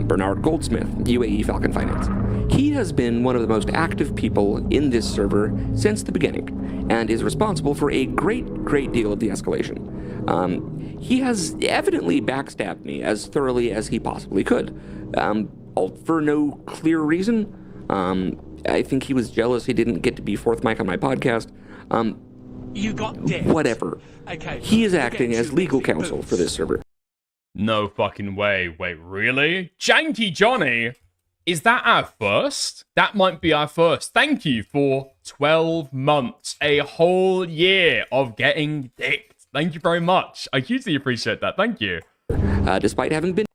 Bernard Goldsmith, UAE Falcon Finance. He has been one of the most active people in this server since the beginning, and is responsible for a great deal of the escalation. He has evidently backstabbed me as thoroughly as he possibly could, for no clear reason. I think he was jealous he didn't get to be fourth mic on my podcast. You got dick. Whatever. Okay. He is acting as legal counsel for this server. No fucking way. Wait, really? Janky Johnny? Is that our first? That might be our first. Thank you for 12 months. A whole year of getting dicked. Thank you very much. I hugely appreciate that. Thank you. Despite having been...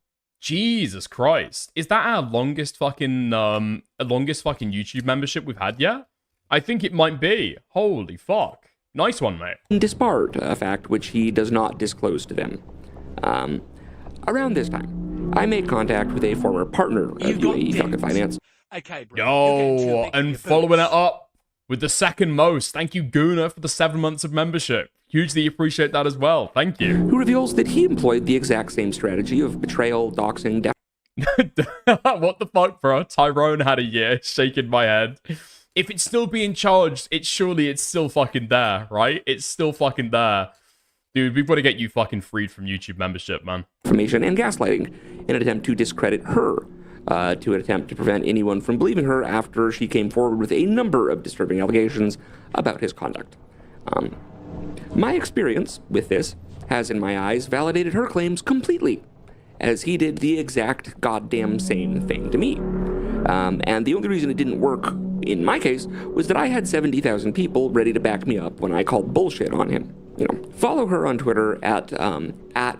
Jesus Christ. Is that our longest fucking YouTube membership we've had yet? I think it might be. Holy fuck. Nice one, mate. Disbarred, a fact which he does not disclose to them. Around this time, I make contact with a former partner of UAE Falcon Finance. Okay, bro. Yo, and following it up with the second most. Thank you, Guna, for the 7 months of membership. Hugely appreciate that as well. Thank you. Who reveals that he employed the exact same strategy of betrayal, doxing, What the fuck, bro? Tyrone had a year, shaking my head. If it's still being charged, it's still fucking there, right? It's still fucking there. Dude, we've got to get you fucking freed from YouTube membership, man. Information and gaslighting in an attempt to discredit her, to an attempt to prevent anyone from believing her after she came forward with a number of disturbing allegations about his conduct. My experience with this has, in my eyes, validated her claims completely, as he did the exact goddamn same thing to me. And the only reason it didn't work in my case was that I had 70,000 people ready to back me up when I called bullshit on him. You know, follow her on Twitter at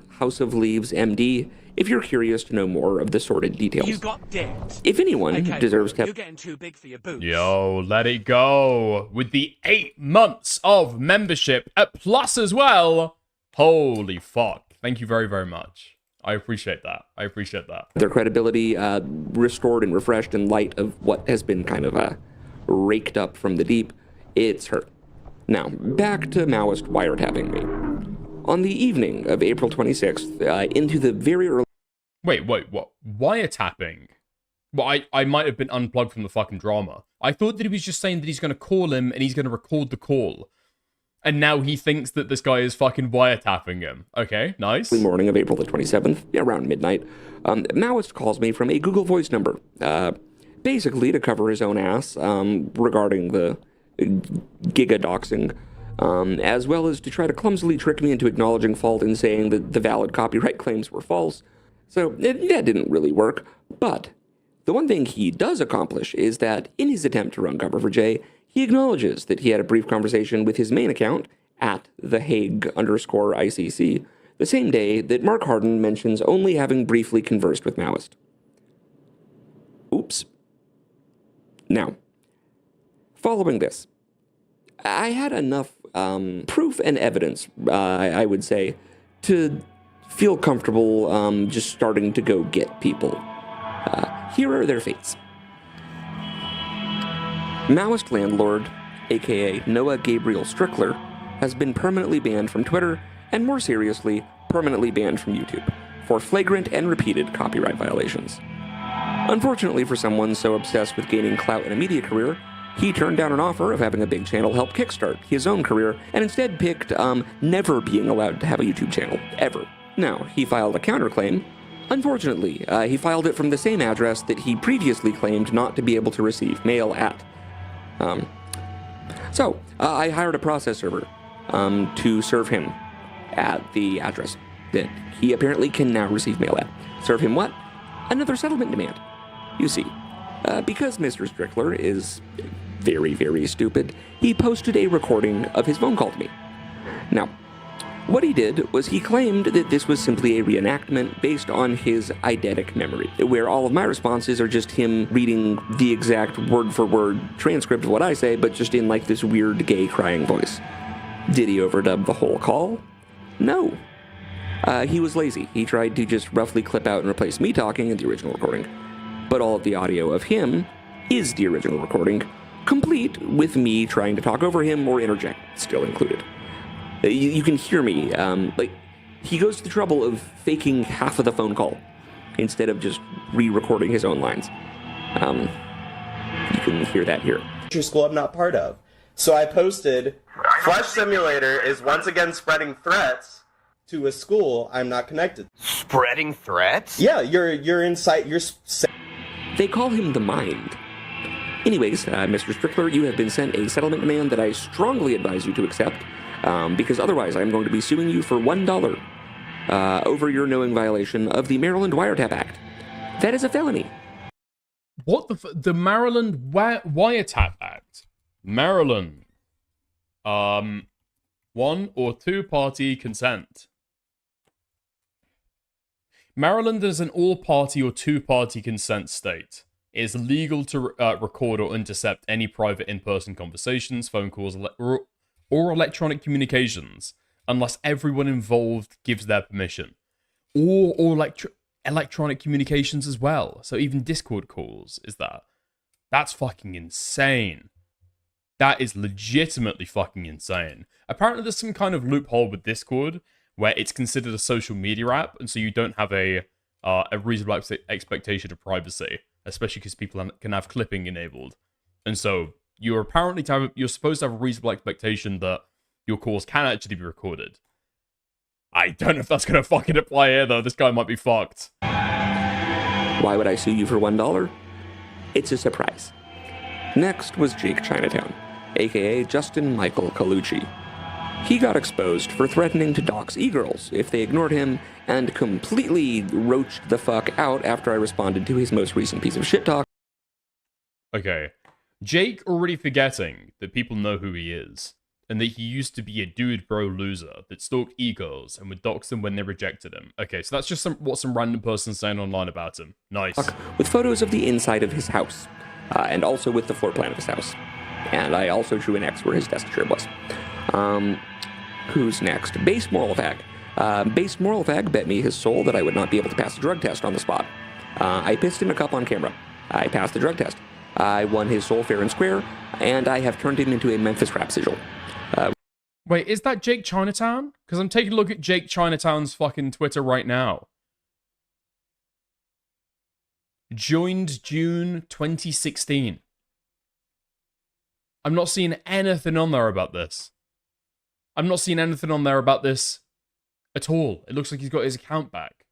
House of Leaves MD if you're curious to know more of the sordid details. You got dicked. If anyone deserves to have... You're getting too big for your boots. Yo, let it go. With the 8 months of membership at Plus as well. Holy fuck. Thank you very, very much. I appreciate that. I appreciate that. Their credibility restored and refreshed in light of what has been kind of raked up from the deep. It's her. Now, back to Maoist wiretapping me. On the evening of April 26th, into the very early... Wait, what? Wiretapping? Well, I might have been unplugged from the fucking drama. I thought that he was just saying that he's going to call him and he's going to record the call. And now he thinks that this guy is fucking wiretapping him. Okay, nice. Morning of April the 27th, around midnight, Maoist calls me from a Google Voice number, basically to cover his own ass regarding the giga-doxing, as well as to try to clumsily trick me into acknowledging fault and saying that the valid copyright claims were false. So that didn't really work, but the one thing he does accomplish is that in his attempt to run cover for Jay, he acknowledges that he had a brief conversation with his main account, at @thehague_ICC, the same day that Mark Harden mentions only having briefly conversed with Maoist. Oops. Now, following this, I had enough proof and evidence, I would say, to feel comfortable just starting to go get people. Here are their fates. Maoist landlord, aka Noah Gabriel Strickler, has been permanently banned from Twitter, and more seriously, permanently banned from YouTube, for flagrant and repeated copyright violations. Unfortunately for someone so obsessed with gaining clout in a media career, he turned down an offer of having a big channel help kickstart his own career, and instead picked never being allowed to have a YouTube channel, ever. Now, he filed a counterclaim. Unfortunately, he filed it from the same address that he previously claimed not to be able to receive mail at. So, I hired a process server to serve him at the address that he apparently can now receive mail at. Serve him what? Another settlement demand. You see, because Mr. Strickler is very, very stupid, he posted a recording of his phone call to me. Now, what he did was he claimed that this was simply a reenactment based on his eidetic memory, where all of my responses are just him reading the exact word-for-word transcript of what I say, but just in like this weird gay crying voice. Did he overdub the whole call? No. He was lazy. He tried to just roughly clip out and replace me talking in the original recording. But all of the audio of him is the original recording, complete with me trying to talk over him or interject, still included. You can hear me, like, he goes to the trouble of faking half of the phone call instead of just re-recording his own lines. You can hear that here. School I'm not part of. So I posted, Flesh Simulator is once again spreading threats to a school I'm not connected. Spreading threats? Yeah, you're inside, They call him the Mind. Anyways, Mr. Strickler, you have been sent a settlement demand that I strongly advise you to accept. Because otherwise I'm going to be suing you for $1 over your knowing violation of the Maryland Wiretap Act. That is a felony. What the Maryland Wiretap Act? Maryland. One or two party consent. Maryland is an all-party or two-party consent state. It is legal to record or intercept any private in-person conversations, phone calls, or electronic communications, unless everyone involved gives their permission. Or electronic communications as well. So even Discord calls is that. That's fucking insane. That is legitimately fucking insane. Apparently there's some kind of loophole with Discord where it's considered a social media app, and so you don't have a reasonable expectation of privacy, especially because people can have clipping enabled. And so you're supposed to have a reasonable expectation that your calls can actually be recorded. I don't know if that's going to fucking apply here, though. This guy might be fucked. Why would I sue you for $1? It's a surprise. Next was Jake Chinatown, aka Justin Michael Colucci. He got exposed for threatening to dox e-girls if they ignored him, and completely roached the fuck out after I responded to his most recent piece of shit talk. Okay. Jake already forgetting that people know who he is, and that he used to be a dude bro loser that stalked e-girls and would dox them when they rejected him. Okay, so that's just what some random person's saying online about him. Nice. With photos of the inside of his house, and also with the floor plan of his house. And I also drew an X where his desk chair was. Who's next? Base moral fact. Base moral fag bet me his soul that I would not be able to pass the drug test on the spot. I pissed him a cup on camera. I passed the drug test. I won his soul fair and square, and I have turned him into a Memphis rap sigil. Wait, is that Jake Chinatown? Because I'm taking a look at Jake Chinatown's fucking Twitter right now. Joined June 2016. I'm not seeing anything on there about this. I'm not seeing anything on there about this at all. It looks like he's got his account back.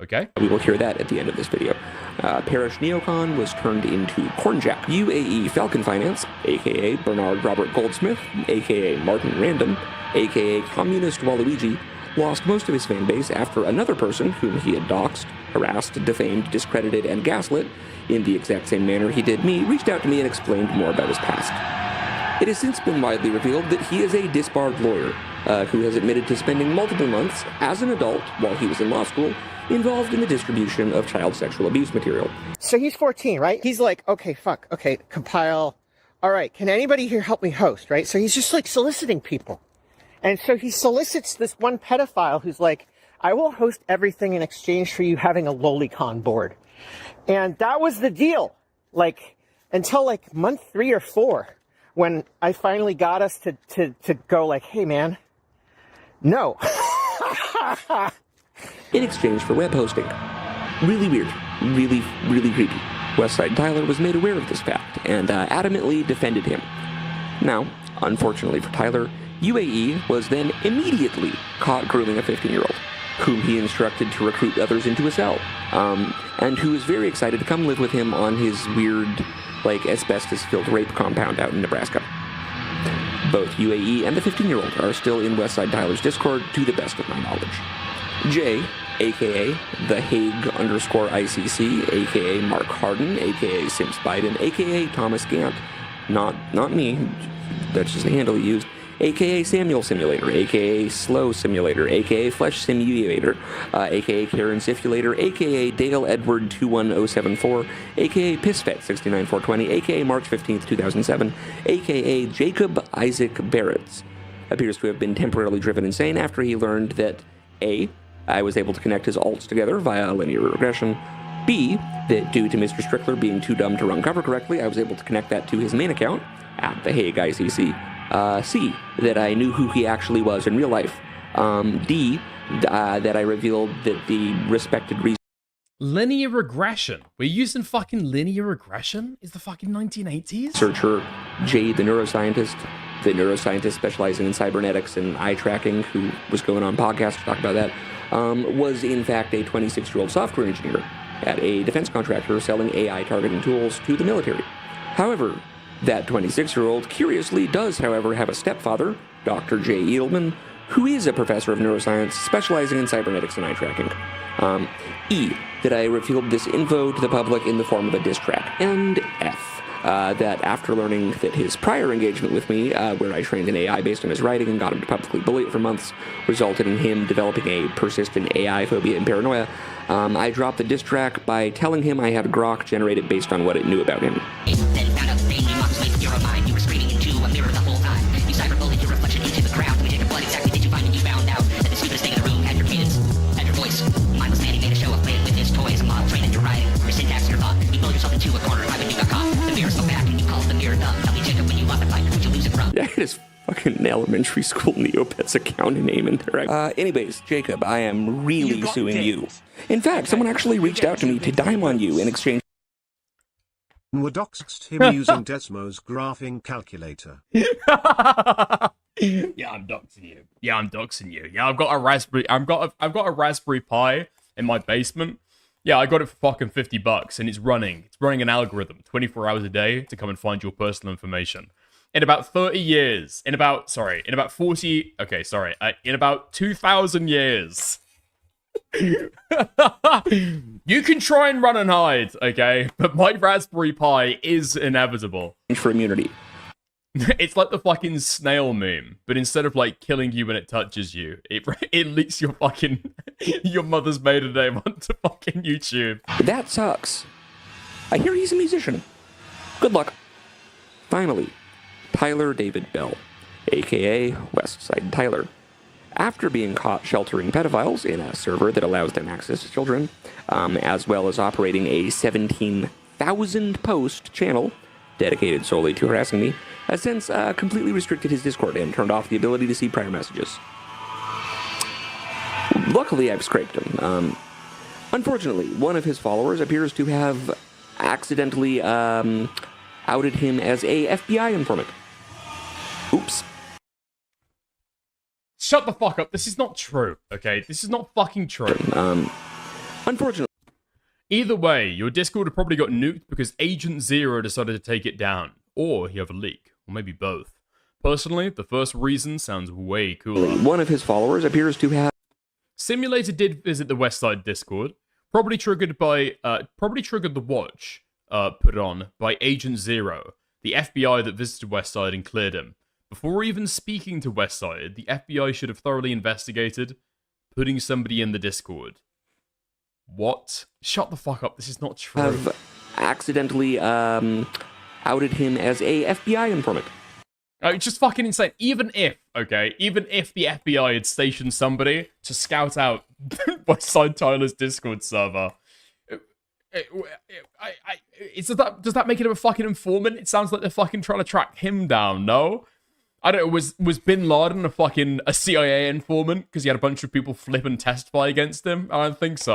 Okay. We will hear that at the end of this video. Parish Neocon was turned into Cornjack. UAE Falcon Finance, aka Bernard Robert Goldsmith, aka Martin Random, aka Communist Waluigi, lost most of his fan base after another person whom he had doxed, harassed, defamed, discredited, and gaslit in the exact same manner he did me, reached out to me and explained more about his past. It has since been widely revealed that he is a disbarred lawyer who has admitted to spending multiple months as an adult while he was in law school involved in the distribution of child sexual abuse material. So he's 14, right? He's like, okay, compile. All right, can anybody here help me host, right? So he's just like soliciting people. And so he solicits this one pedophile who's like, I will host everything in exchange for you having a lolicon board. And that was the deal, like, until like month 3 or 4, when I finally got us to go like, hey man, no. In exchange for web hosting. Really weird. Really, really creepy. Westside Tyler was made aware of this fact and adamantly defended him. Now, unfortunately for Tyler, UAE was then immediately caught grooming a 15-year-old, whom he instructed to recruit others into a cell, and who was very excited to come live with him on his weird, like, asbestos-filled rape compound out in Nebraska. Both UAE and the 15-year-old are still in Westside Tyler's Discord, to the best of my knowledge. Jay, a.k.a. The Hague_ICC, a.k.a. Mark Harden, a.k.a. Sims Biden, a.k.a. Thomas Gant, not me, that's just the handle he used, a.k.a. Samuel Simulator, a.k.a. Slow Simulator, a.k.a. Flesh Simulator, a.k.a. Karen Sifulator, a.k.a. Dale Edward 21074, a.k.a. Pissfet 69420, a.k.a. March 15th, 2007, a.k.a. Jacob Isaac Barretts, appears to have been temporarily driven insane after he learned that A, I was able to connect his alts together via linear regression, B, that due to Mr. Strickler being too dumb to run cover correctly, I was able to connect that to his main account, at the Hague ICC, C, that I knew who he actually was in real life, D, that I revealed that the respected reason... Linear regression? We're using fucking linear regression? Is the fucking 1980s? Researcher Jay, the neuroscientist specializing in cybernetics and eye tracking, who was going on podcasts to talk about that, was in fact a 26-year-old software engineer at a defense contractor selling AI targeting tools to the military. However, that 26-year-old curiously does, however, have a stepfather, Dr. Jay Edelman, who is a professor of neuroscience specializing in cybernetics and eye tracking. E, that I revealed this info to the public in the form of a diss track. And F, that after learning that his prior engagement with me, where I trained an AI based on his writing and got him to publicly bully it for months, resulted in him developing a persistent AI phobia and paranoia, I dropped the diss track by telling him I had grok generated based on what it knew about him. That is fucking elementary school Neopets account name in there. Anyways, Jacob, I am really suing you. In fact, someone actually reached out to me to dime on you in exchange. We doxed him using Desmo's graphing calculator. Yeah, I'm doxing you. Yeah, I've got a Raspberry. I've got a Raspberry Pi in my basement. Yeah, I got it for fucking $50, and it's running. It's running an algorithm 24 hours a day to come and find your personal information. In about 30 years, in about 40. Okay, sorry. In about 2,000 years. You can try and run and hide, okay? But my Raspberry Pi is inevitable. For immunity. It's like the fucking snail meme, but instead of like killing you when it touches you, it leaks your fucking your mother's maiden name onto fucking YouTube. That sucks. I hear he's a musician. Good luck. Finally, Tyler David Bell, aka Westside Tyler. after being caught sheltering pedophiles in a server that allows them access to children, as well as operating a 17,000 post channel dedicated solely to harassing me, has since completely restricted his Discord and turned off the ability to see prior messages. Luckily, I've scraped him. Unfortunately, one of his followers appears to have accidentally outed him as a FBI informant. Oops. Shut the fuck up. This is not true, okay? This is not fucking true. Unfortunately. Either way, your Discord probably got nuked because Agent Zero decided to take it down. Or you have a leak. Or maybe both. Personally, the first reason sounds way cooler. One of his followers appears to have... Simulator did visit the Westside Discord. Probably triggered the watch put on by Agent Zero, the FBI that visited Westside and cleared him. Before even speaking to Westside, the FBI should have thoroughly investigated putting somebody in the Discord. What? Shut the fuck up, this is not true. Have accidentally outed him as a FBI informant. It's just fucking insane. Even if the FBI had stationed somebody to scout out Westside Tyler's Discord server, does that make him a fucking informant? It sounds like they're fucking trying to track him down, no? I don't know, was Bin Laden a CIA informant because he had a bunch of people flip and testify against him? I don't think so.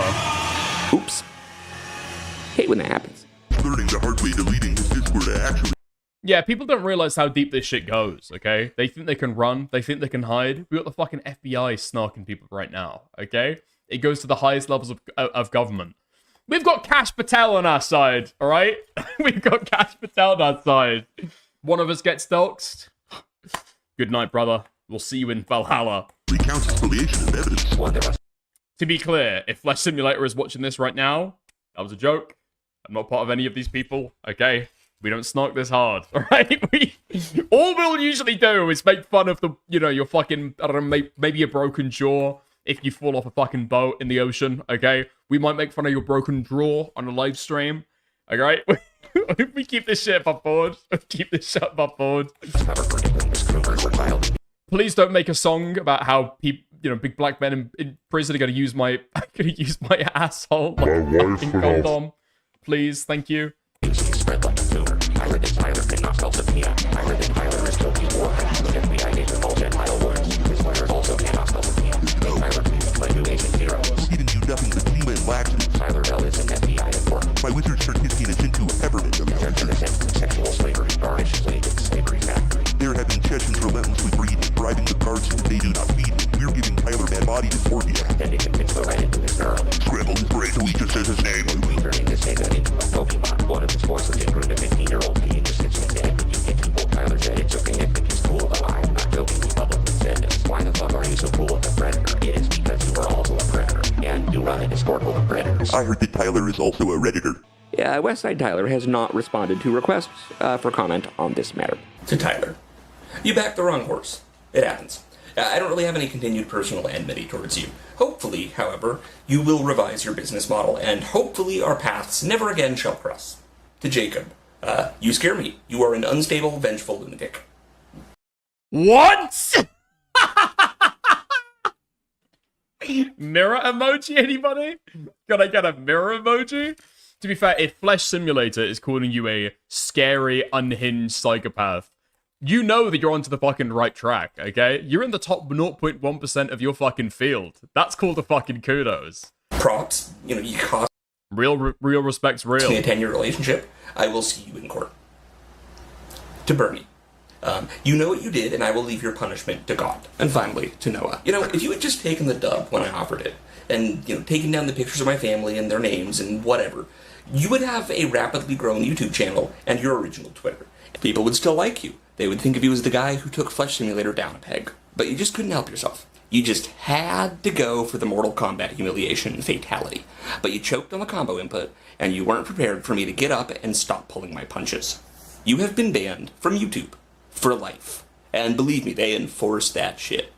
Oops. Hate when that happens. Learning the hard way, deleting his Discord actually. Yeah, people don't realize how deep this shit goes, okay? They think they can run, they think they can hide. We got the fucking FBI snarking people right now, okay? It goes to the highest levels of government. We've got Kash Patel on our side, alright? We've got Kash Patel on our side. One of us gets doxxed. Good night, brother. We'll see you in Valhalla. Recounts spoliation of evidence. To be clear, if Flesh Simulator is watching this right now, that was a joke. I'm not part of any of these people, okay? We don't snark this hard, alright? All we'll usually do is make fun of your fucking, I don't know, maybe a broken jaw if you fall off a fucking boat in the ocean, okay? We might make fun of your broken draw on a live stream, alright? We keep this shit above board. Keep this shit above board. Please don't make a song about how people, big black men in prison are gonna use my asshole like a fucking condom. Please, thank you. Spread like a tumor. I heard that Tyler cannot spell Sophia. I heard that Tyler is guilty of war. The FBI agent all Gentile words. His lawyers also cannot spell Sophia. Tyler, play new Agent Zero. We're giving you nothing but Lima and laxity. Tyler Bell is an FBI informant. My wizard turned his penis into a peppermint. Sexual slavery, garnish slave in slavery factory. They're having Chechens relentlessly breeding, bribing the guards so that they do not feed. We're giving Tyler bad body dysphoria. Then he can go right into his girl. Scramble his brain till he just says his name. We turning this nigga into a Pokemon. One of his voices improved a 15-year-old being just sits in bed. You get people. Tyler said it's okay if it's cool, but I am not joking. He publicly said this. Why the fuck are you so cool with a predator? It is because you are also a predator. And you run a Discord with predators. I heard that Tyler is also a Redditor. Yeah, Westside Tyler has not responded to requests for comment on this matter. To Tyler, you backed the wrong horse. It happens. I don't really have any continued personal enmity towards you. Hopefully, however, you will revise your business model, and hopefully our paths never again shall cross. To Jacob, you scare me. You are an unstable, vengeful lunatic. What? Mirror emoji, anybody? Can I get a mirror emoji? To be fair, if Flesh Simulator is calling you a scary, unhinged psychopath, you know that you're onto the fucking right track, okay? You're in the top 0.1% of your fucking field. That's called a fucking kudos. Props, you cost real respect's real. me a 10-year relationship. I will see you in court. To Bernie, you know what you did, and I will leave your punishment to God. And finally, to Noah. If you had just taken the dub when I offered it, and, taken down the pictures of my family and their names and whatever, you would have a rapidly grown YouTube channel and your original Twitter. People would still like you. They would think of you as the guy who took Flesh Simulator down a peg. But you just couldn't help yourself. You just had to go for the Mortal Kombat humiliation and fatality. But you choked on the combo input, and you weren't prepared for me to get up and stop pulling my punches. You have been banned from YouTube for life. And believe me, they enforce that shit.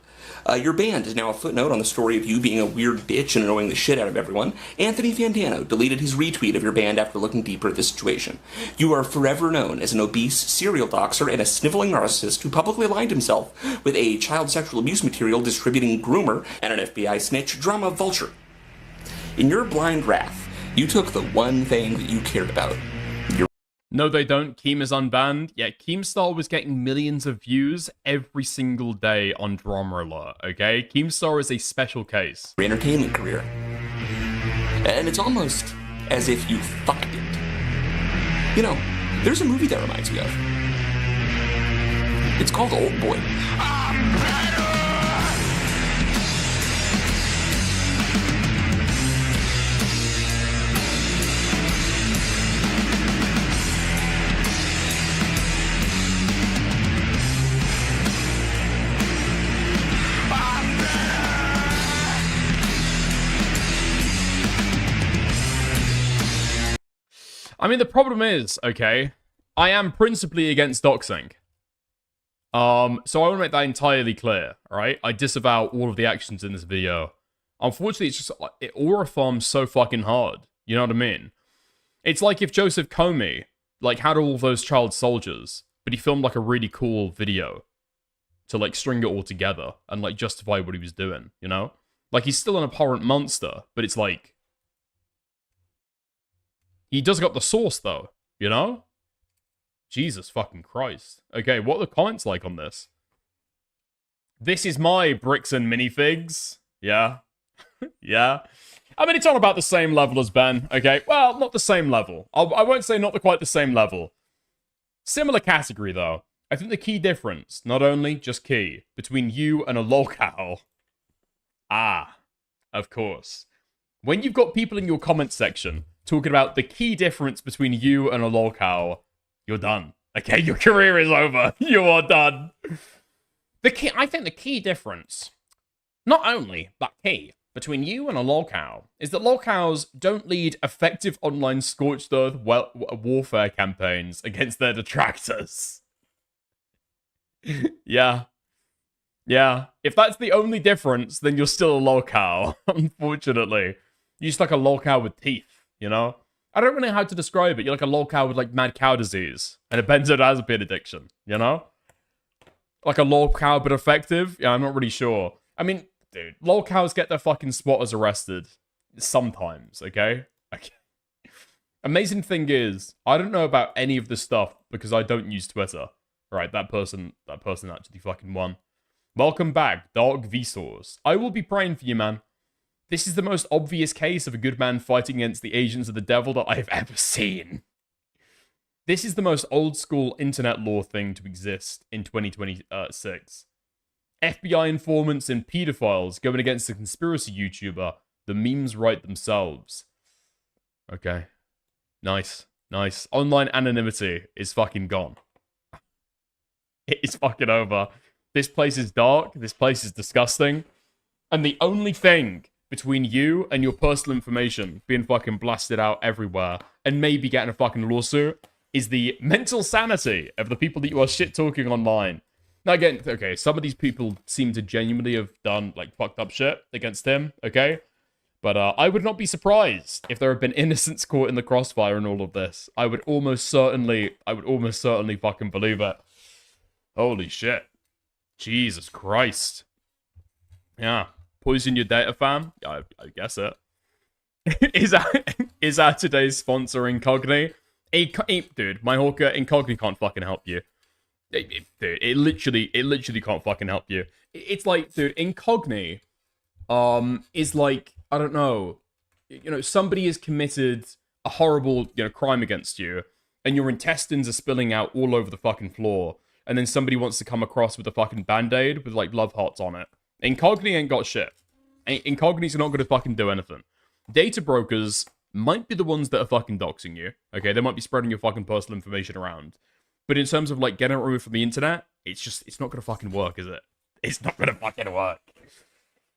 Your band is now a footnote on the story of you being a weird bitch and annoying the shit out of everyone. Anthony Fantano deleted his retweet of your band after looking deeper at the situation. You are forever known as an obese serial doxer and a sniveling narcissist who publicly aligned himself with a child sexual abuse material distributing groomer and an FBI snitch drama vulture. In your blind wrath, you took the one thing that you cared about. No, they don't. Keem is unbanned. Yeah, Keemstar was getting millions of views every single day on Drama Alert, okay? Keemstar is a special case. Your entertainment career. And it's almost as if you fucked it. You know, there's a movie that reminds me of. It's called Old Boy. I mean, the problem is, okay, I am principally against doxing. So I want to make that entirely clear, alright? I disavow all of the actions in this video. Unfortunately, it's just, it aura farms so fucking hard. You know what I mean? It's like if Joseph Comey, like, had all those child soldiers, but he filmed, like, a really cool video to, like, string it all together and, like, justify what he was doing, you know? Like, he's still an abhorrent monster, but it's like, he does got the source, though, you know? Jesus fucking Christ. Okay, what are the comments like on this? This is my bricks and minifigs. Yeah. Yeah. I mean, it's on about the same level as Ben, okay? Well, not the same level. I won't say not quite the same level. Similar category, though. I think the key difference, not only just key, between you and a lolcow. Ah, of course. When you've got people in your comment section talking about the key difference between you and a lolcow, you're done. Okay, your career is over. You are done. I think the key difference, not only, but key, between you and a lolcow is that lolcows don't lead effective online scorched earth warfare campaigns against their detractors. Yeah. Yeah. If that's the only difference, then you're still a lolcow, unfortunately. You're just like a lolcow with teeth. You know? I don't really know how to describe it. You're like a lolcow with, like, mad cow disease and a benzodiazepine addiction, you know? Like a lolcow, but effective? Yeah, I'm not really sure. I mean, dude, lolcows get their fucking spotters arrested. Sometimes, okay? Amazing thing is, I don't know about any of this stuff because I don't use Twitter. Right, that person actually fucking won. Welcome back, Dark Vsauce. I will be praying for you, man. This is the most obvious case of a good man fighting against the agents of the devil that I've ever seen. This is the most old-school internet law thing to exist in 2026. FBI informants and pedophiles going against a conspiracy YouTuber. The memes write themselves. Okay. Nice. Nice. Online anonymity is fucking gone. It is fucking over. This place is dark. This place is disgusting. And the only thing between you and your personal information being fucking blasted out everywhere and maybe getting a fucking lawsuit is the mental sanity of the people that you are shit-talking online. Now, again, okay, some of these people seem to genuinely have done, like, fucked up shit against him, okay? But I would not be surprised if there have been innocents caught in the crossfire in all of this. I would almost certainly fucking believe it. Holy shit. Jesus Christ. Yeah. Poison your data, fam? I guess it. Is our today's sponsor Incogni? Dude, my hawker, Incogni can't fucking help you. Dude, it literally can't fucking help you. It's like, dude, Incogni, is like, I don't know, you know, somebody has committed a horrible, you know, crime against you, and your intestines are spilling out all over the fucking floor, and then somebody wants to come across with a fucking band-aid with, like, love hearts on it. Incogni ain't got shit. Incogni's not gonna fucking do anything. Data brokers might be the ones that are fucking doxing you. Okay, they might be spreading your fucking personal information around. But in terms of, like, getting it removed from the internet, it's not gonna fucking work, is it? It's not gonna fucking work.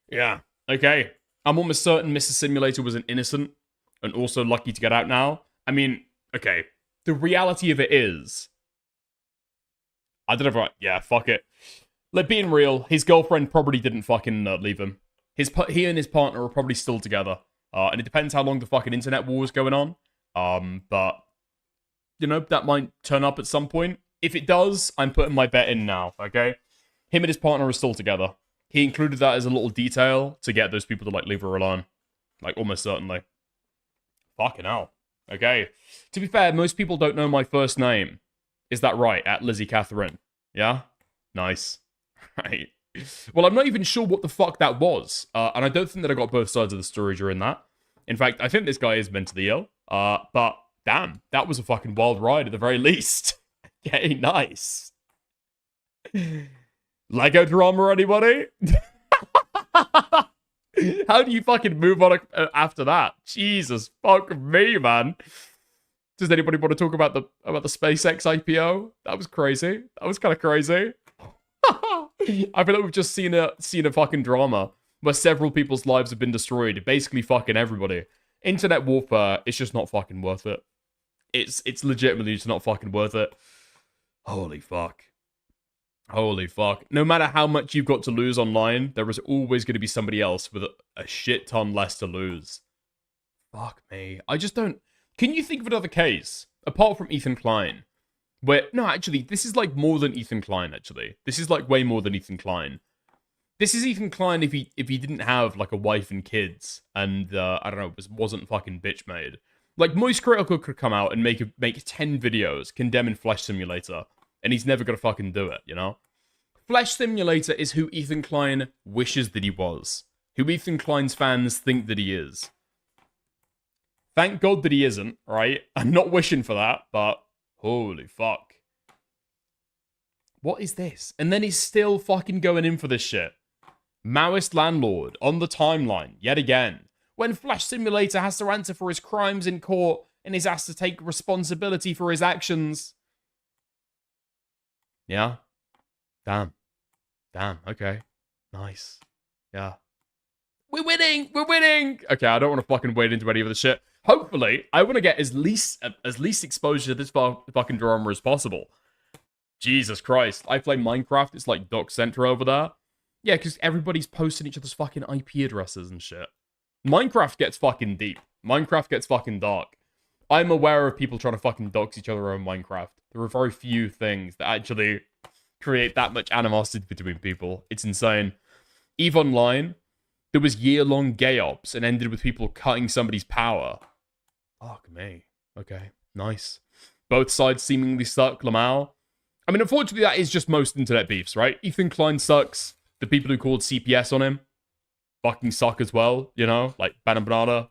Yeah. Okay. I'm almost certain Mr. Simulator was an innocent and also lucky to get out now. I mean, okay. The reality of it is, I don't know if yeah, fuck it. Like, being real, his girlfriend probably didn't fucking leave him. He and his partner are probably still together. And it depends how long the fucking internet war is going on. But, you know, that might turn up at some point. If it does, I'm putting my bet in now, okay? Him and his partner are still together. He included that as a little detail to get those people to, like, leave her alone. Like, almost certainly. Fucking hell. Okay. To be fair, most people don't know my first name. Is that right? At Lizzie Catherine. Yeah? Nice. Right. Well, I'm not even sure what the fuck that was. And I don't think that I got both sides of the story during that. In fact, I think this guy is mentally ill. But, damn. That was a fucking wild ride at the very least. Okay, nice. Lego drama, anybody? How do you fucking move on after that? Jesus, fuck me, man. Does anybody want to talk about the SpaceX IPO? That was crazy. That was kind of crazy. I feel like we've just seen a fucking drama where several people's lives have been destroyed. Basically, fucking everybody. Internet warfare is just not fucking worth it. It's legitimately just not fucking worth it. Holy fuck. Holy fuck. No matter how much you've got to lose online, there is always going to be somebody else with a shit ton less to lose. Fuck me. I just don't... Can you think of another case, apart from Ethan Klein, where... No, actually, this is like more than Ethan Klein, actually. This is like way more than Ethan Klein. This is Ethan Klein if he didn't have like a wife and kids, and, I don't know, wasn't fucking bitch made. Like, Moist Critical could come out and make 10 videos condemning Flesh Simulator, and he's never gonna fucking do it, you know? Flesh Simulator is who Ethan Klein wishes that he was. Who Ethan Klein's fans think that he is. Thank God that he isn't, right? I'm not wishing for that, but holy fuck. What is this? And then he's still fucking going in for this shit. Maoist landlord on the timeline, yet again. When Flesh Simulator has to answer for his crimes in court and is asked to take responsibility for his actions. Yeah. Damn. Okay. Nice. Yeah. We're winning! Okay, I don't want to fucking wade into any of this shit. Hopefully, I want to get as least exposure to this fucking drama as possible. Jesus Christ. I play Minecraft, it's like Doc Center over there. Yeah, because everybody's posting each other's fucking IP addresses and shit. Minecraft gets fucking deep. Minecraft gets fucking dark. I'm aware of people trying to fucking dox each other on Minecraft. There are very few things that actually create that much animosity between people. It's insane. EVE Online, there was year-long gay ops and ended with people cutting somebody's power. Fuck me. Okay, nice. Both sides seemingly suck, Lamau. I mean, unfortunately, that is just most internet beefs, right? Ethan Klein sucks. The people who called CPS on him fucking suck as well, you know? Like, Banana.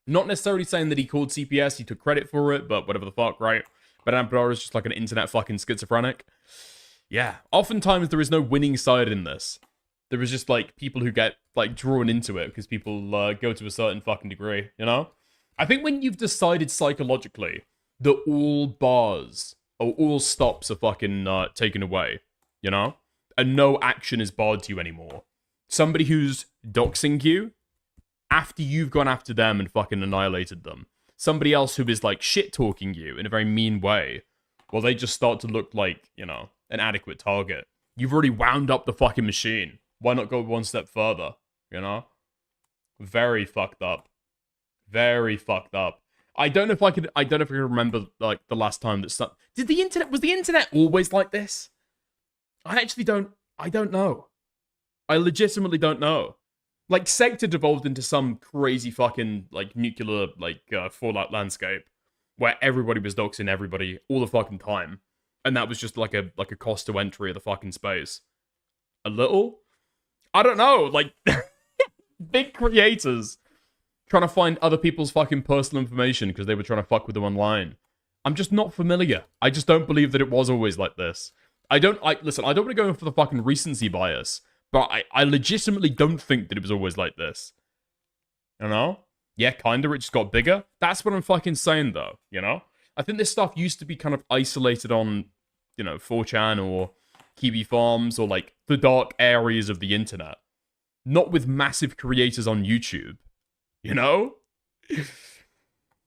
Not necessarily saying that he called CPS, he took credit for it, but whatever the fuck, right? Banana is just like an internet fucking schizophrenic. Yeah, oftentimes there is no winning side in this. There is just, like, people who get, like, drawn into it because people go to a certain fucking degree, you know? I think when you've decided psychologically that all bars or all stops are fucking taken away, you know? And no action is barred to you anymore. Somebody who's doxing you, after you've gone after them and fucking annihilated them. Somebody else who is, like, shit-talking you in a very mean way. Well, they just start to look like, you know, an adequate target. You've already wound up the fucking machine. Why not go one step further, you know? Very fucked up. Very fucked up. I don't know if I can remember, like, the last time that stuff... was the internet always like this? I don't know. I legitimately don't know. Like, Sector devolved into some crazy fucking, like, nuclear, like, Fallout landscape where everybody was doxing everybody all the fucking time. And that was just like a cost to entry of the fucking space. A little? I don't know, like, big creators trying to find other people's fucking personal information because they were trying to fuck with them online. I'm just not familiar. I just don't believe that it was always like this. Listen, I don't want to go in for the fucking recency bias, but I legitimately don't think that it was always like this. You know? Yeah, kinda, it just got bigger. That's what I'm fucking saying, though, you know? I think this stuff used to be kind of isolated on, you know, 4chan or Kiwi Farms or, like, the dark areas of the internet. Not with massive creators on YouTube. You know?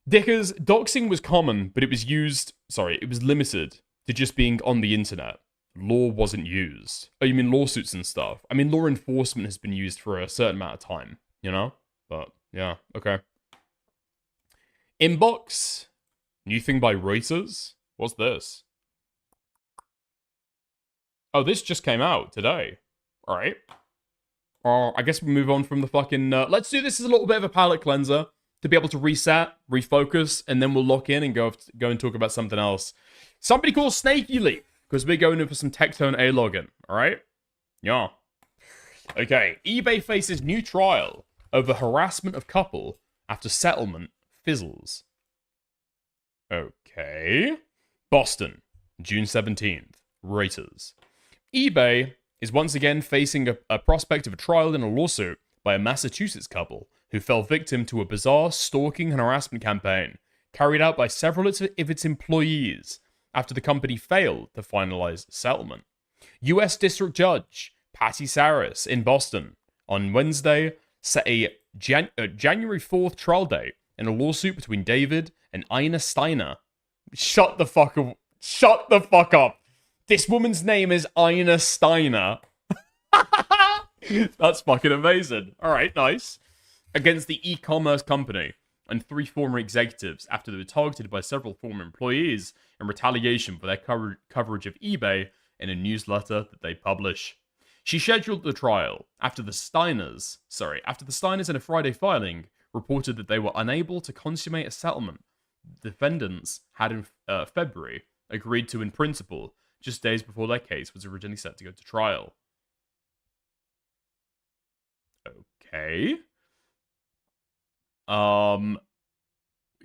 Dickers, doxing was common, but it was limited to just being on the internet. law wasn't used. Oh, you mean lawsuits and stuff? I mean, law enforcement has been used for a certain amount of time, you know? But, yeah, okay. Inbox. New thing by Reuters. What's this? Oh, this just came out today. Alright. I guess we move on from the fucking... let's do this as a little bit of a palate cleanser to be able to reset, refocus, and then we'll lock in and go and talk about something else. Somebody call Snaky Leaf, because we're going in for some Tectone A login. Alright? Yeah. Okay. eBay faces new trial over harassment of couple after settlement fizzles. Okay. Boston, June 17th. Reuters. eBay is once again facing a prospect of a trial in a lawsuit by a Massachusetts couple who fell victim to a bizarre stalking and harassment campaign carried out by several of its employees after the company failed to finalize the settlement. U.S. District Judge Patty Saris in Boston on Wednesday set a January 4th trial date in a lawsuit between David and Ina Steiner. Shut the fuck up. Shut the fuck up. This woman's name is Ina Steiner. That's fucking amazing. Alright, nice. Against the e-commerce company and 3 former executives after they were targeted by several former employees in retaliation for their coverage of eBay in a newsletter that they publish. She scheduled the trial after the Steiners in a Friday filing reported that they were unable to consummate a settlement the defendants had in February agreed to in principle just days before their case was originally set to go to trial. Okay.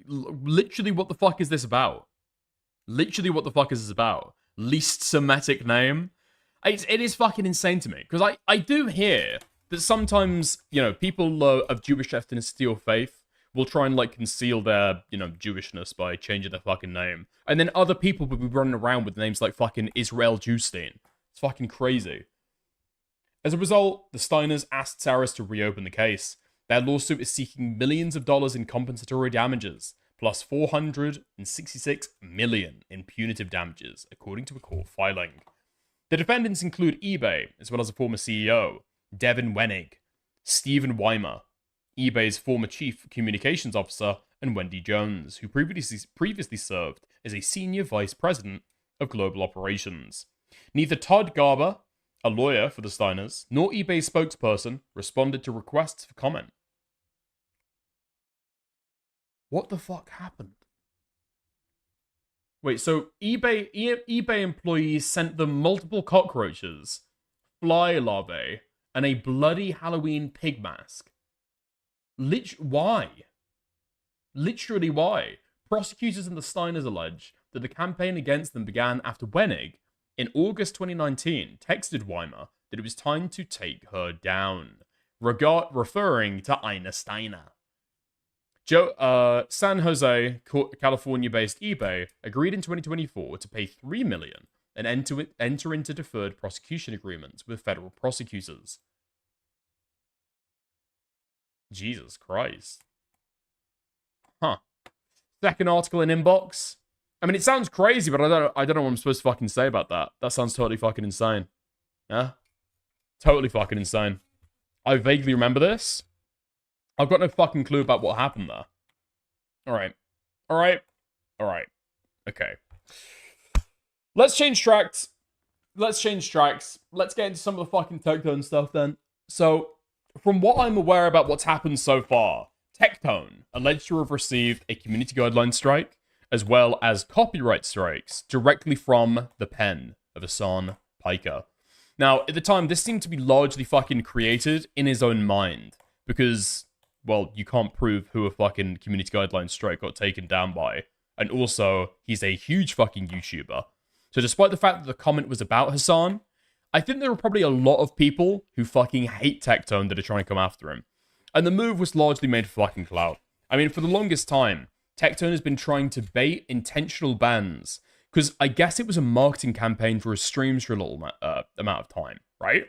Literally, what the fuck is this about? Literally, what the fuck is this about? Least Semitic name? It is fucking insane to me. Because I do hear that sometimes, you know, people of Jewish ethnicity or faith will try and, like, conceal their, you know, Jewishness by changing their fucking name. And then other people will be running around with names like fucking Israel Jewstein. It's fucking crazy. As a result, the Steiners asked Saris to reopen the case. Their lawsuit is seeking millions of dollars in compensatory damages, plus $466 million in punitive damages, according to a court filing. The defendants include eBay, as well as a former CEO, Devin Wenig, Stephen Weimer, eBay's former chief communications officer, and Wendy Jones, who previously served as a senior vice president of global operations. Neither Todd Garber, a lawyer for the Steiners, nor eBay's spokesperson responded to requests for comment. What the fuck happened? Wait, so eBay employees sent them multiple cockroaches, fly larvae, and a bloody Halloween pig mask. Why? Literally, why? Prosecutors and the Steiners allege that the campaign against them began after Wenig, in August 2019, texted Weimer that it was time to take her down, referring to Ina Steiner. San Jose, California-based eBay agreed in 2024 to pay $3 million and enter into deferred prosecution agreements with federal prosecutors. Jesus Christ. Huh. Second article in inbox. I mean, it sounds crazy, but I don't know what I'm supposed to fucking say about that. That sounds totally fucking insane. Yeah? Totally fucking insane. I vaguely remember this. I've got no fucking clue about what happened there. Alright. Alright. Alright. Okay. Let's change tracks. Let's get into some of the fucking Tectone stuff then. So, from what I'm aware about what's happened so far, Tectone alleged to have received a community guideline strike, as well as copyright strikes directly from the pen of Hasan Piker. Now, at the time, this seemed to be largely fucking created in his own mind, because, well, you can't prove who a fucking community guideline strike got taken down by, and also, he's a huge fucking YouTuber. So despite the fact that the comment was about Hasan, I think there are probably a lot of people who fucking hate Tectone that are trying to come after him. And the move was largely made for fucking clout. I mean, for the longest time, Tectone has been trying to bait intentional bans, because I guess it was a marketing campaign for his streams for a little amount of time, right?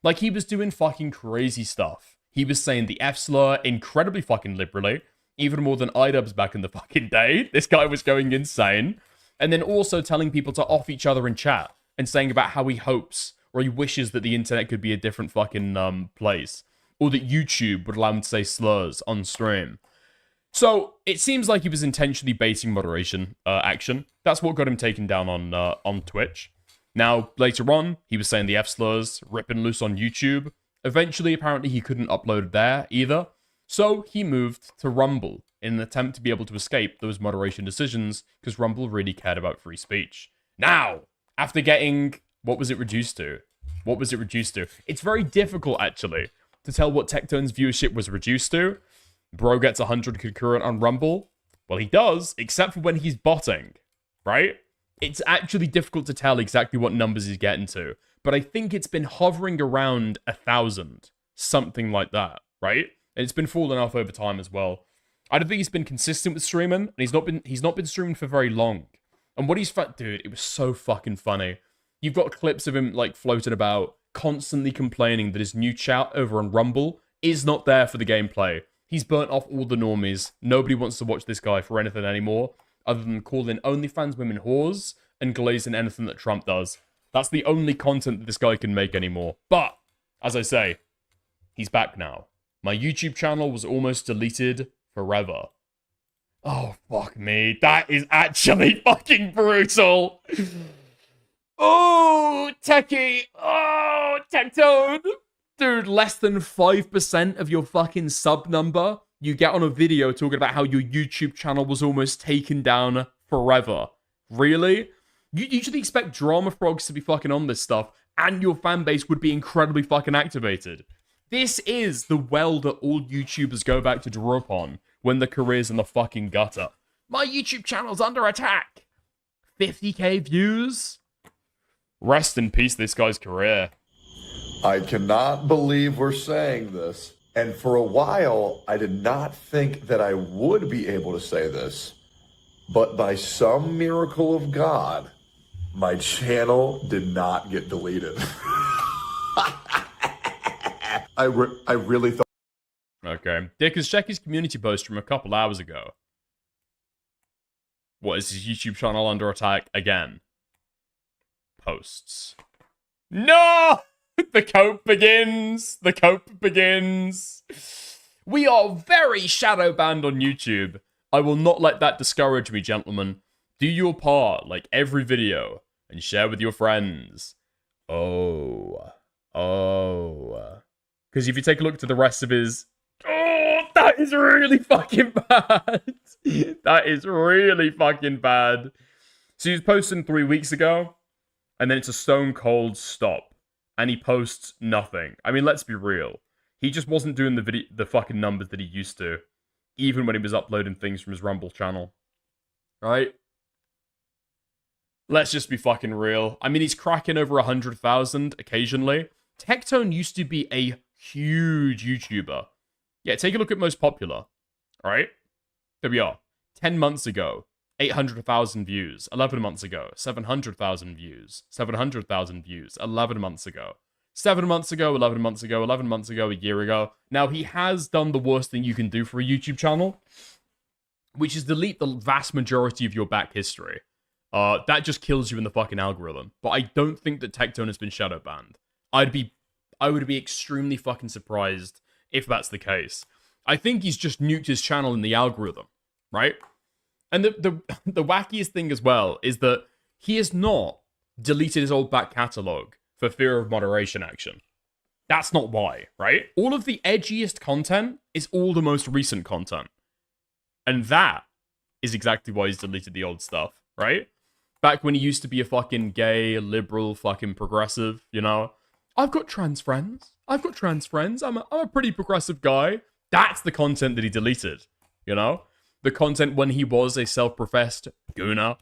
Like, he was doing fucking crazy stuff. He was saying the F-slur incredibly fucking liberally, even more than iDubbbz back in the fucking day. This guy was going insane. And then also telling people to off each other in chat and saying about how he hopes or he wishes that the internet could be a different fucking place, or that YouTube would allow him to say slurs on stream. So it seems like he was intentionally baiting moderation action. That's what got him taken down on Twitch. Now, later on, he was saying the F slurs, ripping loose on YouTube. Eventually, apparently, he couldn't upload there either. So he moved to Rumble in an attempt to be able to escape those moderation decisions, because Rumble really cared about free speech. Now, after getting... what was it reduced to? What was it reduced to? It's very difficult, actually, to tell what Tectone's viewership was reduced to. Bro gets 100 concurrent on Rumble. Well, he does, except for when he's botting, right? It's actually difficult to tell exactly what numbers he's getting to, but I think it's been hovering around 1,000, something like that, right? And it's been falling off over time as well. I don't think he's been consistent with streaming, and he's not been streaming for very long. And what he's dude, it was so fucking funny. You've got clips of him like floating about, constantly complaining that his new chat over on Rumble is not there for the gameplay. He's burnt off all the normies. Nobody wants to watch this guy for anything anymore, other than calling OnlyFans women whores and glazing anything that Trump does. That's the only content that this guy can make anymore. But, as I say, he's back now. My YouTube channel was almost deleted forever. Oh, fuck me. That is actually fucking brutal. Oh, Techie. Oh, Tectone. Dude, less than 5% of your fucking sub number you get on a video talking about how your YouTube channel was almost taken down forever. Really? You usually expect drama frogs to be fucking on this stuff, and your fan base would be incredibly fucking activated. This is the well that all YouTubers go back to draw upon when the career's in the fucking gutter. My YouTube channel's under attack. 50k views? Rest in peace, this guy's career. I cannot believe we're saying this. And for a while, I did not think that I would be able to say this. But by some miracle of God, my channel did not get deleted. I really thought... Okay. Dickers, check his community post from a couple hours ago. What, is his YouTube channel under attack again? Posts. No! The cope begins. The cope begins. We are very shadow banned on YouTube. I will not let that discourage me, gentlemen. Do your part, like every video, and share with your friends. Oh. Because if you take a look to the rest of his... Oh, that is really fucking bad. That is really fucking bad. So he was posting 3 weeks ago, and then it's a stone cold stop. And he posts nothing. I mean, let's be real. He just wasn't doing the fucking numbers that he used to, even when he was uploading things from his Rumble channel. Right? Let's just be fucking real. I mean, he's cracking over 100,000 occasionally. Tectone used to be a huge YouTuber. Yeah, take a look at Most Popular. Alright? There we are. 10 months ago, 800,000 views. 11 months ago, 700,000 views. 700,000 views. 11 months ago. 7 months ago, 11 months ago, 11 months ago, a year ago. Now, he has done the worst thing you can do for a YouTube channel, which is delete the vast majority of your back history. That just kills you in the fucking algorithm. But I don't think that Tectone has been shadow banned. I would be extremely fucking surprised if that's the case. I think he's just nuked his channel in the algorithm, right? And the wackiest thing as well is that he has not deleted his old back catalogue for fear of moderation action. That's not why, right? All of the edgiest content is all the most recent content. And that is exactly why he's deleted the old stuff, right? Back when he used to be a fucking gay, liberal, fucking progressive, you know? I've got trans friends. I'm a pretty progressive guy. That's the content that he deleted, you know? The content when he was a self-professed gooner,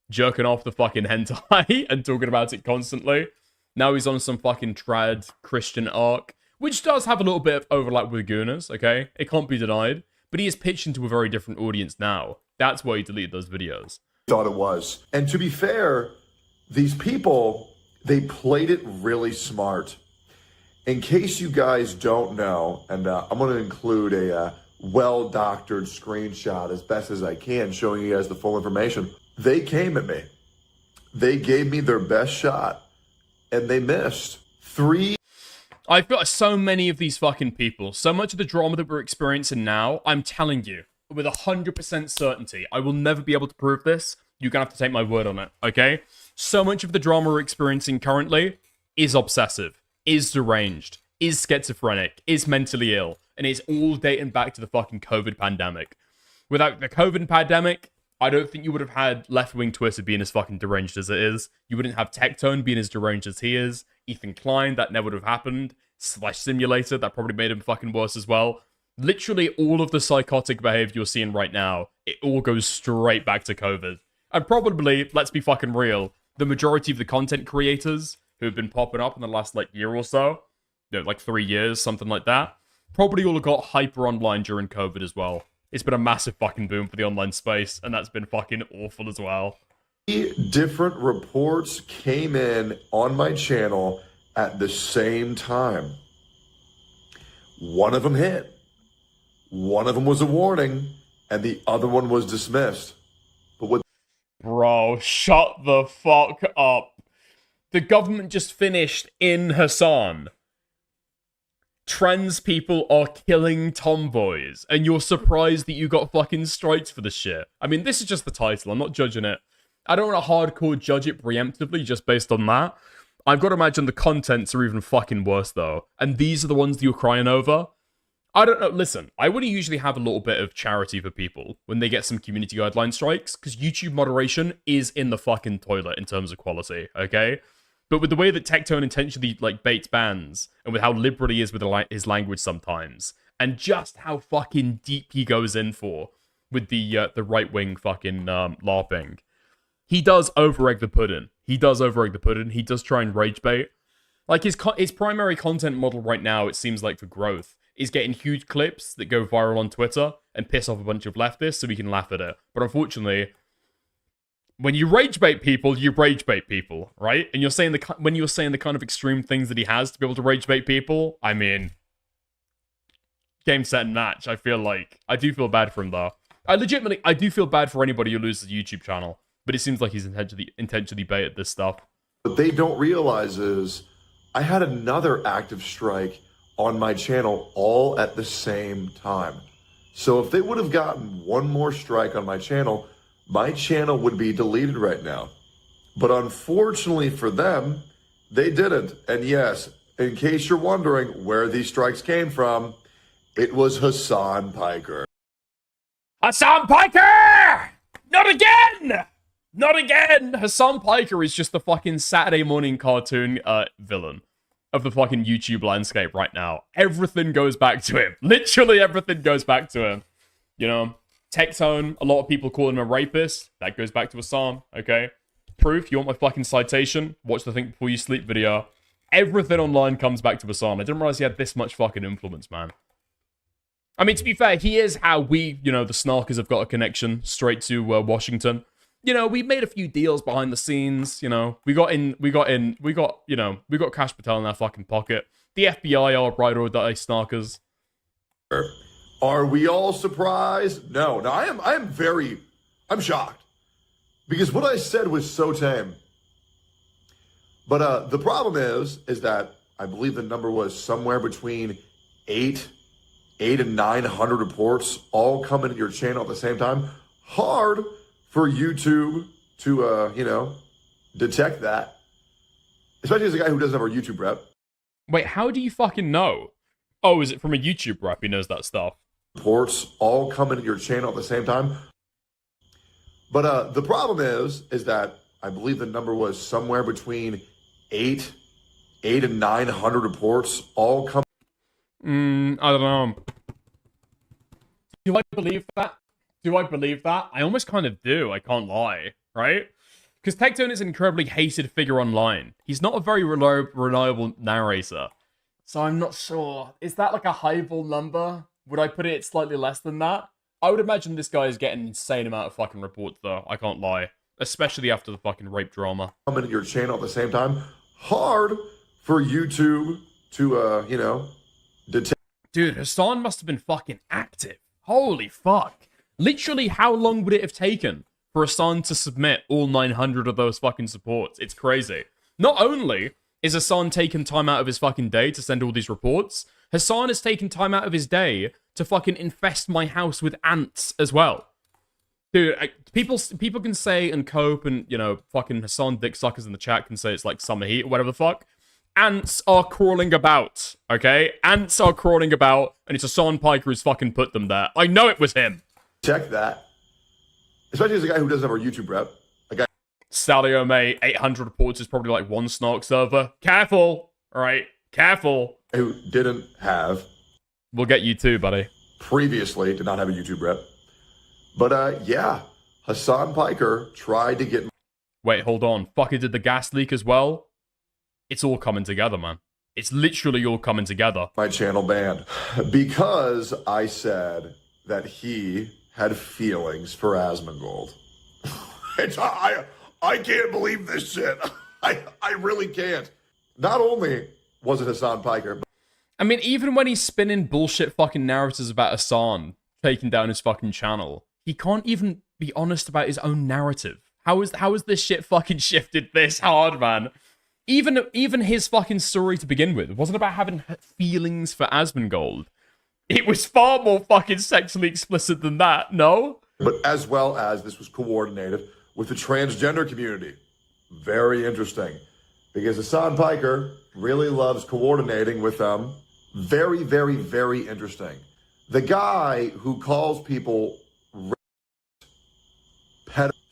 jerking off the fucking hentai and talking about it constantly. Now he's on some fucking trad Christian arc, which does have a little bit of overlap with gooners, okay? It can't be denied. But he is pitching to a very different audience now. That's why he deleted those videos. Thought it was. And to be fair, these people, they played it really smart. In case you guys don't know, and I'm going to include a well-doctored screenshot as best as I can, showing you guys the full information. They came at me. They gave me their best shot, and they missed. I've got so many of these fucking people. So much of the drama that we're experiencing now, I'm telling you, with 100% certainty, I will never be able to prove this. You're gonna have to take my word on it, okay? So much of the drama we're experiencing currently is obsessive, is deranged, is schizophrenic, is mentally ill, and it's all dating back to the fucking COVID pandemic. Without the COVID pandemic, I don't think you would have had left-wing Twitter being as fucking deranged as it is. You wouldn't have Tectone being as deranged as he is. Ethan Klein, that never would have happened. Slash Simulator, that probably made him fucking worse as well. Literally all of the psychotic behavior you're seeing right now, it all goes straight back to COVID. And probably, let's be fucking real, the majority of the content creators who have been popping up in the last, like, year or so, you know, like 3 years, something like that, probably all got hyper online during COVID as well. It's been a massive fucking boom for the online space, and that's been fucking awful as well. Different reports came in on my channel at the same time. One of them hit. One of them was a warning, and the other one was dismissed. But what? Bro, shut the fuck up. The government just finished in Hasan. Trans people are killing tomboys, and you're surprised that you got fucking strikes for this shit. I mean, this is just the title. I'm not judging it. I don't want to hardcore judge it preemptively just based on that. I've got to imagine the contents are even fucking worse, though. And these are the ones that you're crying over? I don't know. Listen, I would usually have a little bit of charity for people when they get some community guideline strikes, because YouTube moderation is in the fucking toilet in terms of quality, okay? But with the way that Tectone intentionally, like, baits bans, and with how liberal he is with his language sometimes, and just how fucking deep he goes in for with the right-wing fucking LARPing, he does over-egg the pudding. He does over-egg the pudding. He does try and rage bait. Like, his primary content model right now, it seems like, for growth, is getting huge clips that go viral on Twitter and piss off a bunch of leftists so we can laugh at it. But unfortunately, when you rage bait people, you rage bait people, right? And when you're saying the kind of extreme things that he has to be able to rage bait people, I mean, game, set, and match. I do feel bad for him, though. I do feel bad for anybody who loses a YouTube channel, but it seems like he's intentionally baited this stuff. What they don't realize is I had another active strike on my channel all at the same time. So if they would have gotten one more strike on my channel would be deleted right now. But unfortunately for them, they didn't. And yes, in case you're wondering where these strikes came from, it was Hasan Piker. Hasan Piker! Not again! Not again! Hasan Piker is just the fucking Saturday morning cartoon villain of the fucking YouTube landscape right now. Everything goes back to him. Literally everything goes back to him. You know? Tectone, a lot of people call him a rapist. That goes back to Hasan, okay? Proof, you want my fucking citation? Watch the Think Before You Sleep video. Everything online comes back to Hasan. I didn't realize he had this much fucking influence, man. I mean, to be fair, he is how we, the Snarkers have got a connection straight to Washington. We made a few deals behind the scenes, we got Cash Patel in our fucking pocket. The FBI are ride or die Snarkers. Are we all surprised? No, I'm shocked. Because what I said was so tame. But the problem is that I believe the number was somewhere between 8 and 900 reports all coming to your channel at the same time. Hard for YouTube to, detect that. Especially as a guy who doesn't have a YouTube rep. Wait, how do you fucking know? Oh, is it from a YouTube rep? He knows that stuff. Reports all coming to your channel at the same time. But the problem is that I believe the number was somewhere between 8 and 900 reports all coming. I don't know. Do I believe that? I almost kind of do. I can't lie, right? Because Tectone is an incredibly hated figure online. He's not a very reliable narrator. So I'm not sure. Is that like a highball number? Would I put it slightly less than that? I would imagine this guy is getting an insane amount of fucking reports, though. I can't lie. Especially after the fucking rape drama. Coming to your channel at the same time. Hard for YouTube to, detect. Dude, Hasan must have been fucking active. Holy fuck. Literally, how long would it have taken for Hasan to submit all 900 of those fucking supports. It's crazy. Not only is Hasan taking time out of his fucking day to send all these reports, Hasan has taken time out of his day to fucking infest my house with ants as well. Dude, people can say and cope and, you know, fucking Hasan dick suckers in the chat can say it's like summer heat or whatever the fuck. Ants are crawling about, okay? Ants are crawling about, and it's Hasan Piker who's fucking put them there. I know it was him. Check that. Especially as a guy who doesn't have our YouTube rep. A guy. Stadio May, 800 reports is probably like one snark server. Careful, alright? Careful. Who didn't have. We'll get you too, buddy. Previously did not have a YouTube rep. But, yeah. Hasan Piker tried to get... Wait, hold on. Fucker did the gas leak as well? It's all coming together, man. It's literally all coming together. My channel banned. Because I said that he had feelings for Asmongold. I can't believe this shit. I really can't. Not only was it Hasan Piker, but... I mean, even when he's spinning bullshit fucking narratives about Hasan taking down his fucking channel, he can't even be honest about his own narrative. How is this shit fucking shifted this hard, man? Even his fucking story to begin with wasn't about having feelings for Asmongold. It was far more fucking sexually explicit than that, no? But as well as this was coordinated with the transgender community. Very interesting. Because Hasan Piker really loves coordinating with them. Very, very, very interesting. The guy who calls people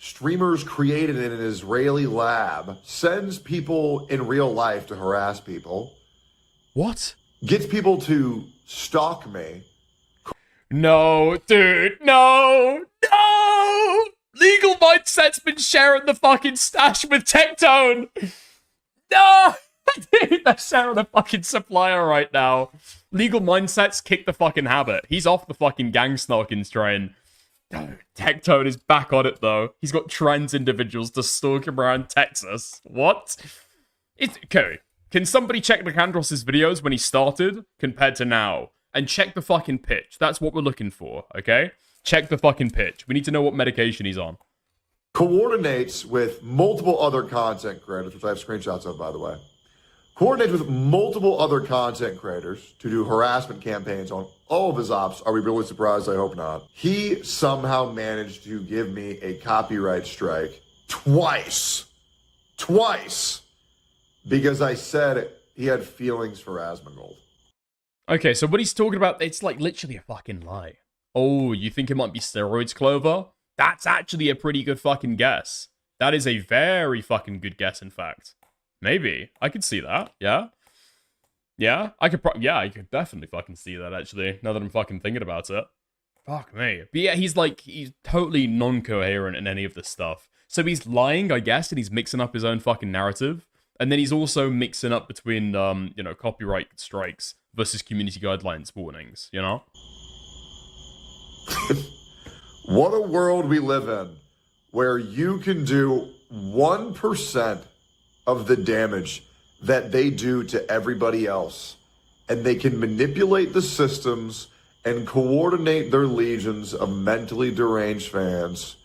streamers created in an Israeli lab, sends people in real life to harass people. What? Gets people to stalk me. No, dude, no! Legal Mindset's been sharing the fucking stash with Tectone! No! Dude, they're sharing a fucking supplier right now. Legal Mindset's kicked the fucking habit. He's off the fucking gang stalking train. Tectone is back on it, though. He's got trans individuals to stalk him around Texas. What? Okay, can somebody check Nicandros' videos when he started compared to now? And check the fucking pitch. That's what we're looking for, okay? Check the fucking pitch. We need to know what medication he's on. Coordinates with multiple other content creators, which I have screenshots of, by the way. Coordinates with multiple other content creators to do harassment campaigns on all of his ops. Are we really surprised? I hope not. He somehow managed to give me a copyright strike twice. Twice. Because I said he had feelings for Asmongold. Okay, so what he's talking about, it's like literally a fucking lie. Oh, you think it might be steroids, Clover? That's actually a pretty good fucking guess. That is a very fucking good guess, in fact. Maybe. I could see that. Yeah? Yeah? I could definitely fucking see that, actually, now that I'm fucking thinking about it. Fuck me. But yeah, he's totally non-coherent in any of this stuff. So he's lying, I guess, and he's mixing up his own fucking narrative. And then he's also mixing up between, you know, copyright strikes versus community guidelines warnings, you know? What a world we live in, where you can do 1% of the damage that they do to everybody else, and they can manipulate the systems and coordinate their legions of mentally deranged fans.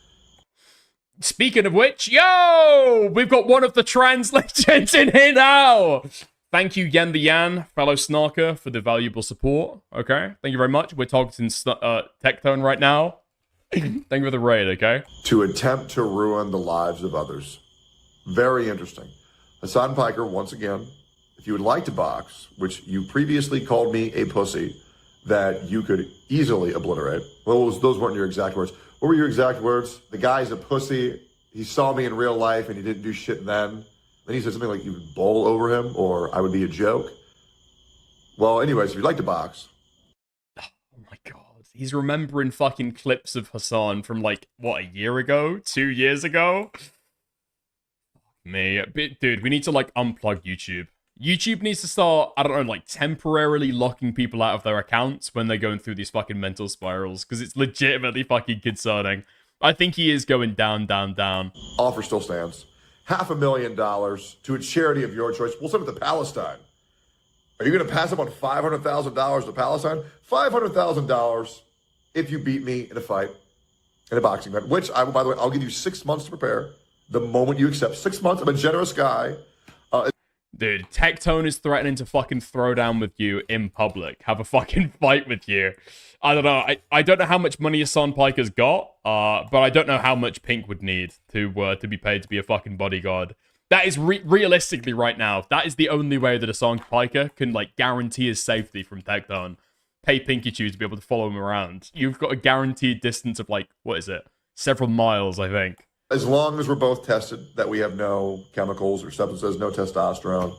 Speaking of which, yo! We've got one of the trans legends in here now! Thank you, Yan the Yan, fellow snarker, for the valuable support. Okay, thank you very much. We're targeting Tectone right now. Thank you for the raid, okay? To attempt to ruin the lives of others. Very interesting. Hasan Piker, once again, if you would like to box, which you previously called me a pussy, that you could easily obliterate. Well, those weren't your exact words. What were your exact words? The guy's a pussy. He saw me in real life and he didn't do shit then. Then he said something like you would bowl over him or I would be a joke. Well, anyways, if you'd like to box. Oh my god. He's remembering fucking clips of Hasan from like, what, a year ago? 2 years ago? Me. Dude, we need to like unplug YouTube. YouTube needs to start, I don't know, like temporarily locking people out of their accounts when they're going through these fucking mental spirals, because it's legitimately fucking concerning. I think he is going down, down, down. Offer still stands. $500,000 to a charity of your choice. We'll send it to Palestine. Are you going to pass up on $500,000 to Palestine? $500,000 if you beat me in a fight. in a boxing event, which, by the way, I'll give you 6 months to prepare the moment you accept. 6 months. I'm a generous guy. Dude, Tectone is threatening to fucking throw down with you in public. Have a fucking fight with you. I don't know. I don't know how much money Hasan Piker's got, but I don't know how much Pink would need to be paid to be a fucking bodyguard. That is realistically right now, that is the only way that Hasan Piker can, like, guarantee his safety from Tectone. Pay Pinkachu to be able to follow him around. You've got a guaranteed distance of, like, what is it? Several miles, I think. As long as we're both tested, that we have no chemicals or substances, no testosterone,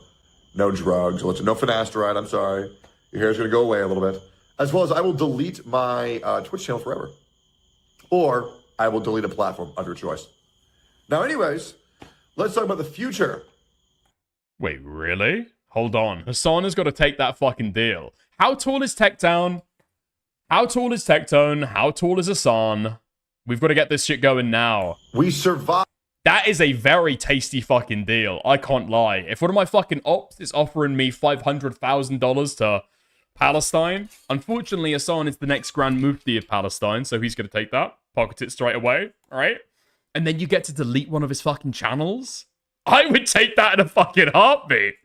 no drugs, no finasteride, I'm sorry. Your hair's going to go away a little bit. As well as I will delete my Twitch channel forever. Or I will delete a platform under choice. Now, anyways, let's talk about the future. Wait, really? Hold on. Hasan has got to take that fucking deal. How tall is Tectone? How tall is Tectone? How tall is Hasan? We've got to get this shit going now. We survived. That is a very tasty fucking deal. I can't lie. If one of my fucking ops is offering me $500,000 to Palestine, unfortunately, Hasan is the next Grand Mufti of Palestine, so he's going to take that, pocket it straight away, alright? And then you get to delete one of his fucking channels? I would take that in a fucking heartbeat.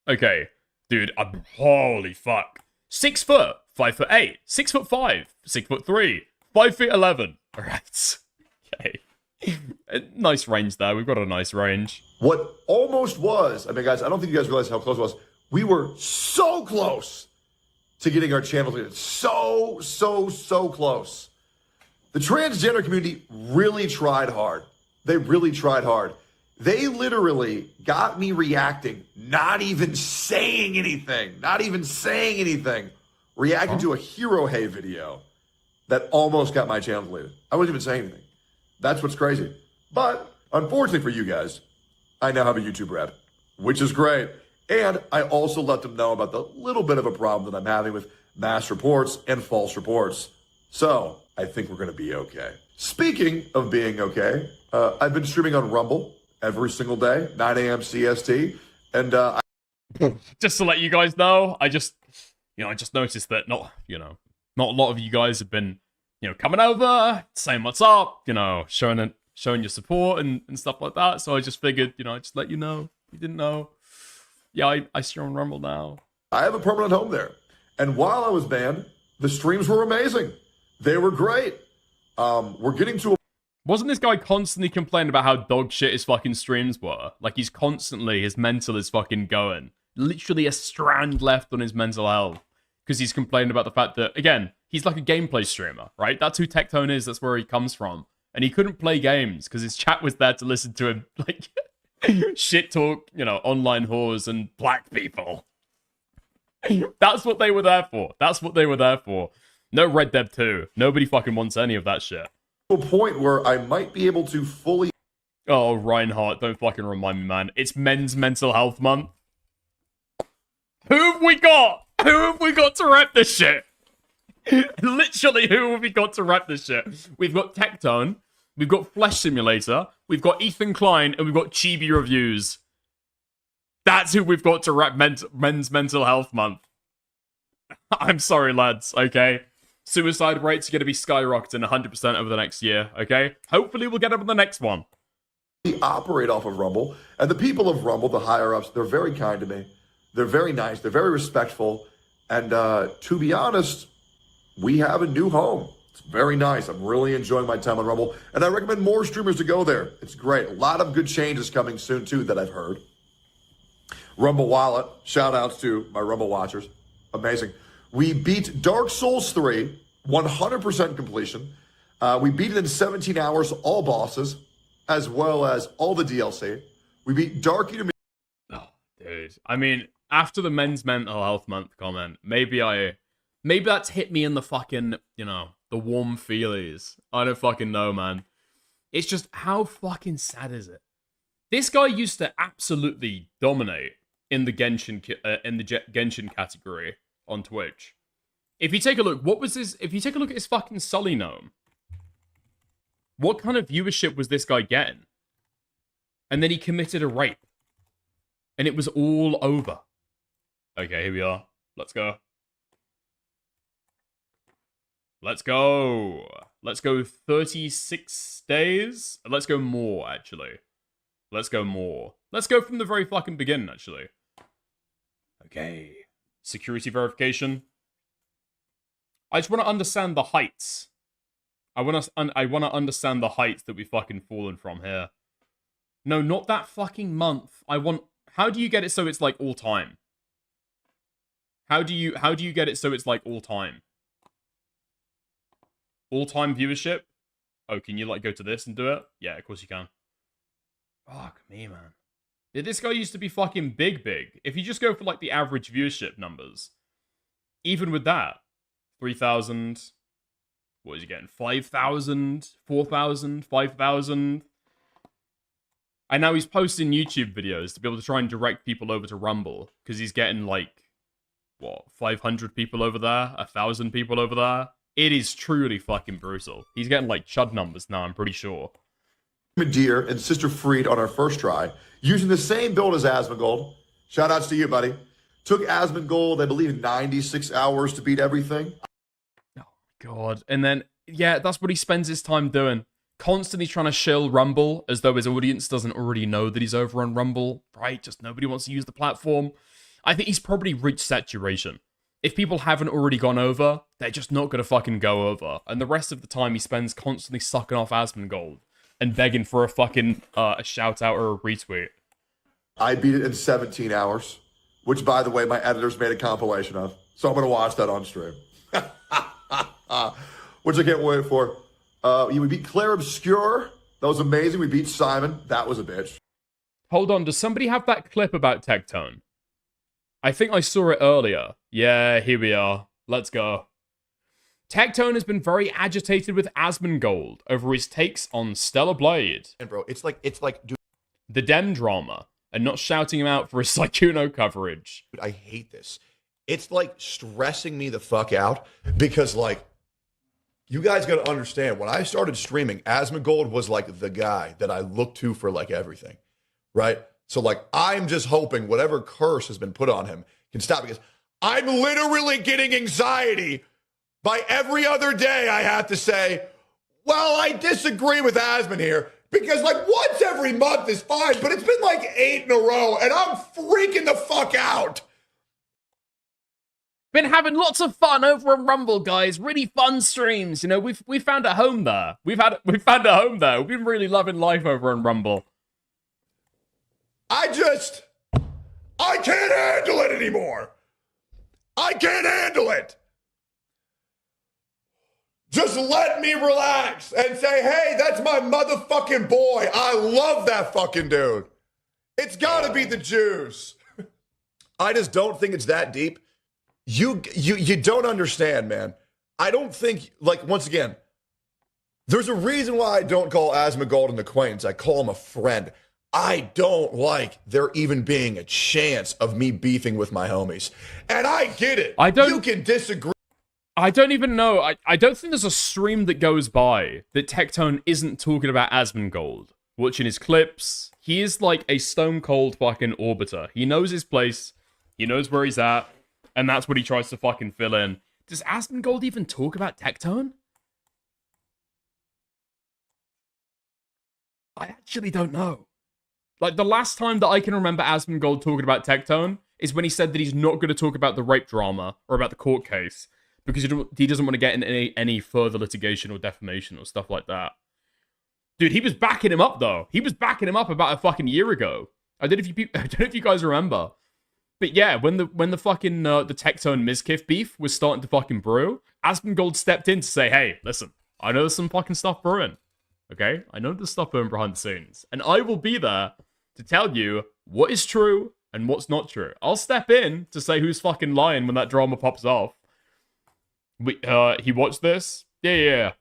Okay, dude, holy fuck. 6 foot, 5'8", 6'5", 6'3", 5'11". Alright. Okay. Nice range there. We've got a nice range. What almost was, I mean, guys, I don't think you guys realize how close it was. We were so close to getting our channel deleted. So close. The transgender community really tried hard. They really tried hard. They literally got me reacting, not even saying anything. Reacting to a Hero Hey video that almost got my channel deleted. I wasn't even saying anything. That's what's crazy. But unfortunately for you guys, I now have a YouTube Red, which is great. And I also let them know about the little bit of a problem that I'm having with mass reports and false reports. So I think we're going to be okay. Speaking of being okay, I've been streaming on Rumble every single day, 9 a.m. CST. And just to let you guys know, I just noticed that not a lot of you guys have been, coming over, saying what's up, showing your support and stuff like that. So I just figured, just let you know. You didn't know. Yeah, I stream on Rumble now. I have a permanent home there. And while I was banned, the streams were amazing. They were great. We're getting to a... Wasn't this guy constantly complaining about how dog shit his fucking streams were? Like, his mental is fucking going. Literally a strand left on his mental health. Because he's complaining about the fact that, again, he's like a gameplay streamer, right? That's who Tectone is. That's where he comes from. And he couldn't play games because his chat was there to listen to him, like, shit talk, online whores and black people. That's what they were there for. No Red Dead 2. Nobody fucking wants any of that shit. A point where I might be able to fully... Oh, Reinhardt, don't fucking remind me, man. It's Men's Mental Health Month. Who have we got? Who have we got to rep this shit? Literally, who have we got to rep this shit? We've got Tectone, we've got Flesh Simulator, we've got Ethan Klein, and we've got Chibi Reviews. That's who we've got to rep Men's Mental Health Month. I'm sorry, lads, okay? Suicide rates are going to be skyrocketing 100% over the next year, okay? Hopefully we'll get up on the next one. We operate off of Rumble, and the people of Rumble, the higher-ups, they're very kind to me. They're very nice. They're very respectful. And to be honest, we have a new home. It's very nice. I'm really enjoying my time on Rumble. And I recommend more streamers to go there. It's great. A lot of good changes coming soon, too, that I've heard. Rumble Wallet. Shout-outs to my Rumble watchers. Amazing. We beat Dark Souls 3, 100% completion. We beat it in 17 hours, all bosses, as well as all the DLC. We beat Dark Eater... Oh, dude. I mean... After the Men's Mental Health Month comment, maybe that's hit me in the fucking, the warm feelies. I don't fucking know, man. It's just, how fucking sad is it? This guy used to absolutely dominate in the Genshin category on Twitch. If you take a look, if you take a look at his fucking Sully Gnome, what kind of viewership was this guy getting? And then he committed a rape. And it was all over. Okay, here we are. Let's go. Let's go. Let's go 36 days. Let's go more, actually. Let's go more. Let's go from the very fucking beginning, actually. Okay. Security verification. I just want to understand the heights. I want to understand the heights that we've fucking fallen from here. No, not that fucking month. How do you get it so it's like all time? How do you get it so it's like all time? All time viewership? Oh, can you like go to this and do it? Yeah, of course you can. Fuck me, man. Yeah, this guy used to be fucking big. If you just go for like the average viewership numbers, even with that, 3,000. What is he getting? 5,000, 4,000, 5,000. And now he's posting YouTube videos to be able to try and direct people over to Rumble because he's getting like, what, 500 people over there, 1,000 people over there. It is truly fucking brutal. He's getting like chud numbers now, I'm pretty sure. Deer and Sister Freed on our first try, using the same build as Asmongold. Shout outs to you, buddy. Took Asmongold, I believe, 96 hours to beat everything. Oh, God. And then, yeah, that's what he spends his time doing. Constantly trying to shill Rumble as though his audience doesn't already know that he's over on Rumble, right? Just nobody wants to use the platform. I think he's probably reached saturation. If people haven't already gone over, they're just not going to fucking go over. And the rest of the time he spends constantly sucking off Asmongold and begging for a fucking a shout out or a retweet. I beat it in 17 hours, which, by the way, my editors made a compilation of. So I'm going to watch that on stream. Which I can't wait for. We beat Claire Obscure. That was amazing. We beat Simon. That was a bitch. Hold on. Does somebody have that clip about Tectone? I think I saw it earlier. Yeah, here we are. Let's go. Tectone has been very agitated with Asmongold over his takes on Stellar Blade. And bro, it's like, dude, the Dem drama, and not shouting him out for his Sykkuno coverage. I hate this. It's like stressing me the fuck out because like, you guys got to understand, when I started streaming, Asmongold was like the guy that I looked to for like everything, right? So like, I'm just hoping whatever curse has been put on him can stop, because I'm literally getting anxiety by every other day. I have to say, well, I disagree with Asmon here, because like once every month is fine, but it's been like 8 in a row and I'm freaking the fuck out. Been having lots of fun over on Rumble, guys. Really fun streams. You know, we've found a home there. We've found a home there. We've been really loving life over on Rumble. I can't handle it anymore. I can't handle it. Just let me relax and say, hey, that's my motherfucking boy. I love that fucking dude. It's gotta be the Jews. I just don't think it's that deep. You don't understand, man. I don't think, like, once again, there's a reason why I don't call Asmongold an acquaintance. I call him a friend. I don't like there even being a chance of me beefing with my homies. And I get it. You can disagree. I don't even know. I don't think there's a stream that goes by that Tectone isn't talking about Asmongold. Watching his clips. He is like a stone cold fucking orbiter. He knows his place. He knows where he's at. And that's what he tries to fucking fill in. Does Asmongold even talk about Tectone? I actually don't know. Like, the last time that I can remember Asmongold talking about Tectone is when he said that he's not going to talk about the rape drama or about the court case because he doesn't want to get in any further litigation or defamation or stuff like that. Dude, he was backing him up, though. He was backing him up about a fucking year ago. I don't know if you guys remember. But yeah, when the fucking the Tectone Mizkif beef was starting to fucking brew, Asmongold stepped in to say, hey, listen, I know there's some fucking stuff brewing. Okay? I know there's stuff brewing behind the scenes. And I will be there to tell you what is true and what's not true. I'll step in to say who's fucking lying when that drama pops off. He watched this? Yeah.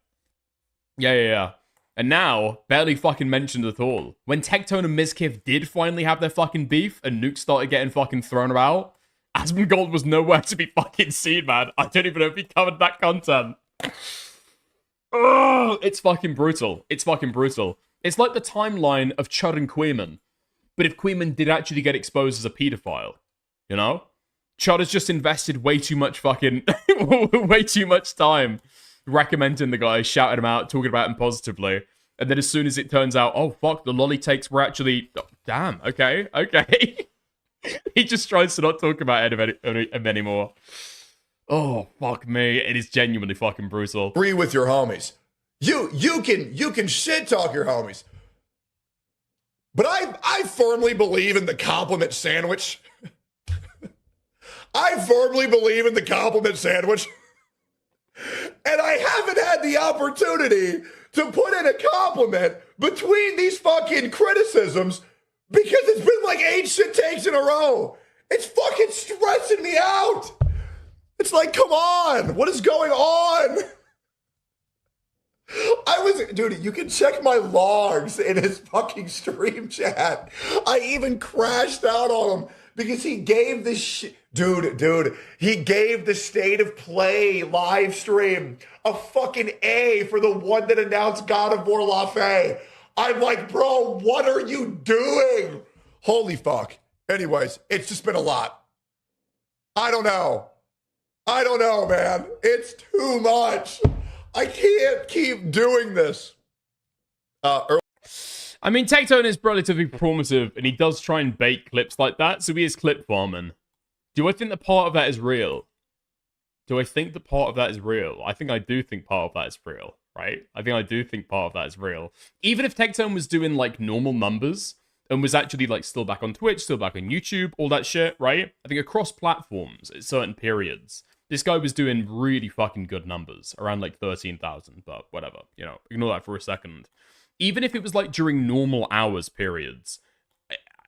And now, barely fucking mentioned at all. When Tectone and Mizkif did finally have their fucking beef and nukes started getting fucking thrown about, Asmongold was nowhere to be fucking seen, man. I don't even know if he covered that content. Oh, it's fucking brutal. It's fucking brutal. It's like the timeline of Chud and Queeman. But if Queeman did actually get exposed as a pedophile, you know? Chud has just invested way too much fucking... way too much time recommending the guy, shouting him out, talking about him positively. And then as soon as it turns out, oh, fuck, the lolly takes were actually... Oh, damn, okay. He just tries to not talk about him anymore. Oh, fuck me. It is genuinely fucking brutal. Agree with your homies. You can shit talk your homies. But I firmly believe in the compliment sandwich. I firmly believe in the compliment sandwich. And I haven't had the opportunity to put in a compliment between these fucking criticisms because it's been like 8 shit takes in a row. It's fucking stressing me out. It's like, come on, what is going on? Dude, you can check my logs in his fucking stream chat. I even crashed out on him because he gave this shit. Dude, he gave the State of Play live stream a fucking A for the one that announced God of War La Fe. I'm like, bro, what are you doing? Holy fuck. Anyways, it's just been a lot. I don't know, man. It's too much. I can't keep doing this. I mean, Tectone is relatively performative, and he does try and bait clips like that, so he is clip farming. Do I think that part of that is real? I think I do think part of that is real, right? I think I do think part of that is real. Even if Tectone was doing, like, normal numbers, and was actually, like, still back on Twitch, still back on YouTube, all that shit, right? I think across platforms at certain periods, this guy was doing really fucking good numbers, around like 13,000, but whatever, you know, ignore that for a second. Even if it was like during normal hours periods,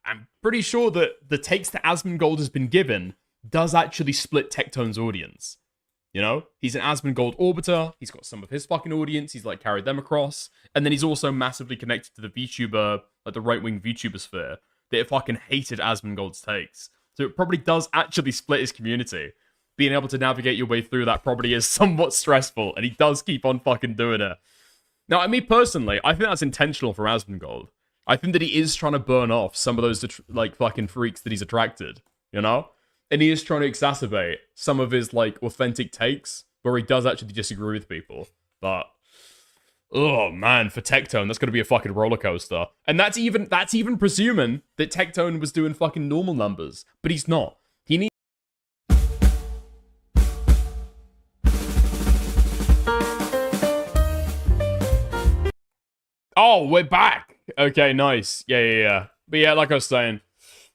I'm pretty sure that the takes that Asmongold has been given does actually split Tectone's audience. You know, he's an Asmongold orbiter, he's got some of his fucking audience, he's like carried them across, and then he's also massively connected to the VTuber, like the right-wing VTuber sphere, that fucking hated Asmongold's takes. So it probably does actually split his community. Being able to navigate your way through that probably is somewhat stressful, and he does keep on fucking doing it. Now, I mean, personally, I think that's intentional for Asmongold. I think that he is trying to burn off some of those, like, fucking freaks that he's attracted, you know? And he is trying to exacerbate some of his, like, authentic takes, where he does actually disagree with people. But, oh, man, for Tectone, that's gonna be a fucking roller coaster. And that's even presuming that Tectone was doing fucking normal numbers. But he's not. He needs... Oh, we're back! Okay, nice. Yeah. But yeah, like I was saying,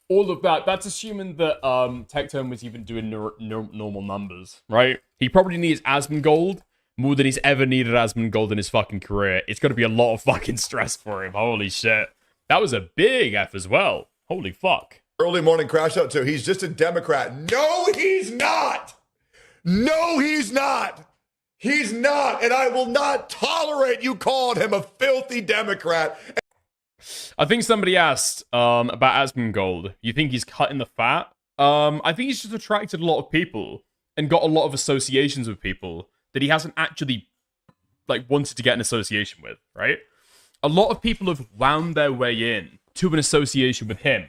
all of that's assuming that Tectone was even doing normal numbers, right? He probably needs Asmongold more than he's ever needed Asmongold in his fucking career. It's gonna be a lot of fucking stress for him. Holy shit. That was a big F as well. Holy fuck. Early morning crash out too. He's just a Democrat. No, he's not! No, he's not! He's not, and I will not tolerate you calling him a filthy Democrat. I think somebody asked about Asmongold. You think he's cutting the fat? I think he's just attracted a lot of people and got a lot of associations with people that he hasn't actually, like, wanted to get an association with, right? A lot of people have wound their way in to an association with him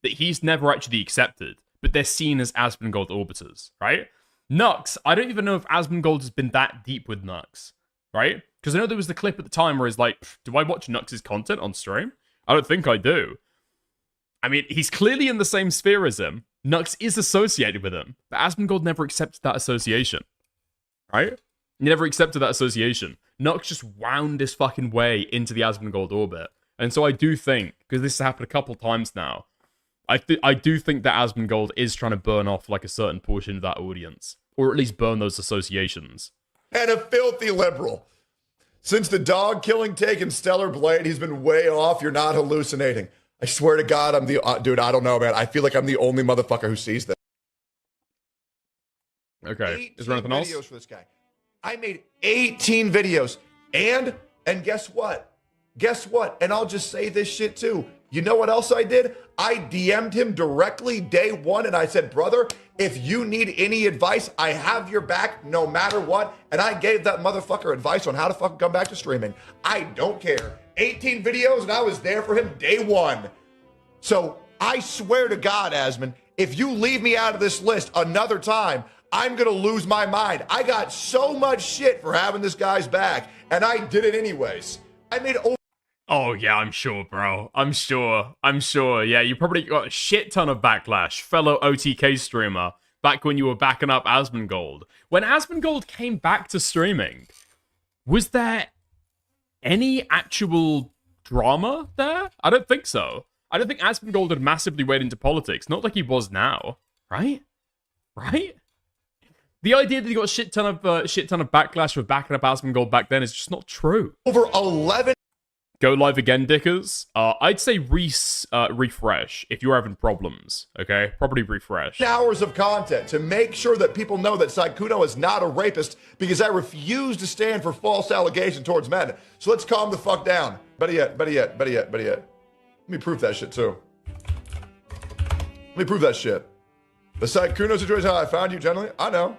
that he's never actually accepted, but they're seen as Asmongold orbiters, right? Nux, I don't even know if Asmongold has been that deep with Nux, right? Because I know there was the clip at the time where he's like, do I watch Nux's content on stream? I don't think I do. I mean, he's clearly in the same sphere as him. Nux is associated with him, but Asmongold never accepted that association, right? He never accepted that association. Nux just wound his fucking way into the Asmongold orbit. And so I do think, because this has happened a couple times now, I do think that Asmongold is trying to burn off like a certain portion of that audience, or at least burn those associations. And a filthy liberal. Since the dog killing take in Stellar Blade, he's been way off. You're not hallucinating. I swear to God, I'm the dude. I don't know, man. I feel like I'm the only motherfucker who sees this. Okay, is there anything else? Videos for this guy. I made 18 videos, and guess what? Guess what? And I'll just say this shit too. You know what else I did? I DM'd him directly day one, and I said, brother, if you need any advice, I have your back no matter what. And I gave that motherfucker advice on how to fucking come back to streaming. I don't care. 18 videos, and I was there for him day one. So I swear to God, Asmon, if you leave me out of this list another time, I'm going to lose my mind. I got so much shit for having this guy's back, and I did it anyways. I made over... Oh, yeah, I'm sure, bro. I'm sure. Yeah, you probably got a shit ton of backlash, fellow OTK streamer, back when you were backing up Asmongold. When Asmongold came back to streaming, was there any actual drama there? I don't think so. I don't think Asmongold had massively weighed into politics. Not like he was now, right? Right? The idea that he got a shit ton of backlash for backing up Asmongold back then is just not true. Over 11... Go live again, Dickers. I'd say refresh if you're having problems, okay? Probably refresh. Hours of content to make sure that people know that Sykkuno is not a rapist because I refuse to stand for false allegation towards men. So let's calm the fuck down. Better yet. Let me prove that shit too. Let me prove that shit. The Sykkuno situation, how I found you, gentlemen. I know.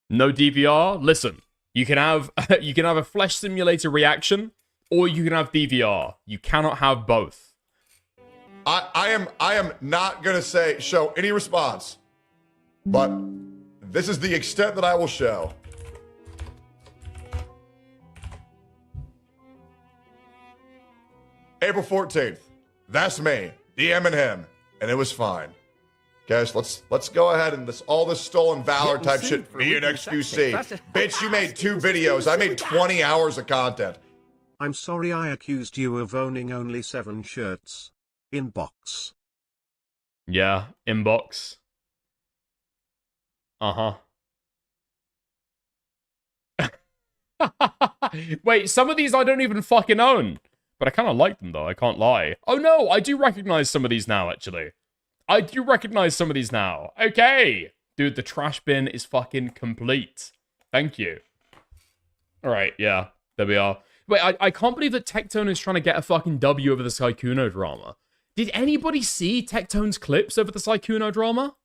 No DVR? Listen, you can have a flesh simulator reaction, or you can have DVR. You cannot have both. I am not gonna show any response, but this is the extent that I will show. April 14th. That's me. DMing him, and it was fine. Guys, let's go ahead and all this stolen valor type shit. Me and XQC. Bitch, you made 2 videos. I made 20 hours of content. I'm sorry I accused you of owning only 7 shirts. Inbox. Yeah, inbox. Uh-huh. Wait, some of these I don't even fucking own. But I kind of like them, though. I can't lie. Oh, no, I do recognize some of these now, actually. I do recognize some of these now. Okay. Dude, the trash bin is fucking complete. Thank you. All right, yeah. There we are. Wait, I can't believe that Tectone is trying to get a fucking W over the Sykkuno drama. Did anybody see Tectone's clips over the Sykkuno drama?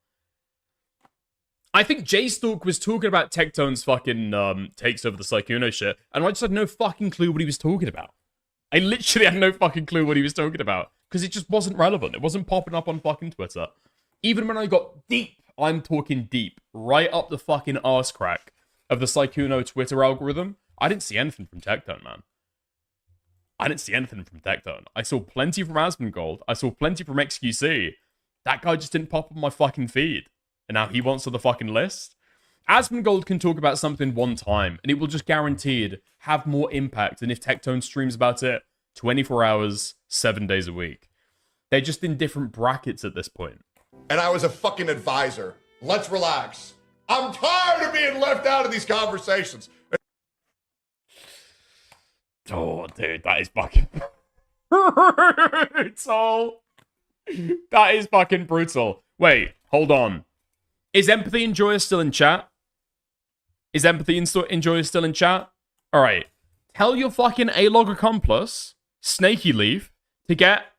I think J-Stalk was talking about Tectone's fucking takes over the Sykkuno shit, and I just had no fucking clue what he was talking about. I literally had no fucking clue what he was talking about, because it just wasn't relevant. It wasn't popping up on fucking Twitter. Even when I got deep, I'm talking deep, right up the fucking arse crack of the Sykkuno Twitter algorithm, I didn't see anything from Tectone, man. I didn't see anything from Tectone. I saw plenty from Asmongold. I saw plenty from XQC. That guy just didn't pop on my fucking feed. And now he wants on the fucking list. Asmongold can talk about something one time, and it will just guaranteed have more impact than if Tectone streams about it 24 hours, 7 days a week. They're just in different brackets at this point. And I was a fucking advisor. Let's relax. I'm tired of being left out of these conversations. Oh, dude, that is fucking brutal. That is fucking brutal. Wait, hold on. Is Empathy and Joy still in chat? Is Empathy and Joy still in chat? Alright. Tell your fucking A-log accomplice, Snaky Leaf, to get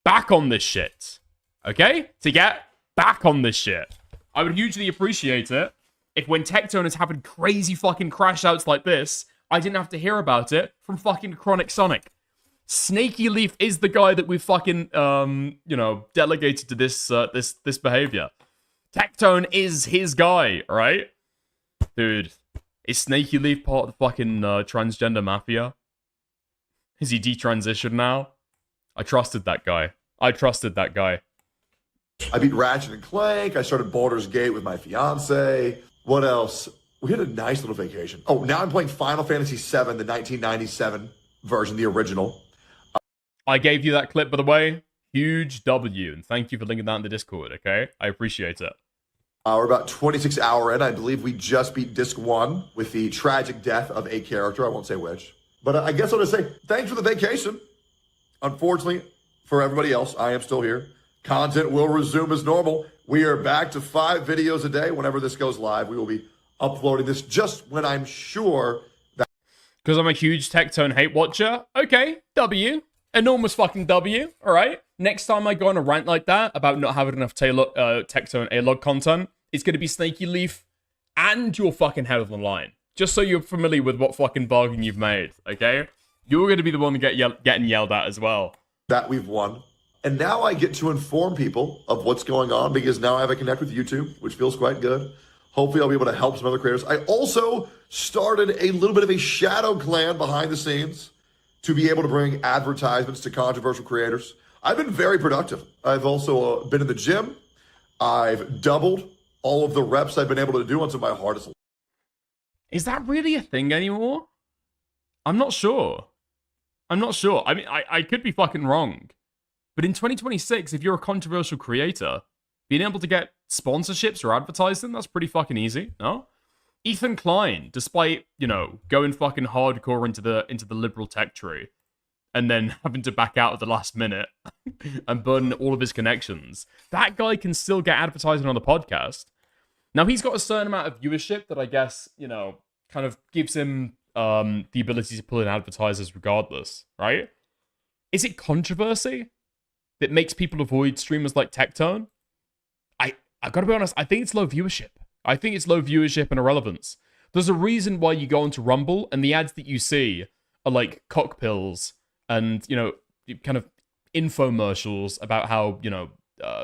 back on this shit. Okay? To get back on this shit. I would hugely appreciate it if when Tectone is having crazy fucking crash outs like this, I didn't have to hear about it from fucking Chronic Sonic. Snaky Leaf is the guy that we've fucking, delegated to this behavior. Tectone is his guy, right? Dude, is Snaky Leaf part of the fucking transgender mafia? Is he detransitioned now? I trusted that guy. I beat Ratchet and Clank. I started Baldur's Gate with my fiance. What else? We had a nice little vacation. Oh, now I'm playing Final Fantasy VII, the 1997 version, the original. I gave you that clip, by the way. Huge W, and thank you for linking that in the Discord, okay? I appreciate it. We're about 26 hours in. I believe we just beat Disc 1 with the tragic death of a character. I won't say which. But I guess I'll just say, thanks for the vacation. Unfortunately, for everybody else, I am still here. Content will resume as normal. We are back to 5 videos a day. Whenever this goes live, we will be uploading this just when I'm sure that... Because I'm a huge Tectone hate watcher? Okay, W. Enormous fucking W, alright? Next time I go on a rant like that about not having enough Tectone A-log content, it's going to be Snaky Leaf and your fucking head on the line. Just so you're familiar with what fucking bargain you've made, okay? You're going to be the one getting yelled at as well. That we've won. And now I get to inform people of what's going on because now I have a connect with YouTube, which feels quite good. Hopefully I'll be able to help some other creators. I also started a little bit of a shadow clan behind the scenes to be able to bring advertisements to controversial creators. I've been very productive. I've also been in the gym. I've doubled all of the reps I've been able to do on some of my hardest. Is that really a thing anymore? I'm not sure. I mean, I could be fucking wrong. But in 2026, if you're a controversial creator, being able to get sponsorships or advertising, that's pretty fucking easy, no? Ethan Klein, despite, going fucking hardcore into the liberal tech tree, and then having to back out at the last minute and burn all of his connections, that guy can still get advertising on the podcast. Now, he's got a certain amount of viewership that I guess, kind of gives him the ability to pull in advertisers regardless, right? Is it controversy that makes people avoid streamers like Tectone? I gotta be honest, I think it's low viewership. I think it's low viewership and irrelevance. There's a reason why you go onto Rumble and the ads that you see are like cock pills and, kind of infomercials about how,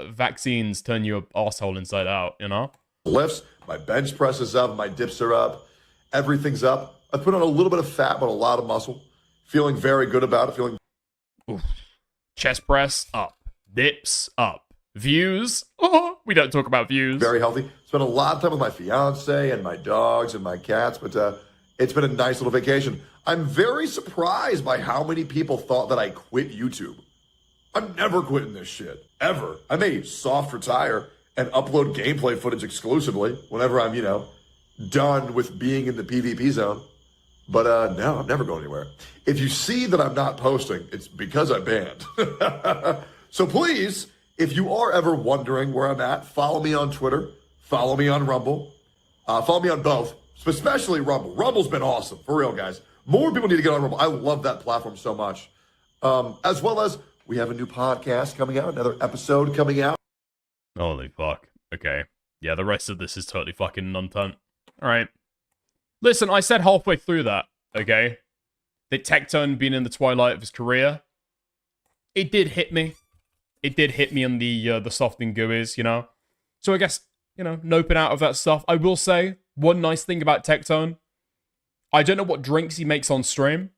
vaccines turn your arsehole inside out, Lifts, my bench press is up, my dips are up, everything's up. I put on a little bit of fat, but a lot of muscle. Feeling very good about it. Oof. Chest press up, dips up. Views? We don't talk about views. Very healthy. Spent a lot of time with my fiance and my dogs and my cats, but it's been a nice little vacation. I'm very surprised by how many people thought that I quit YouTube. I'm never quitting this shit, ever. I may soft retire and upload gameplay footage exclusively whenever I'm, done with being in the PvP zone. But no, I'm never going anywhere. If you see that I'm not posting, it's because I'm banned. So please, if you are ever wondering where I'm at, follow me on Twitter, follow me on Rumble, follow me on both, especially Rumble. Rumble's been awesome, for real, guys. More people need to get on Rumble. I love that platform so much. As well as we have a new podcast coming out, another episode coming out. Holy fuck. Okay. Yeah, the rest of this is totally fucking non-ton. Alright. Listen, I said halfway through that, okay, that Tectone being in the twilight of his career, it did hit me. It did hit me on the soft and gooey's, So I guess, noping out of that stuff. I will say, one nice thing about Tectone, I don't know what drinks he makes on stream,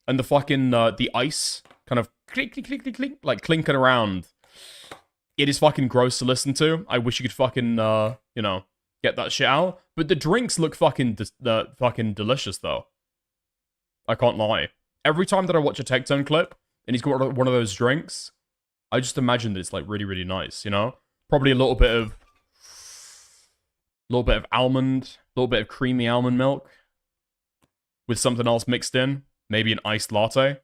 and the fucking, the ice kind of clink, clink, clink, clink, clink, like clinking around. It is fucking gross to listen to. I wish you could fucking, get that shit out. But the drinks look fucking delicious, though. I can't lie. Every time that I watch a Tectone clip, and he's got one of those drinks, I just imagine that it's like really, really nice, Probably a little bit of almond, a little bit of creamy almond milk with something else mixed in. Maybe an iced latte. A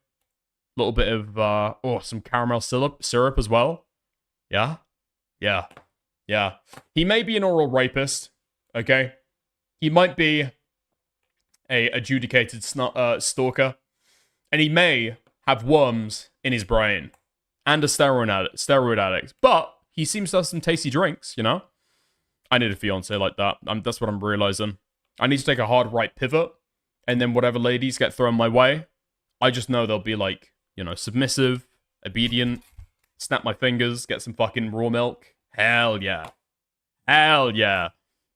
little bit of, some caramel syrup as well. Yeah. He may be an oral rapist, okay? He might be a adjudicated stalker. And he may have worms in his brain. And a steroid addict. But he seems to have some tasty drinks, I need a fiance like that. That's what I'm realizing. I need to take a hard right pivot. And then whatever ladies get thrown my way, I just know they'll be like, submissive, obedient, snap my fingers, get some fucking raw milk. Hell yeah.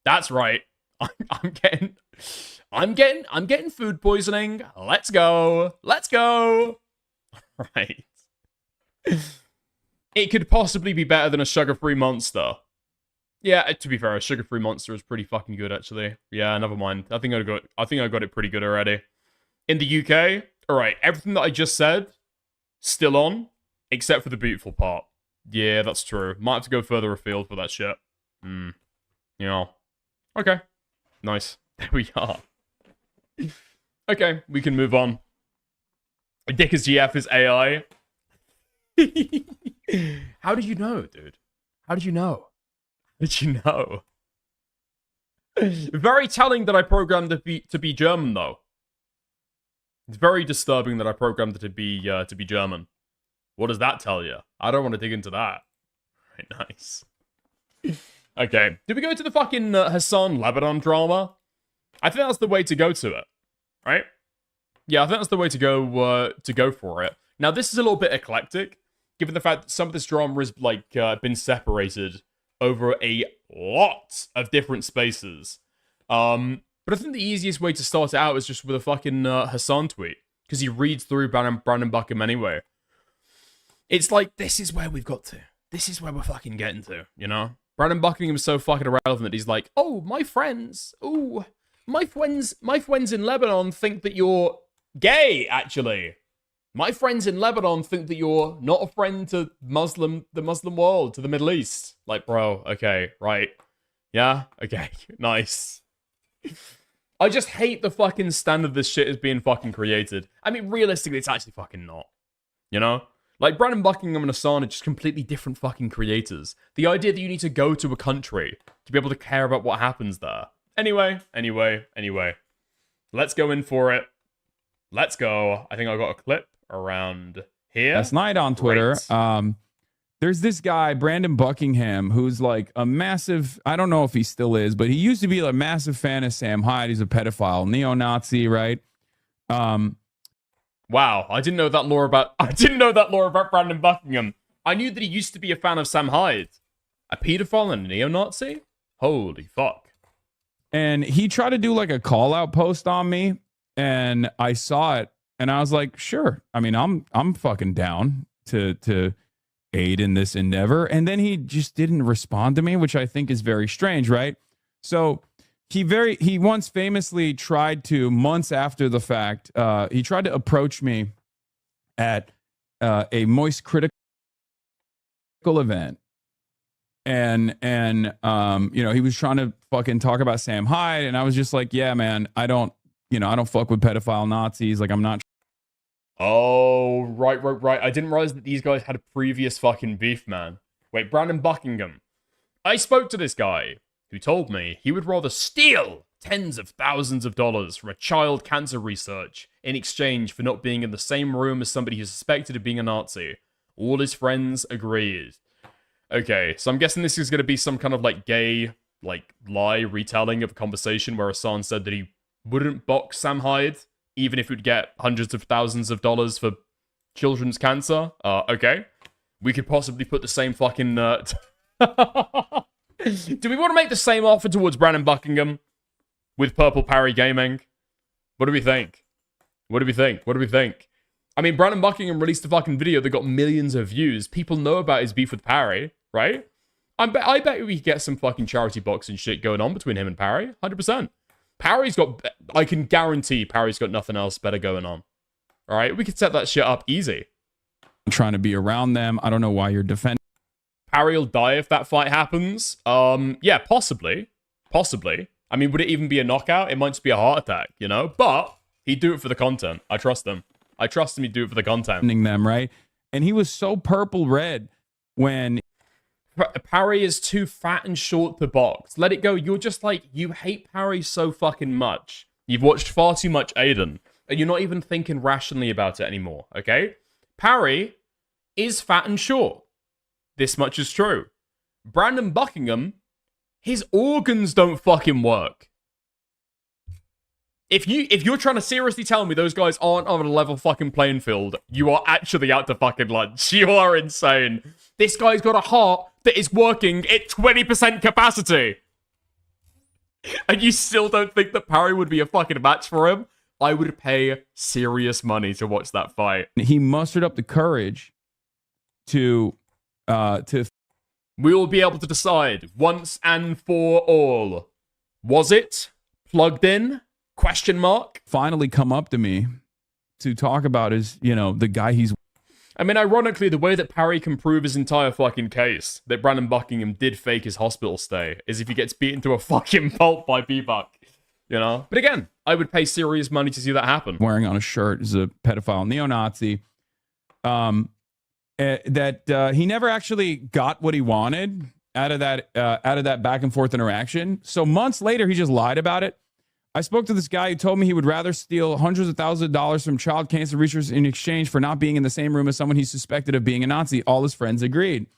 That's right. I'm getting food poisoning. Let's go. Right. It could possibly be better than a sugar-free Monster. Yeah, to be fair, a sugar-free Monster is pretty fucking good, actually. Yeah, never mind. I think I got it pretty good already. In the UK, alright, everything that I just said, still on, except for the beautiful part. Yeah, that's true. Might have to go further afield for that shit. Yeah. Okay. Nice. There we are. Okay, we can move on. Dick is GF is AI. How did you know, dude? How did you know? Very telling that I programmed it to be German, though. It's very disturbing that I programmed it to be German. What does that tell you? I don't want to dig into that. Right, nice. Okay, did we go to the fucking Hasan Lebanon drama? I think that's the way to go to it, right? Yeah, I think that's the way to go for it. Now, this is a little bit eclectic, given the fact that some of this drama has been separated over a lot of different spaces. But I think the easiest way to start it out is just with a fucking Hasan tweet, because he reads through Brandon Buckham anyway. It's like, this is where we've got to. This is where we're fucking getting to, you know? Brandon Buckingham is so fucking irrelevant that he's like, oh, my friends in Lebanon think that you're gay, actually. My friends in Lebanon think that you're not a friend to the Muslim world, to the Middle East. Like, bro, okay, right. Yeah? Okay, nice. I just hate the fucking standard this shit is being fucking created. I mean, realistically, it's actually fucking not. You know? Like, Brandon Buckingham and Hasan are just completely different fucking creators. The idea that you need to go to a country to be able to care about what happens there. Anyway. Let's go in for it. Let's go. I think I got a clip around here. Last night on Twitter, there's this guy, Brandon Buckingham, who's like a massive, I don't know if he still is, but he used to be a massive fan of Sam Hyde. He's a pedophile, neo-Nazi, right? Wow, I didn't know that lore about Brandon Buckingham. I knew that he used to be a fan of Sam Hyde. A pedophile and a neo-Nazi? Holy fuck. And he tried to do like a call-out post on me, and I saw it, and I was like, sure. I mean, I'm fucking down to aid in this endeavor. And then he just didn't respond to me, which I think is very strange, right? So he once famously tried to, months after the fact, he tried to approach me at a Moist Critical event. And you know, he was trying to fucking talk about Sam Hyde, and I was just like, yeah, man, I don't fuck with pedophile Nazis. Like, I'm not. Oh, right. I didn't realize that these guys had a previous fucking beef, man. Wait, Brandon Buckingham. I spoke to this guy who told me he would rather steal tens of thousands of dollars from a child cancer research in exchange for not being in the same room as somebody who's suspected of being a Nazi. All his friends agreed. Okay, so I'm guessing this is going to be some kind of like gay, like lie retelling of a conversation where Hasan said that he wouldn't box Sam Hyde, even if it would get hundreds of thousands of dollars for children's cancer. Okay. We could possibly put the same fucking... Do we want to make the same offer towards Brandon Buckingham with Purple Parry Gaming? What do we think? I mean, Brandon Buckingham released a fucking video that got millions of views. People know about his beef with Parry, right? I bet we could get some fucking charity boxing shit going on between him and Parry. 100%. Parry's got... I can guarantee Parry's got nothing else better going on. All right? We could set that shit up easy. I'm trying to be around them. I don't know why you're defending. Parry will die if that fight happens. Yeah, possibly. I mean, would it even be a knockout? It might just be a heart attack, you know? But he'd do it for the content. I trust him. He'd do it for the content. Them, right? And he was so purple red when... Parry is too fat and short to box. Let it go. You're just like, you hate Parry so fucking much. You've watched far too much Aiden, and you're not even thinking rationally about it anymore, okay? Parry is fat and short. This much is true. Brandon Buckingham, his organs don't fucking work. If you're trying to seriously tell me those guys aren't on a level fucking playing field, you are actually out to fucking lunch. You are insane. This guy's got a heart that is working at 20% capacity. And you still don't think that Parry would be a fucking match for him? I would pay serious money to watch that fight. He mustered up the courage to... We will be able to decide once and for all. Was it plugged in? Question mark. Finally come up to me to talk about his, you know, the guy he's... I mean, ironically, the way that Parry can prove his entire fucking case that Brandon Buckingham did fake his hospital stay is if he gets beaten to a fucking pulp by B-Buck, you know? But again, I would pay serious money to see that happen. Wearing on a shirt is a pedophile neo-Nazi. That he never actually got what he wanted out of that back and forth interaction. So months later, he just lied about it. I spoke to this guy who told me he would rather steal hundreds of thousands of dollars from child cancer research in exchange for not being in the same room as someone he's suspected of being a Nazi. All his friends agreed,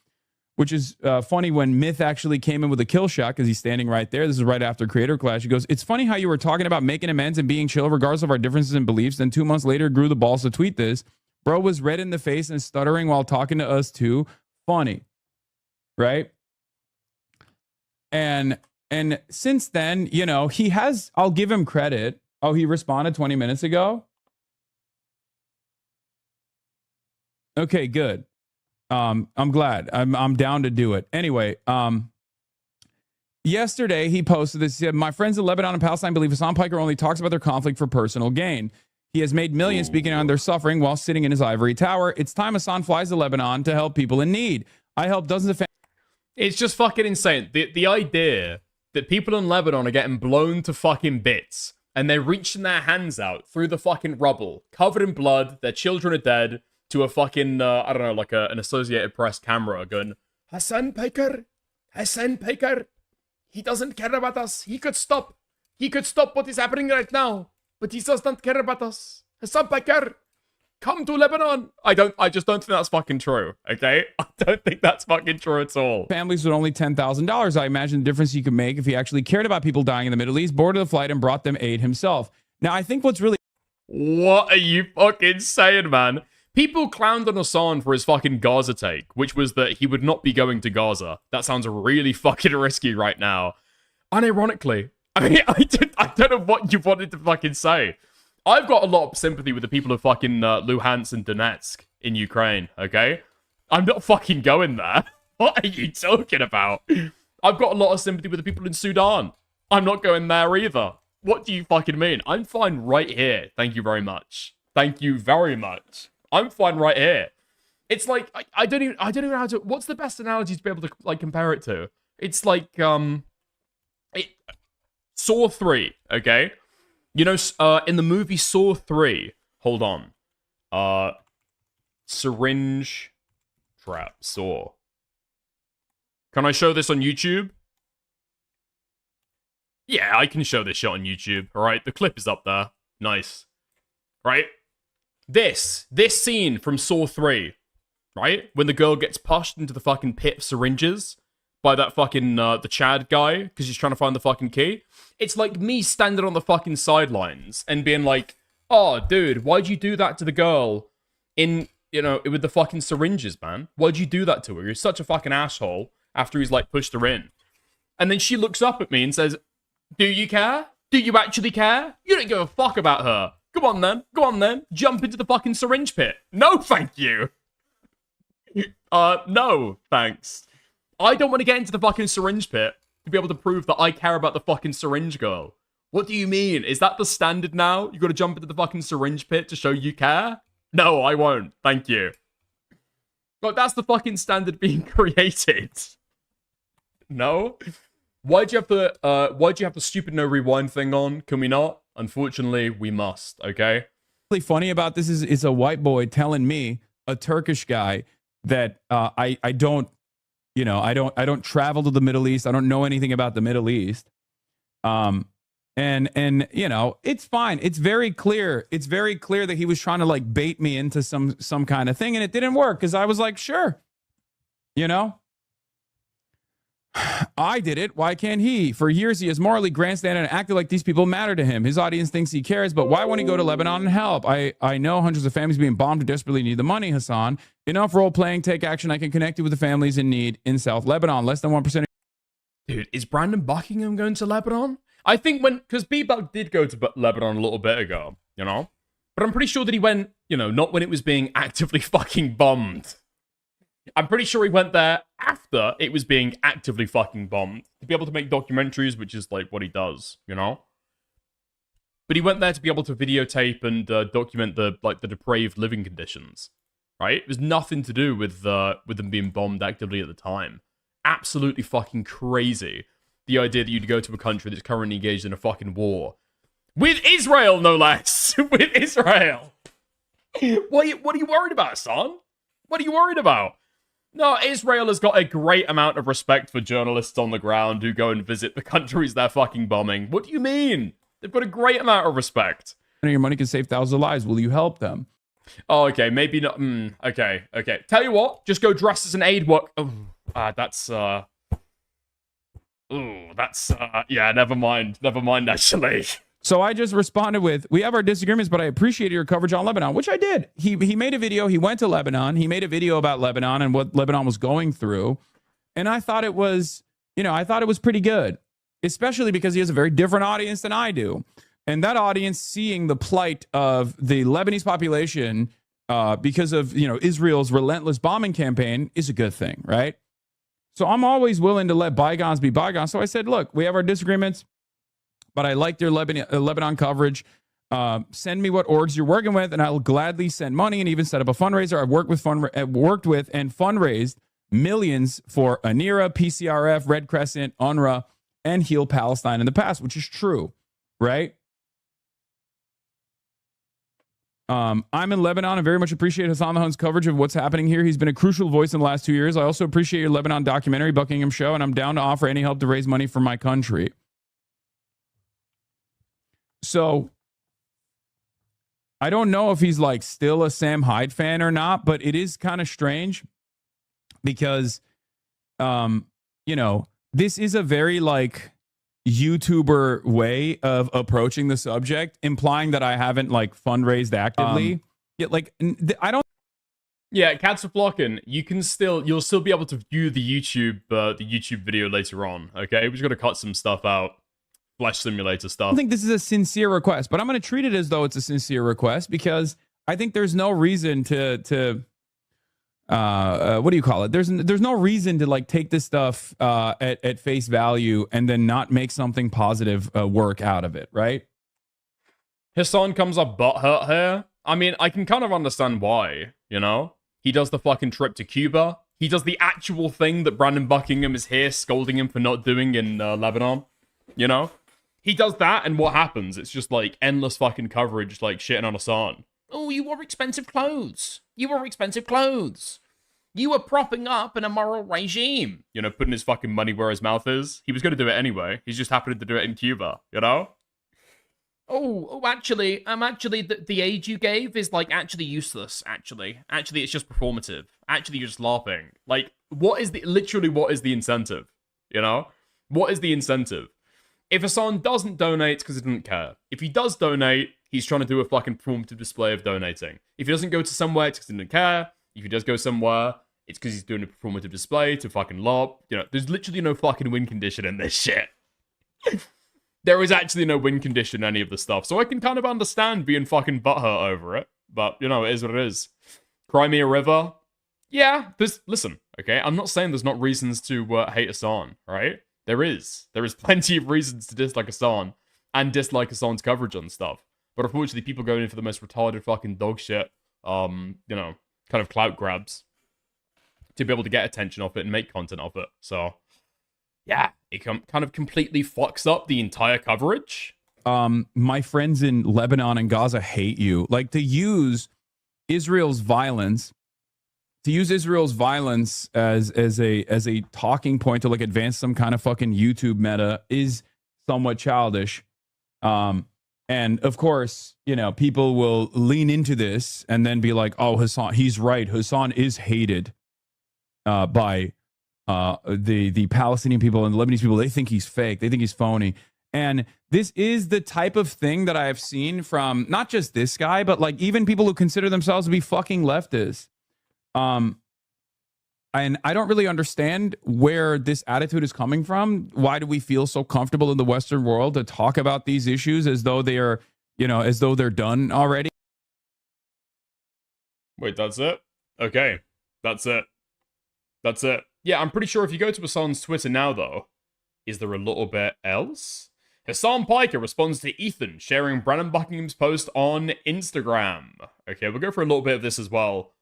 which is funny when Myth actually came in with a kill shot because he's standing right there. This is right after Creator Clash. He goes, "It's funny how you were talking about making amends and being chill regardless of our differences in beliefs. Then 2 months later grew the balls to tweet this. Bro was red in the face and stuttering while talking to us too. Funny." Right? And And since then, you know, I'll give him credit. Oh, he responded 20 minutes ago. Okay, good. I'm glad. I'm down to do it. Anyway, yesterday he posted this. He said, my friends in Lebanon and Palestine believe Hasan Piker only talks about their conflict for personal gain. He has made millions speaking on their suffering while sitting in his ivory tower. It's time Hasan flies to Lebanon to help people in need. I help dozens of It's just fucking insane. The idea that people in Lebanon are getting blown to fucking bits and they're reaching their hands out through the fucking rubble, covered in blood, their children are dead, to a fucking, I don't know, like an Associated Press camera going, Hasan Piker, he doesn't care about us. He could stop what is happening right now, but he does not care about us. Hasan Piker, come to Lebanon. I just don't think that's fucking true, okay? I don't think that's fucking true at all. Families with only $10,000. I imagine the difference he could make if he actually cared about people dying in the Middle East, boarded the flight, and brought them aid himself. Now, I think what's really... What are you fucking saying, man? People clowned on Hasan for his fucking Gaza take, which was that he would not be going to Gaza. That sounds really fucking risky right now. Unironically, I mean, I don't know what you wanted to fucking say. I've got a lot of sympathy with the people of fucking Luhansk and Donetsk in Ukraine, okay? I'm not fucking going there. What are you talking about? I've got a lot of sympathy with the people in Sudan. I'm not going there either. What do you fucking mean? I'm fine right here. Thank you very much. Thank you very much. I'm fine right here. It's like, I don't even know how to, what's the best analogy to be able to, like, compare it to? It's like, Saw 3, okay? You know, in the movie Saw 3, hold on. Syringe trap, Saw. Can I show this on YouTube? Yeah, I can show this shit on YouTube, alright? The clip is up there. Nice. Right? This scene from Saw 3, right? When the girl gets pushed into the fucking pit of syringes by that fucking, the Chad guy, because he's trying to find the fucking key. It's like me standing on the fucking sidelines and being like, oh, dude, why'd you do that to the girl in, you know, with the fucking syringes, man? Why'd you do that to her? You're such a fucking asshole after he's, like, pushed her in. And then she looks up at me and says, do you care? Do you actually care? You don't give a fuck about her. Go on then. Jump into the fucking syringe pit. No, thank you. No, thanks. I don't want to get into the fucking syringe pit to be able to prove that I care about the fucking syringe girl. What do you mean? Is that the standard now? You gotta jump into the fucking syringe pit to show you care? No, I won't. Thank you. But that's the fucking standard being created. No? Why'd you have the stupid no rewind thing on? Can we not? Unfortunately, we must, okay? Really funny about this is a white boy telling me, a Turkish guy, that I don't travel to the Middle East. I don't know anything about the Middle East. And you know, it's fine. It's very clear. It's very clear that he was trying to like bait me into some kind of thing, and it didn't work because I was like, sure. You know? I did it. Why can't he? For years, he has morally grandstanded and acted like these people matter to him. His audience thinks he cares, but why won't he go to Lebanon and help? I know hundreds of families being bombed who desperately need the money, Hasan. Enough role-playing, take action. I can connect you with the families in need in South Lebanon. Less than 1%. Dude, is Brandon Buckingham going to Lebanon? I think because B-Buck did go to Lebanon a little bit ago, you know? But I'm pretty sure that he went, you know, not when it was being actively fucking bombed. I'm pretty sure he went there after it was being actively fucking bombed to be able to make documentaries, which is like what he does, you know? But he went there to be able to videotape and document the depraved living conditions, right? It was nothing to do with them being bombed actively at the time. Absolutely fucking crazy. The idea that you'd go to a country that's currently engaged in a fucking war. With Israel, no less! With Israel! What are you worried about, son? What are you worried about? No, Israel has got a great amount of respect for journalists on the ground who go and visit the countries they're fucking bombing. What do you mean? They've got a great amount of respect. Your money can save thousands of lives. Will you help them? Oh, okay. Maybe not. Okay. Tell you what, just go dress as an aid worker. Yeah, never mind, actually. So I just responded with, we have our disagreements, but I appreciate your coverage on Lebanon, which I did. He made a video. He went to Lebanon. He made a video about Lebanon and what Lebanon was going through. And I thought it was, pretty good. especially because he has a very different audience than I do. And that audience seeing the plight of the Lebanese population because of, Israel's relentless bombing campaign is a good thing, right? So I'm always willing to let bygones be bygones. So I said, look, we have our disagreements, but I like their Lebanon coverage. Send me what orgs you're working with, and I'll gladly send money and even set up a fundraiser. I've worked with and fundraised millions for ANIRA, PCRF, Red Crescent, UNRWA, and Heal Palestine in the past, which is true, right? I'm in Lebanon and very much appreciate Hasan the Hun's coverage of what's happening here. He's been a crucial voice in the last 2 years. I also appreciate your Lebanon documentary, Buckingham Show, and I'm down to offer any help to raise money for my country. So I don't know if he's like still a Sam Hyde fan or not, but it is kind of strange because, this is a very like YouTuber way of approaching the subject, implying that I haven't like fundraised actively. I don't. Yeah, cats are blocking. You'll still be able to view the YouTube video later on. Okay, we just got to cut some stuff out. Flesh Simulator stuff. I don't think this is a sincere request, but I'm going to treat it as though it's a sincere request because I think there's no reason to what do you call it? There's no reason to like take this stuff at face value and then not make something positive work out of it, right? Hasan comes up butthurt here. I mean, I can kind of understand why, He does the fucking trip to Cuba. He does the actual thing that Brandon Buckingham is here scolding him for not doing in Lebanon, He does that, and what happens? It's just like endless fucking coverage, like shitting on Hasan. Oh, you wore expensive clothes. You wore expensive clothes. You were propping up an immoral regime. Putting his fucking money where his mouth is. He was going to do it anyway. He's just happened to do it in Cuba, Oh, actually, the aid you gave is like actually useless. Actually, it's just performative. Actually, you're just laughing. Like, what is the incentive? What is the incentive? If Hasan doesn't donate, it's because he doesn't care. If he does donate, he's trying to do a fucking performative display of donating. If he doesn't go to somewhere, it's because he doesn't care. If he does go somewhere, it's because he's doing a performative display to fucking lob. There's literally no fucking win condition in this shit. There is actually no win condition in any of the stuff. So I can kind of understand being fucking butthurt over it. But, it is what it is. Crimea River. Yeah, listen, okay? I'm not saying there's not reasons to hate Hasan, right? There is. There is plenty of reasons to dislike Hasan and dislike Hasan's coverage on stuff. But unfortunately, people going in for the most retarded fucking dog shit, kind of clout grabs to be able to get attention off it and make content off it. So, yeah, it kind of completely fucks up the entire coverage. My friends in Lebanon and Gaza hate you. Like, to use Israel's violence as a talking point to like advance some kind of fucking YouTube meta is somewhat childish. And of course, people will lean into this and then be like, oh, Hasan, he's right. Hasan is hated by the Palestinian people and the Lebanese people. They think he's fake. They think he's phony. And this is the type of thing that I have seen from not just this guy, but like even people who consider themselves to be fucking leftists. And I don't really understand where this attitude is coming from. Why do we feel so comfortable in the Western world to talk about these issues as though they are, as though they're done already? Wait, that's it? Okay, that's it. That's it. Yeah, I'm pretty sure if you go to Hasan's Twitter now, though, is there a little bit else? Hasan Piker responds to Ethan sharing Brandon Buckingham's post on Instagram. Okay, we'll go for a little bit of this as well.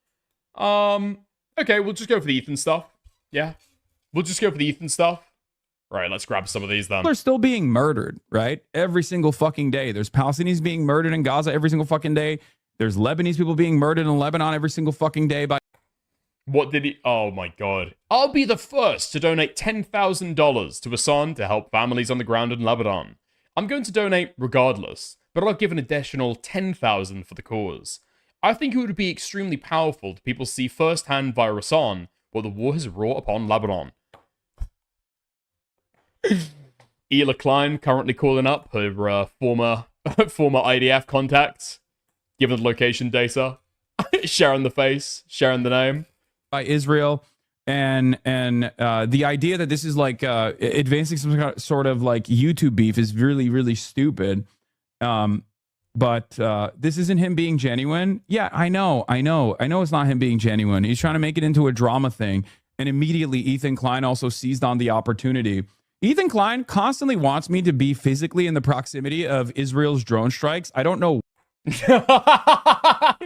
Okay, we'll just go for the Ethan stuff. Yeah, we'll just go for the Ethan stuff. Right, let's grab some of these then. People are still being murdered, right? Every single fucking day. There's Palestinians being murdered in Gaza every single fucking day. There's Lebanese people being murdered in Lebanon every single fucking day by... What did he... Oh my god. I'll be the first to donate $10,000 to Hasan to help families on the ground in Lebanon. I'm going to donate regardless, but I'll give an additional $10,000 for the cause. I think it would be extremely powerful to people see firsthand via Hasan what the war has wrought upon Lebanon. Ela Klein currently calling up her former IDF contacts, giving the location data, sharing the face, sharing the name. By Israel and the idea that this is like advancing some sort of like YouTube beef is really stupid. But this isn't him being genuine. Yeah, I know it's not him being genuine. He's trying to make it into a drama thing, and immediately Ethan Klein also seized on the opportunity. Ethan Klein constantly wants me to be physically in the proximity of Israel's drone strikes. I don't know.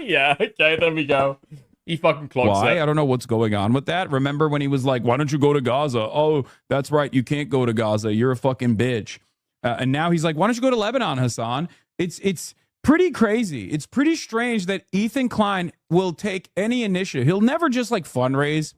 Yeah, okay, there we go. He fucking clocks Why? it. I don't know what's going on with that. Remember when he was like, why don't you go to Gaza? Oh, that's right. You can't go to Gaza. You're a fucking bitch. And now he's like, why don't you go to Lebanon, Hasan? It's pretty crazy. It's pretty strange that Ethan Klein will take any initiative. He'll never just like fundraise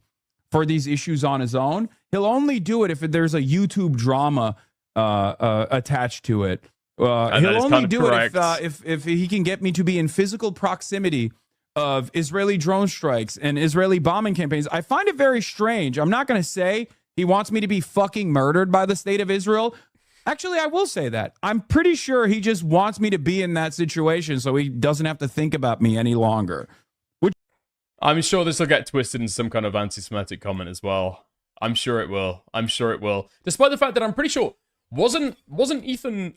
for these issues on his own. He'll only do it if there's a YouTube drama attached to it. He'll only do it if he can get me to be in physical proximity of Israeli drone strikes and Israeli bombing campaigns. I find it very strange. I'm not going to say he wants me to be fucking murdered by the state of Israel. Actually, I will say that. I'm pretty sure he just wants me to be in that situation so he doesn't have to think about me any longer. I'm sure this will get twisted in some kind of anti-Semitic comment as well. I'm sure it will. Despite the fact that I'm pretty sure wasn't Ethan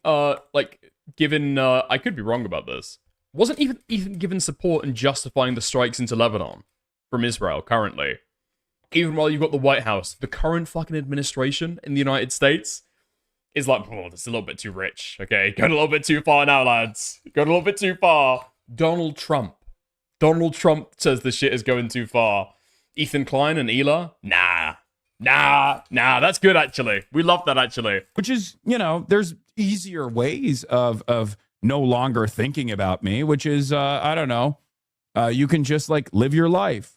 like given I could be wrong about this. Wasn't Ethan given support in justifying the strikes into Lebanon from Israel currently? Even while you've got the White House, the current fucking administration in the United States is like, oh, that's a little bit too rich. Okay, going a little bit too far now, lads. Going a little bit too far. Donald Trump says the shit is going too far. Ethan Klein and Ela? Nah, that's good, actually. We love that, actually. Which is, there's easier ways of no longer thinking about me, which is, I don't know, you can just, like, live your life.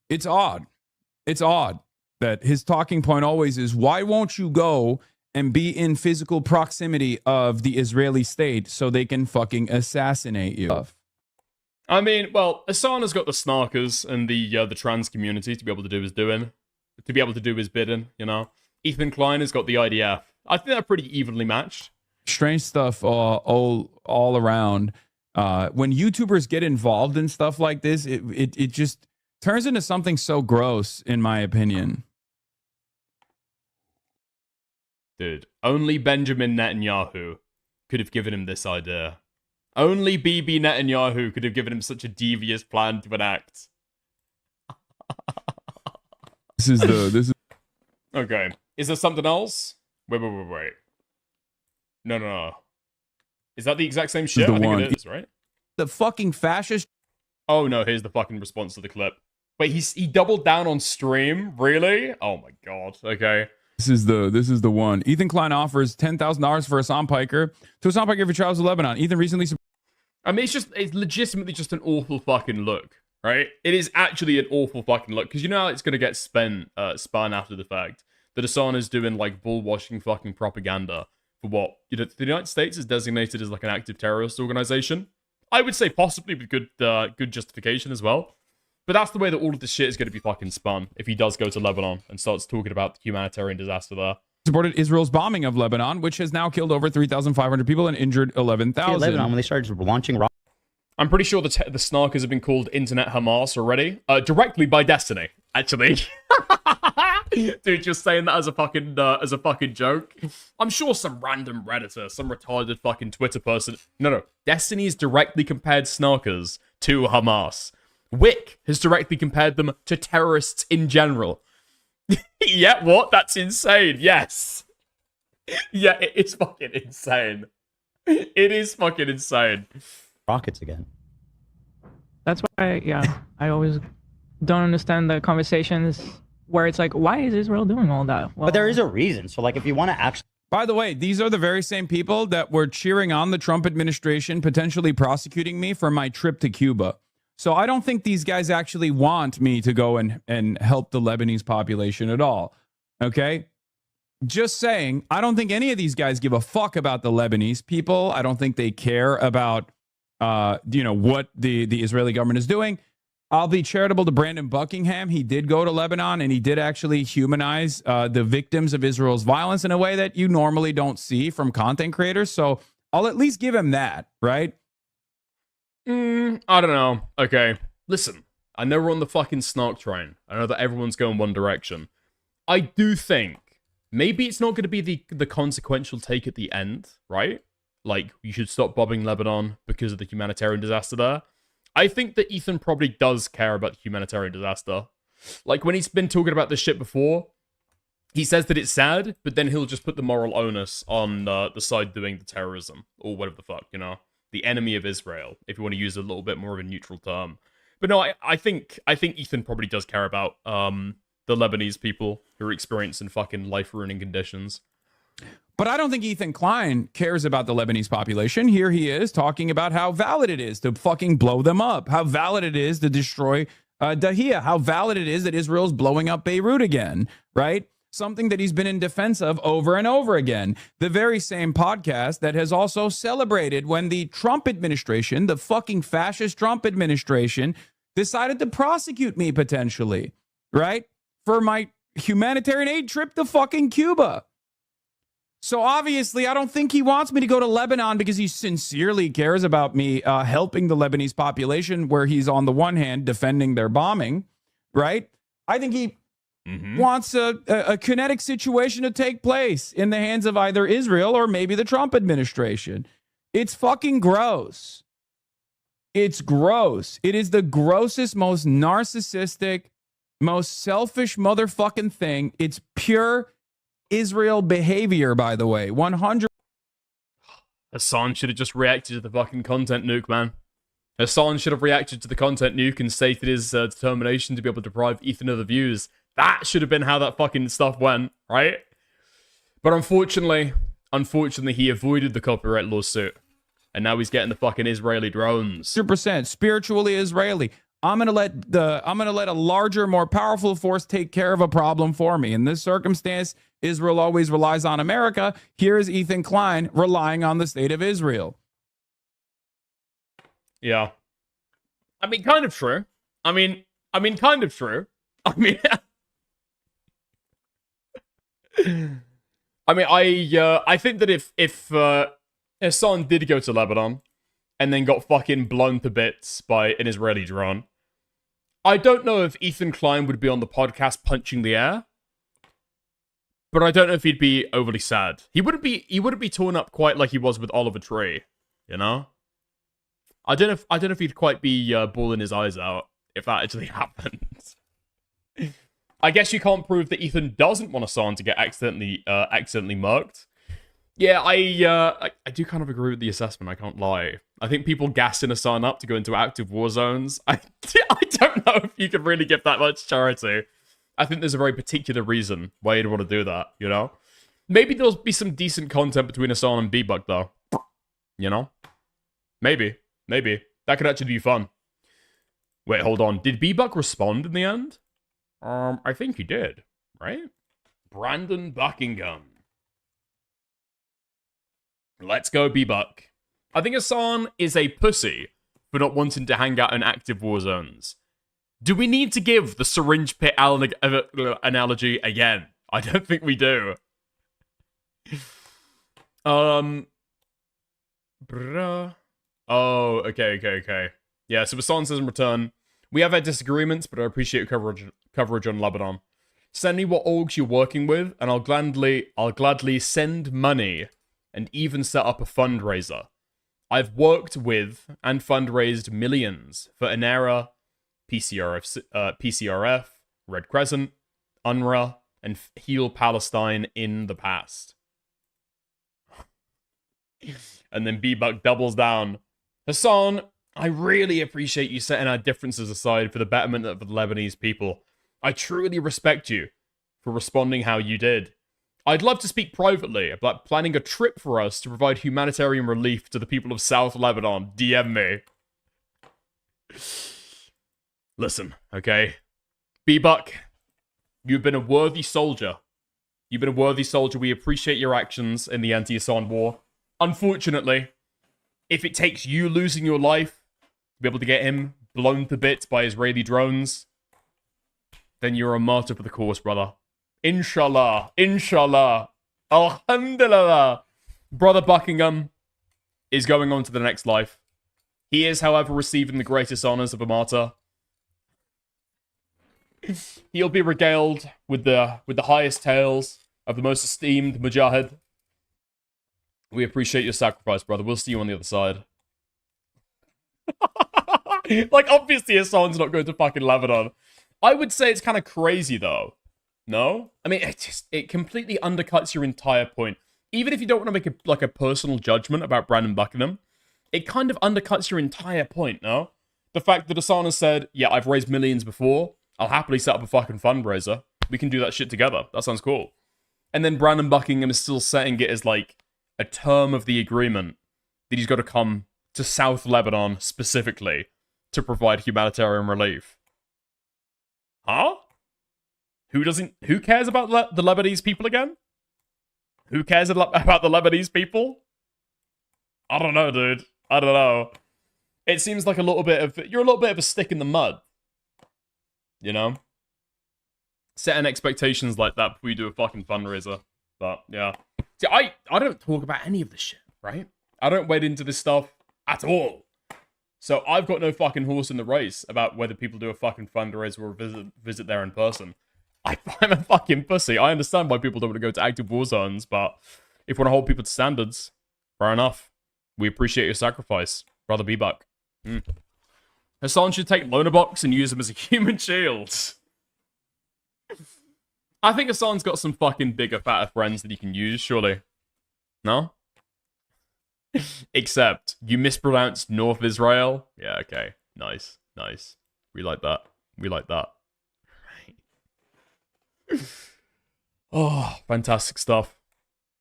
It's odd. It's odd that his talking point always is, why won't you go and be in physical proximity of the Israeli state so they can fucking assassinate you? I mean, well, Hasan has got the snarkers and the trans community to be able to do his bidding, Ethan Klein has got the IDF. I think they're pretty evenly matched. Strange stuff all around. When YouTubers get involved in stuff like this, it just turns into something so gross, in my opinion. Dude, only Benjamin Netanyahu could have given him this idea. Only Bibi Netanyahu could have given him such a devious plan to enact. This is Okay. Is there something else? Wait. No. Is that the exact same shit? I think it is, right? The fucking fascist. Oh no, here's the fucking response to the clip. Wait, he doubled down on stream? Really? Oh my god. Okay. This is the one. Ethan Klein offers $10,000 for Hasan Piker to Hasan Piker for travels to Lebanon. Ethan recently. I mean, it's legitimately just an awful fucking look, right? It is actually an awful fucking look because you know how it's gonna get spun after the fact that Hasan is doing like bull-washing fucking propaganda for what the United States is designated as like an active terrorist organization. I would say possibly with good justification as well. But that's the way that all of this shit is going to be fucking spun if he does go to Lebanon and starts talking about the humanitarian disaster there. Supported Israel's bombing of Lebanon, which has now killed over 3,500 people and injured 11,000. Lebanon, when they started launching rockets. I'm pretty sure the snarkers have been called Internet Hamas already, directly by Destiny, actually. Dude, just saying that as a fucking joke. I'm sure some random Redditor, some retarded fucking Twitter person. No. Destiny's directly compared snarkers to Hamas. Wick has directly compared them to terrorists in general. Yeah, what? That's insane. Yes. Yeah, it's fucking insane. It is fucking insane. Rockets again. That's why, I always don't understand the conversations where it's like, why is Israel doing all that? Well, but there is a reason. So, like, if you want to actually... By the way, these are the very same people that were cheering on the Trump administration potentially prosecuting me for my trip to Cuba. So I don't think these guys actually want me to go and help the Lebanese population at all. Okay? Just saying, I don't think any of these guys give a fuck about the Lebanese people. I don't think they care about, what the Israeli government is doing. I'll be charitable to Brandon Buckingham. He did go to Lebanon, and he did actually humanize the victims of Israel's violence in a way that you normally don't see from content creators. So I'll at least give him that, right? I don't know. Okay, listen. I know we're on the fucking snark train. I know that everyone's going one direction. I do think maybe it's not going to be the consequential take at the end, right? Like, you should stop bombing Lebanon because of the humanitarian disaster there. I think that Ethan probably does care about the humanitarian disaster. Like, when he's been talking about this shit before, he says that it's sad, but then he'll just put the moral onus on the side doing the terrorism, or whatever the fuck, you know? The enemy of Israel, if you want to use a little bit more of a neutral term. But no, I think Ethan probably does care about the Lebanese people who are experiencing fucking life-ruining conditions. But I don't think Ethan Klein cares about the Lebanese population. Here he is talking about how valid it is to fucking blow them up, how valid it is to destroy Dahia, how valid it is that Israel's blowing up Beirut again, right? Something that he's been in defense of over and over again. The very same podcast that has also celebrated when the Trump administration, the fucking fascist Trump administration, decided to prosecute me potentially, right? For my humanitarian aid trip to fucking Cuba. So obviously, I don't think he wants me to go to Lebanon because he sincerely cares about me helping the Lebanese population, where he's on the one hand defending their bombing, right? I think he wants a kinetic situation to take place in the hands of either Israel or maybe the Trump administration. It's fucking gross. It's gross. It is the grossest, most narcissistic, most selfish motherfucking thing. It's pure Israel behavior, by the way. 100. Hasan should have just reacted to the fucking content nuke, man. Hasan should have reacted to the content nuke and stated his determination to be able to deprive Ethan of the views. That should have been how that fucking stuff went, right? But unfortunately, he avoided the copyright lawsuit. And now he's getting the fucking Israeli drones. 100% spiritually Israeli. I'm gonna let a larger, more powerful force take care of a problem for me. In this circumstance, Israel always relies on America. Here is Ethan Klein relying on the state of Israel. Yeah. I mean, kind of true. I mean, kind of true. I think that if Hasan did go to Lebanon and then got fucking blown to bits by an Israeli drone, I don't know if Ethan Klein would be on the podcast punching the air, but I don't know if he'd be overly sad. He wouldn't be torn up quite like he was with Oliver Tree, you know? I don't know if he'd quite be bawling his eyes out if that actually happened. I guess you can't prove that Ethan doesn't want Hasan to get accidentally murked. Yeah, I do kind of agree with the assessment, I can't lie. I think people gassing Hasan up to go into active war zones, I don't know if you could really give that much charity. I think there's a very particular reason why you'd want to do that, you know? Maybe there'll be some decent content between Hasan and B-Buck, though. You know? Maybe. That could actually be fun. Wait, hold on. Did B-Buck respond in the end? I think he did, right? Brandon Buckingham. Let's go, B-Buck. I think Hasan is a pussy for not wanting to hang out in active war zones. Do we need to give the syringe pit analogy again? I don't think we do. Bruh. Oh, okay. Yeah, so Hasan says in return, we have our disagreements, but I appreciate your coverage on Lebanon. Send me what orgs you're working with, and I'll gladly send money and even set up a fundraiser. I've worked with and fundraised millions for Anera, PCRF, Red Crescent, UNRWA, and Heal Palestine in the past. And then B-Buck doubles down. Hasan, I really appreciate you setting our differences aside for the betterment of the Lebanese people. I truly respect you for responding how you did. I'd love to speak privately about planning a trip for us to provide humanitarian relief to the people of South Lebanon. DM me. Listen, okay? B-Buck, you've been a worthy soldier. We appreciate your actions in the anti-Hasan war. Unfortunately, if it takes you losing your life to be able to get him blown to bits by Israeli drones, then you're a martyr for the cause, brother. Inshallah. Inshallah. Alhamdulillah. Brother Buckingham is going on to the next life. He is, however, receiving the greatest honors of a martyr. He'll be regaled with the highest tales of the most esteemed Mujahid. We appreciate your sacrifice, brother. We'll see you on the other side. Like, obviously, Hasan's not going to fucking Lebanon. I would say it's kind of crazy, though. No? I mean, it completely undercuts your entire point. Even if you don't want to make a personal judgment about Brandon Buckingham, it kind of undercuts your entire point, no? The fact that Hasan has said, yeah, I've raised millions before. I'll happily set up a fucking fundraiser. We can do that shit together. That sounds cool. And then Brandon Buckingham is still setting it as, like, a term of the agreement that he's got to come to South Lebanon specifically to provide humanitarian relief. Huh? Who cares about the Lebanese people again? Who cares about the Lebanese people? I don't know, dude. I don't know. It seems like you're a little bit of a stick in the mud. You know? Setting expectations like that before you do a fucking fundraiser. But, yeah. See, I don't talk about any of this shit, right? I don't wade into this stuff at all. So I've got no fucking horse in the race about whether people do a fucking fundraiser or visit there in person. I'm a fucking pussy. I understand why people don't want to go to active war zones, but if you want to hold people to standards, fair enough. We appreciate your sacrifice, Brother B-Buck. Hasan should take Lonabox and use him as a human shield. I think Hasan's got some fucking bigger, fatter friends that he can use, surely. No? Except, you mispronounced North Israel? Yeah, okay. Nice. Nice. We like that. We like that. Oh, fantastic stuff.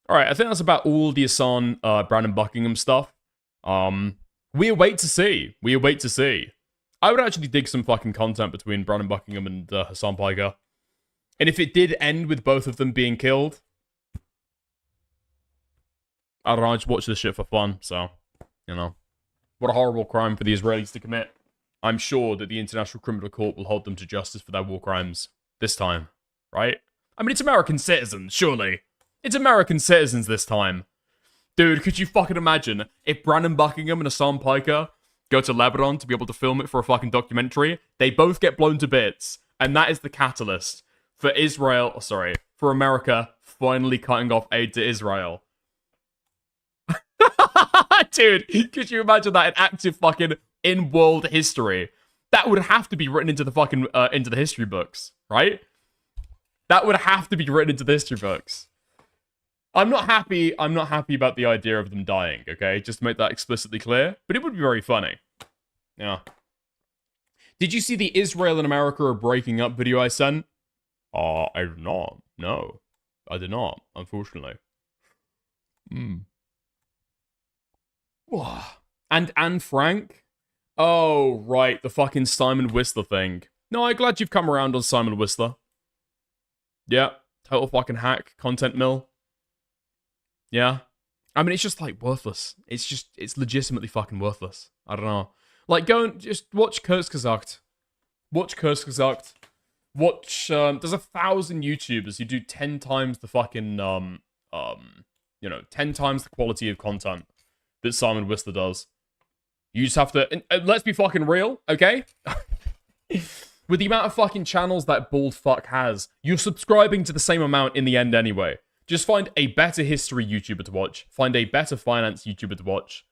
Alright, I think that's about all the Hasan, Brandon Buckingham stuff. We await to see. We await to see. I would actually dig some fucking content between Brandon Buckingham and Hasan Piker. And if it did end with both of them being killed, I don't know, I just watch this shit for fun, so, you know. What a horrible crime for the Israelis to commit. I'm sure that the International Criminal Court will hold them to justice for their war crimes. This time. Right? I mean, it's American citizens, surely. It's American citizens this time. Dude, could you fucking imagine if Brandon Buckingham and Hasan Piker go to Lebanon to be able to film it for a fucking documentary? They both get blown to bits, and that is the catalyst for for America finally cutting off aid to Israel. Dude, could you imagine that in active fucking in-world history? That would have to be written into the fucking, into the history books, right? That would have to be written into the history books. I'm not happy about the idea of them dying, okay? Just to make that explicitly clear. But it would be very funny. Yeah. Did you see the Israel and America are breaking up video I sent? I did not. No. I did not, unfortunately. And Anne Frank? Oh, right. The fucking Simon Whistler thing. No, I'm glad you've come around on Simon Whistler. Yeah. Total fucking hack. Content mill. Yeah. I mean, it's just, like, worthless. It's legitimately fucking worthless. I don't know. Like, go and just watch Kurzgesagt. Watch Kurzgesagt. Watch, there's 1,000 YouTubers who do 10 times the fucking, 10 times the quality of content that Simon Whistler does. You just have to, and let's be fucking real, okay? With the amount of fucking channels that bald fuck has, you're subscribing to the same amount in the end anyway. Just find a better history YouTuber to watch. Find a better finance YouTuber to watch.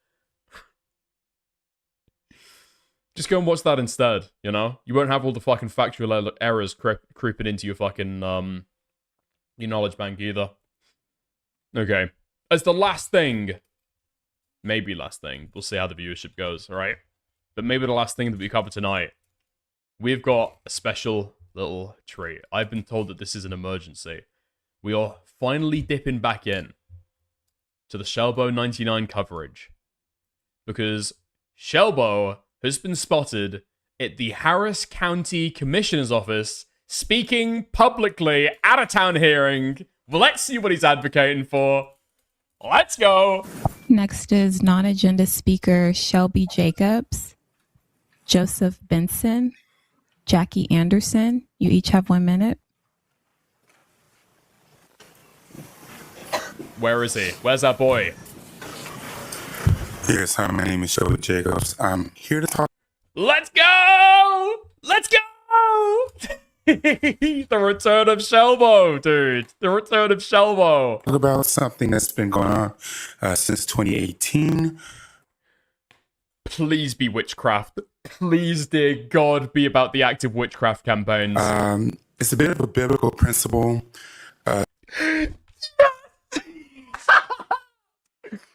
Just go and watch that instead, you know? You won't have all the fucking factual errors creeping into your fucking, your knowledge bank either. Okay. As the last thing, maybe last thing, we'll see how the viewership goes, alright? But maybe the last thing that we cover tonight, we've got a special little treat. I've been told that this is an emergency. We are finally dipping back in to the Shelbo 99 coverage. Because Shelbo has been spotted at the Harris County Commissioner's Office speaking publicly at a town hearing. Let's see what he's advocating for. Let's go. Next is non-agenda speaker Shelby Jacobs. Joseph Benson, Jackie Anderson. You each have 1 minute. Where is he? Where's that boy? Yes, hi, my name is Shelby Jacobs. I'm here to talk. Let's go! Let's go! The return of Shelbo, dude. The return of Shelbo. Talk about something that's been going on since 2018. Please be witchcraft. Please, dear God, be about the active witchcraft campaigns. It's a bit of a biblical principle.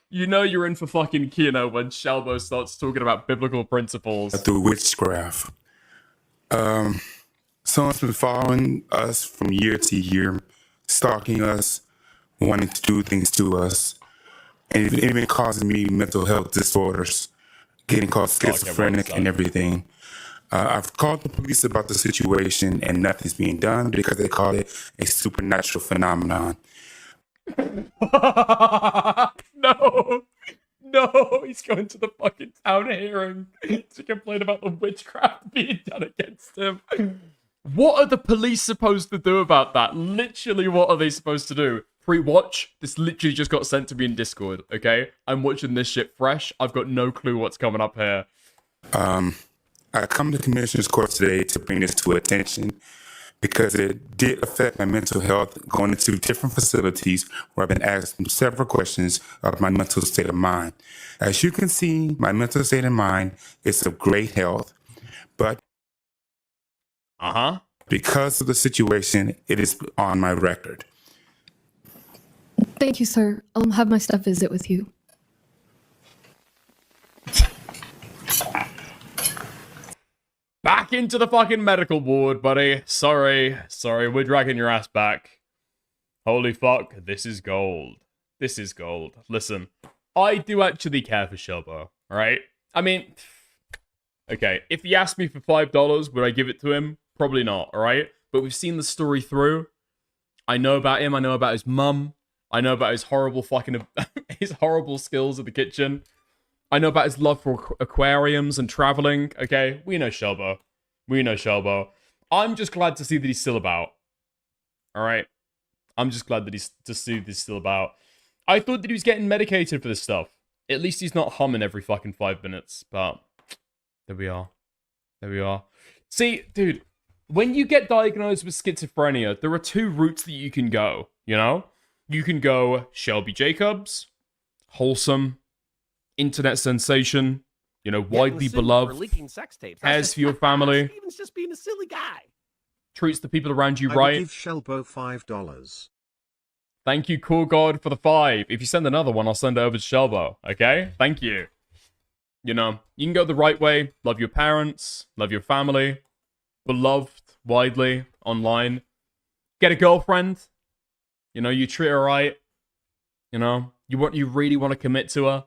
You know you're in for fucking Kino when Shelbo starts talking about biblical principles. Through witchcraft. Someone's been following us from year to year, stalking us, wanting to do things to us, and even causing me mental health disorders, getting called schizophrenic and everything. I've called the police about the situation, and nothing's being done because they call it a supernatural phenomenon. No, he's going to the fucking town hearing to complain about the witchcraft being done against him. What are the police supposed to do about that? Literally, what are they supposed to do? Pre-watch? This literally just got sent to me in Discord, okay? I'm watching this shit fresh. I've got no clue what's coming up here. I come to Commissioner's Court today to bring this to attention because it did affect my mental health going into different facilities where I've been asked several questions of my mental state of mind. As you can see, my mental state of mind is of great health, but because of the situation, it is on my record. Thank you, sir. I'll have my staff visit with you. Back into the fucking medical ward, buddy. Sorry, we're dragging your ass back. Holy fuck, this is gold. This is gold. Listen, I do actually care for Shelbo, alright? I mean, okay, if he asked me for $5, would I give it to him? Probably not, alright? But we've seen the story through. I know about him, I know about his mum. I know about his horrible fucking, his horrible skills in the kitchen. I know about his love for aquariums and traveling, okay? We know Shelbo. We know Shelbo. I'm just glad to see that he's still about. Alright? I'm just glad that he's still about. I thought that he was getting medicated for this stuff. At least he's not humming every fucking 5 minutes, but there we are. There we are. See, dude, when you get diagnosed with schizophrenia, there are two routes that you can go, you know? You can go Shelby Jacobs, wholesome, internet sensation, you know, widely beloved, cares for your family, Steven's just being a silly guy. treats the people around you I right. will give Shelbo $5. Thank you, Cool God, for the 5. If you send another one, I'll send it over to Shelbo, okay? Thank you. You know, you can go the right way, love your parents, love your family, beloved widely online, get a girlfriend, you know, you treat her right, you know, you really want to commit to her,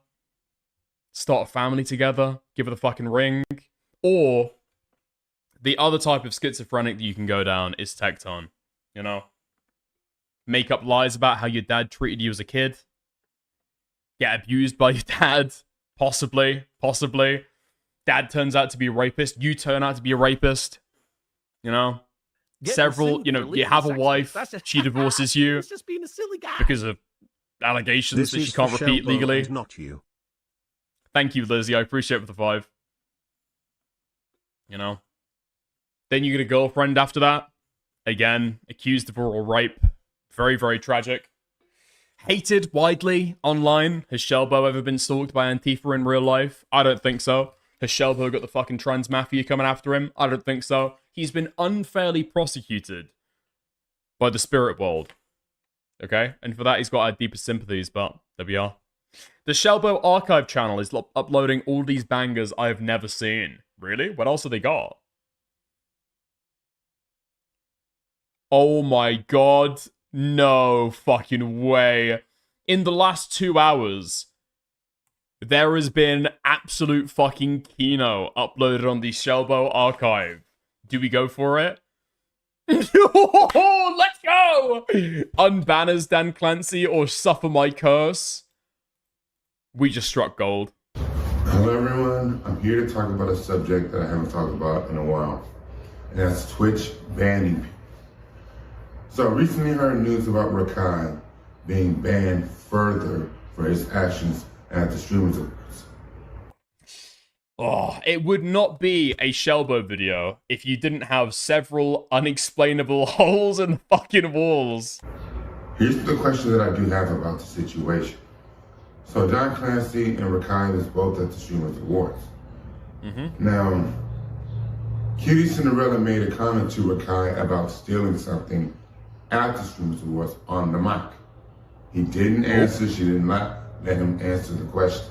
start a family together, give her the fucking ring, or the other type of schizophrenic that you can go down is Tectone, you know, make up lies about how your dad treated you as a kid, get abused by your dad, possibly, dad turns out to be a rapist, you turn out to be a rapist, you know, several, you know, you have a wife, she divorces you He's just being a silly guy. because of allegations This that she is can't for repeat Shelbo legally. and not you. Thank you, Lizzie. I appreciate it for the 5. You know. Then you get a girlfriend after that. Again, accused of oral rape. Very, very tragic. Hated widely online. Has Shelbo ever been stalked by Antifa in real life? I don't think so. Has Shelbo got the fucking trans mafia coming after him? I don't think so. He's been unfairly prosecuted by the spirit world. Okay? And for that, he's got our deepest sympathies, but there we are. The Shelbo Archive channel is uploading all these bangers I have never seen. Really? What else have they got? Oh my god. No fucking way. In the last 2 hours, there has been absolute fucking Kino uploaded on the Shelbo Archive. Do we go for it? Let's go! Unbanners Dan Clancy or suffer my curse. We just struck gold. Hello everyone, I'm here to talk about a subject that I haven't talked about in a while, and that's Twitch banning people. So I recently heard news about Rakai being banned further for his actions at the Streamers Awards. Oh, it would not be a Shelbo video if you didn't have several unexplainable holes in the fucking walls. Here's the question that I do have about the situation. So Don Clancy and Rakai was both at the Streamers Awards. Now, Cutie Cinderella made a comment to Rakai about stealing something at the Streamers Awards on the mic. He didn't answer, she did not let him answer the question.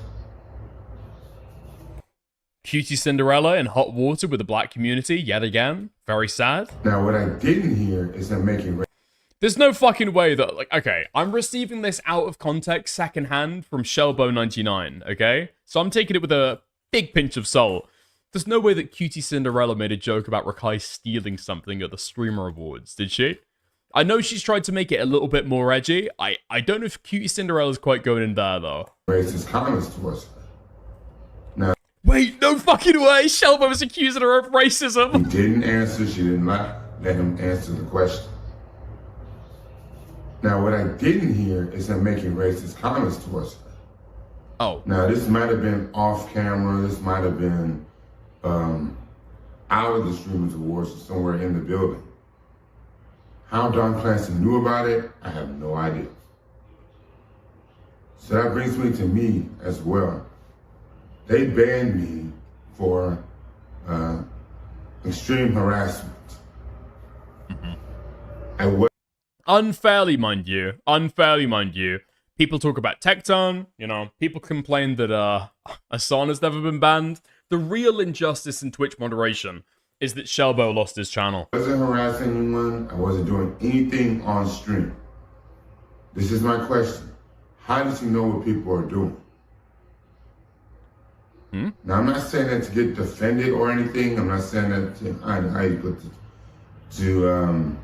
Cutie Cinderella in hot water with the black community yet again. Very sad. Now, what I didn't hear is him making... There's no fucking way that, like, okay, I'm receiving this out of context secondhand from Shelbo99, okay? So I'm taking it with a big pinch of salt. There's no way that Cutie Cinderella made a joke about Rakai stealing something at the Streamer Awards, did she? I know she's tried to make it a little bit more edgy. I don't know if Cutie Cinderella's quite going in there, though. Racist comments towards her. Now, wait, no fucking way! Shelbo was accusing her of racism! He didn't answer, she did not let him answer the question. Now, what I didn't hear is him making racist comments towards her. Oh. Now, this might have been off camera, this might have been out of the Streamers Awards or somewhere in the building. How Don Clancy knew about it, I have no idea. So that brings me to me as well. They banned me for extreme harassment. Unfairly, mind you. Unfairly, mind you. People talk about Tectone, you know, people complain that Hasan has never been banned. The real injustice in Twitch moderation is that Shelbo lost his channel. I wasn't harassing anyone, I wasn't doing anything on stream. This is my question. How does he know what people are doing? Now, I'm not saying that to get defended or anything. I'm not saying that to, how you put it, to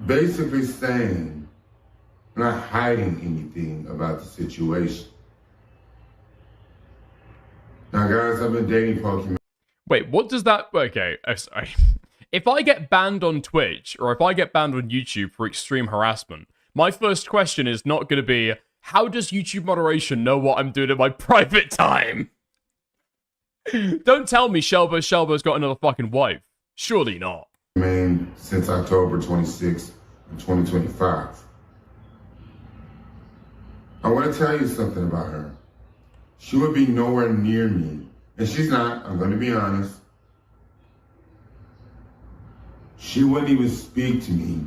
basically saying, I'm not hiding anything about the situation. Now, guys, I've been dating Pokemon. Wait, what does that... Okay, sorry. If I get banned on Twitch, or if I get banned on YouTube for extreme harassment, my first question is not going to be, how does YouTube moderation know what I'm doing in my private time? Don't tell me Shelbo's got another fucking wife. Surely not. Since October 26, 2025. I want to tell you something about her. She would be nowhere near me. And she's not, I'm going to be honest. She wouldn't even speak to me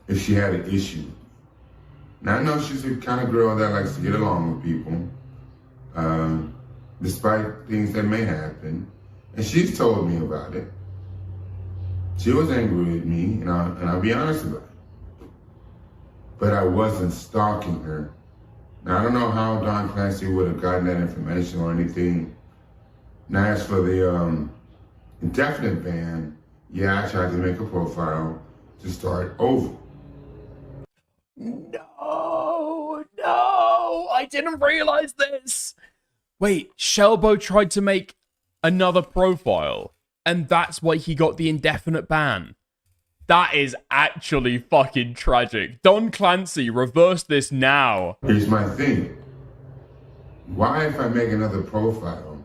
if she had an issue. Now, I know she's the kind of girl that likes to get along with people, despite things that may happen. And she's told me about it. She was angry with me, and I'll be honest about it. But I wasn't stalking her. Now, I don't know how Don Clancy would have gotten that information or anything. Now, as for the indefinite ban, yeah, I tried to make a profile to start over. No, I didn't realize this. Wait, Shelbo tried to make another profile, and that's why he got the indefinite ban. That is actually fucking tragic. Don Clancy, reverse this now. Here's my thing. Why, if I make another profile,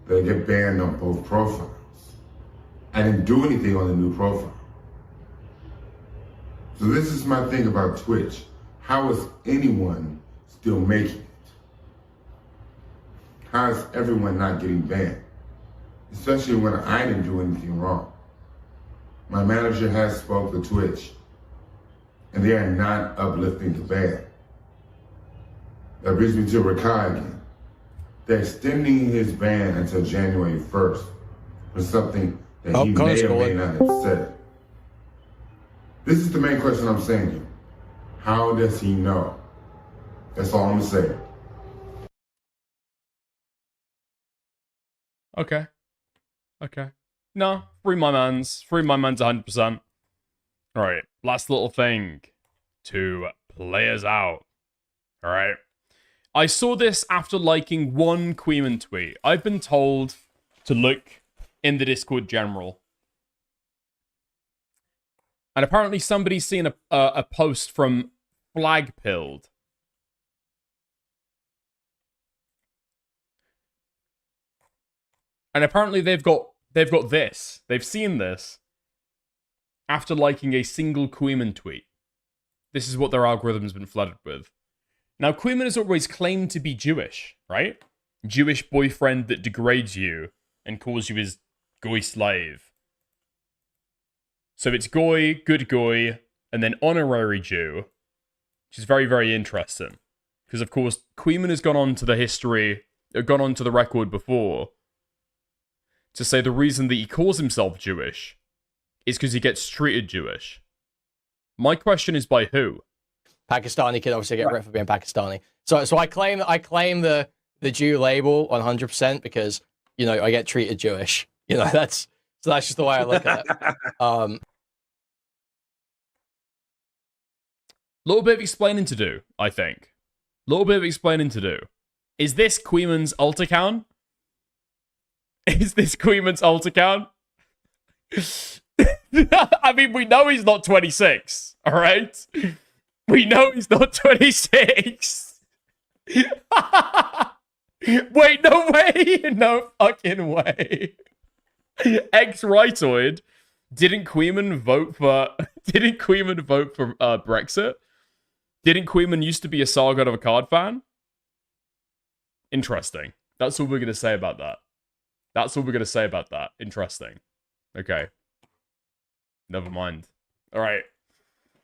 did I get banned on both profiles? I didn't do anything on the new profile. So this is my thing about Twitch. How is anyone still making it? How is everyone not getting banned? Especially when I didn't do anything wrong. My manager has spoke to Twitch, and they are not uplifting the ban. That brings me to Rakai again. They're extending his ban until January 1st for something that he may or may not have said. This is the main question I'm saying to you. How does he know? That's all I'm gonna say. Okay. No, free my mans 100%. Alright, last little thing to play us out. Alright. I saw this after liking one Queeman tweet. I've been told to look in the Discord general. And apparently somebody's seen a post from Flagpilled. And apparently they've got this. They've seen this after liking a single Queeman tweet. This is what their algorithm's been flooded with. Now, Queeman has always claimed to be Jewish, right? Jewish boyfriend that degrades you and calls you his goy slave. So it's goy, good goy, and then honorary Jew, which is very, very interesting. Because, of course, Queeman has gone on to the record before to say the reason that he calls himself Jewish is because he gets treated Jewish. My question is by who? Pakistani kid obviously get ripped for being Pakistani. So I claim the Jew label 100% because, you know, I get treated Jewish. You know, that's just the way I look at it. Little bit of explaining to do, I think. Little bit of explaining to do. Is this Queeman's alt account? Is this Queeman's alt account? I mean, we know he's not 26, all right? We know he's not 26. Wait, no way. No fucking way. Ex-rightoid. Didn't Queeman vote for Brexit? Didn't Queeman used to be a Saga of a Card fan? Interesting. That's all we're going to say about that. Interesting. Okay. Never mind. All right.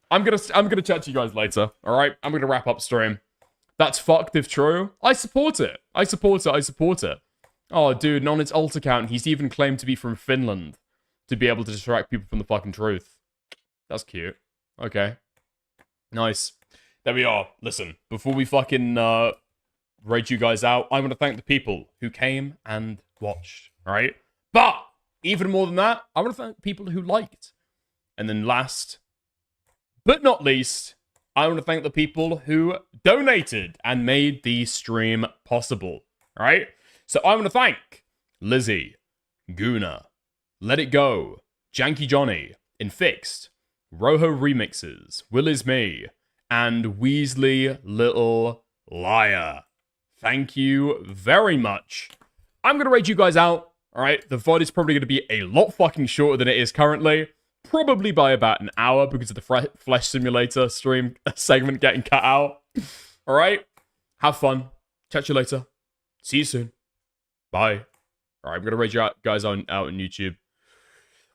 I'm gonna chat to you guys later. All right. I'm gonna wrap up stream. That's fucked if true. I support it. Oh, dude, and on its alt account, he's even claimed to be from Finland to be able to distract people from the fucking truth. That's cute. Okay. Nice. There we are. Listen, before we fucking raid you guys out, I want to thank the people who came and watched. All right. But even more than that, I want to thank people who liked. And then last but not least, I want to thank the people who donated and made the stream possible. All right? So I want to thank Lizzie, Guna, Let It Go, Janky Johnny, Infixed, Roho Remixes, Will Is Me, and Weasley Little Liar. Thank you very much. I'm going to raid you guys out. All right? The VOD is probably going to be a lot fucking shorter than it is currently. Probably by about an hour because of the Flesh Simulator stream segment getting cut out. All right? Have fun. Catch you later. See you soon. Bye. All right, I'm going to raid you guys out on YouTube.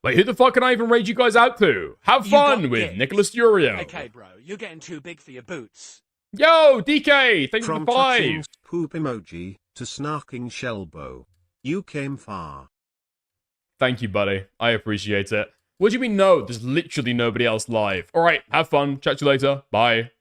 Wait, who the fuck can I even raid you guys out to? Have fun with Nicholas Durio. Okay, bro, you're getting too big for your boots. Yo, DK, thank you From for 5. touching poop emoji to snarking shellbow. You came far. Thank you, buddy. I appreciate it. What do you mean no? There's literally nobody else live. All right, have fun. Chat to you later. Bye.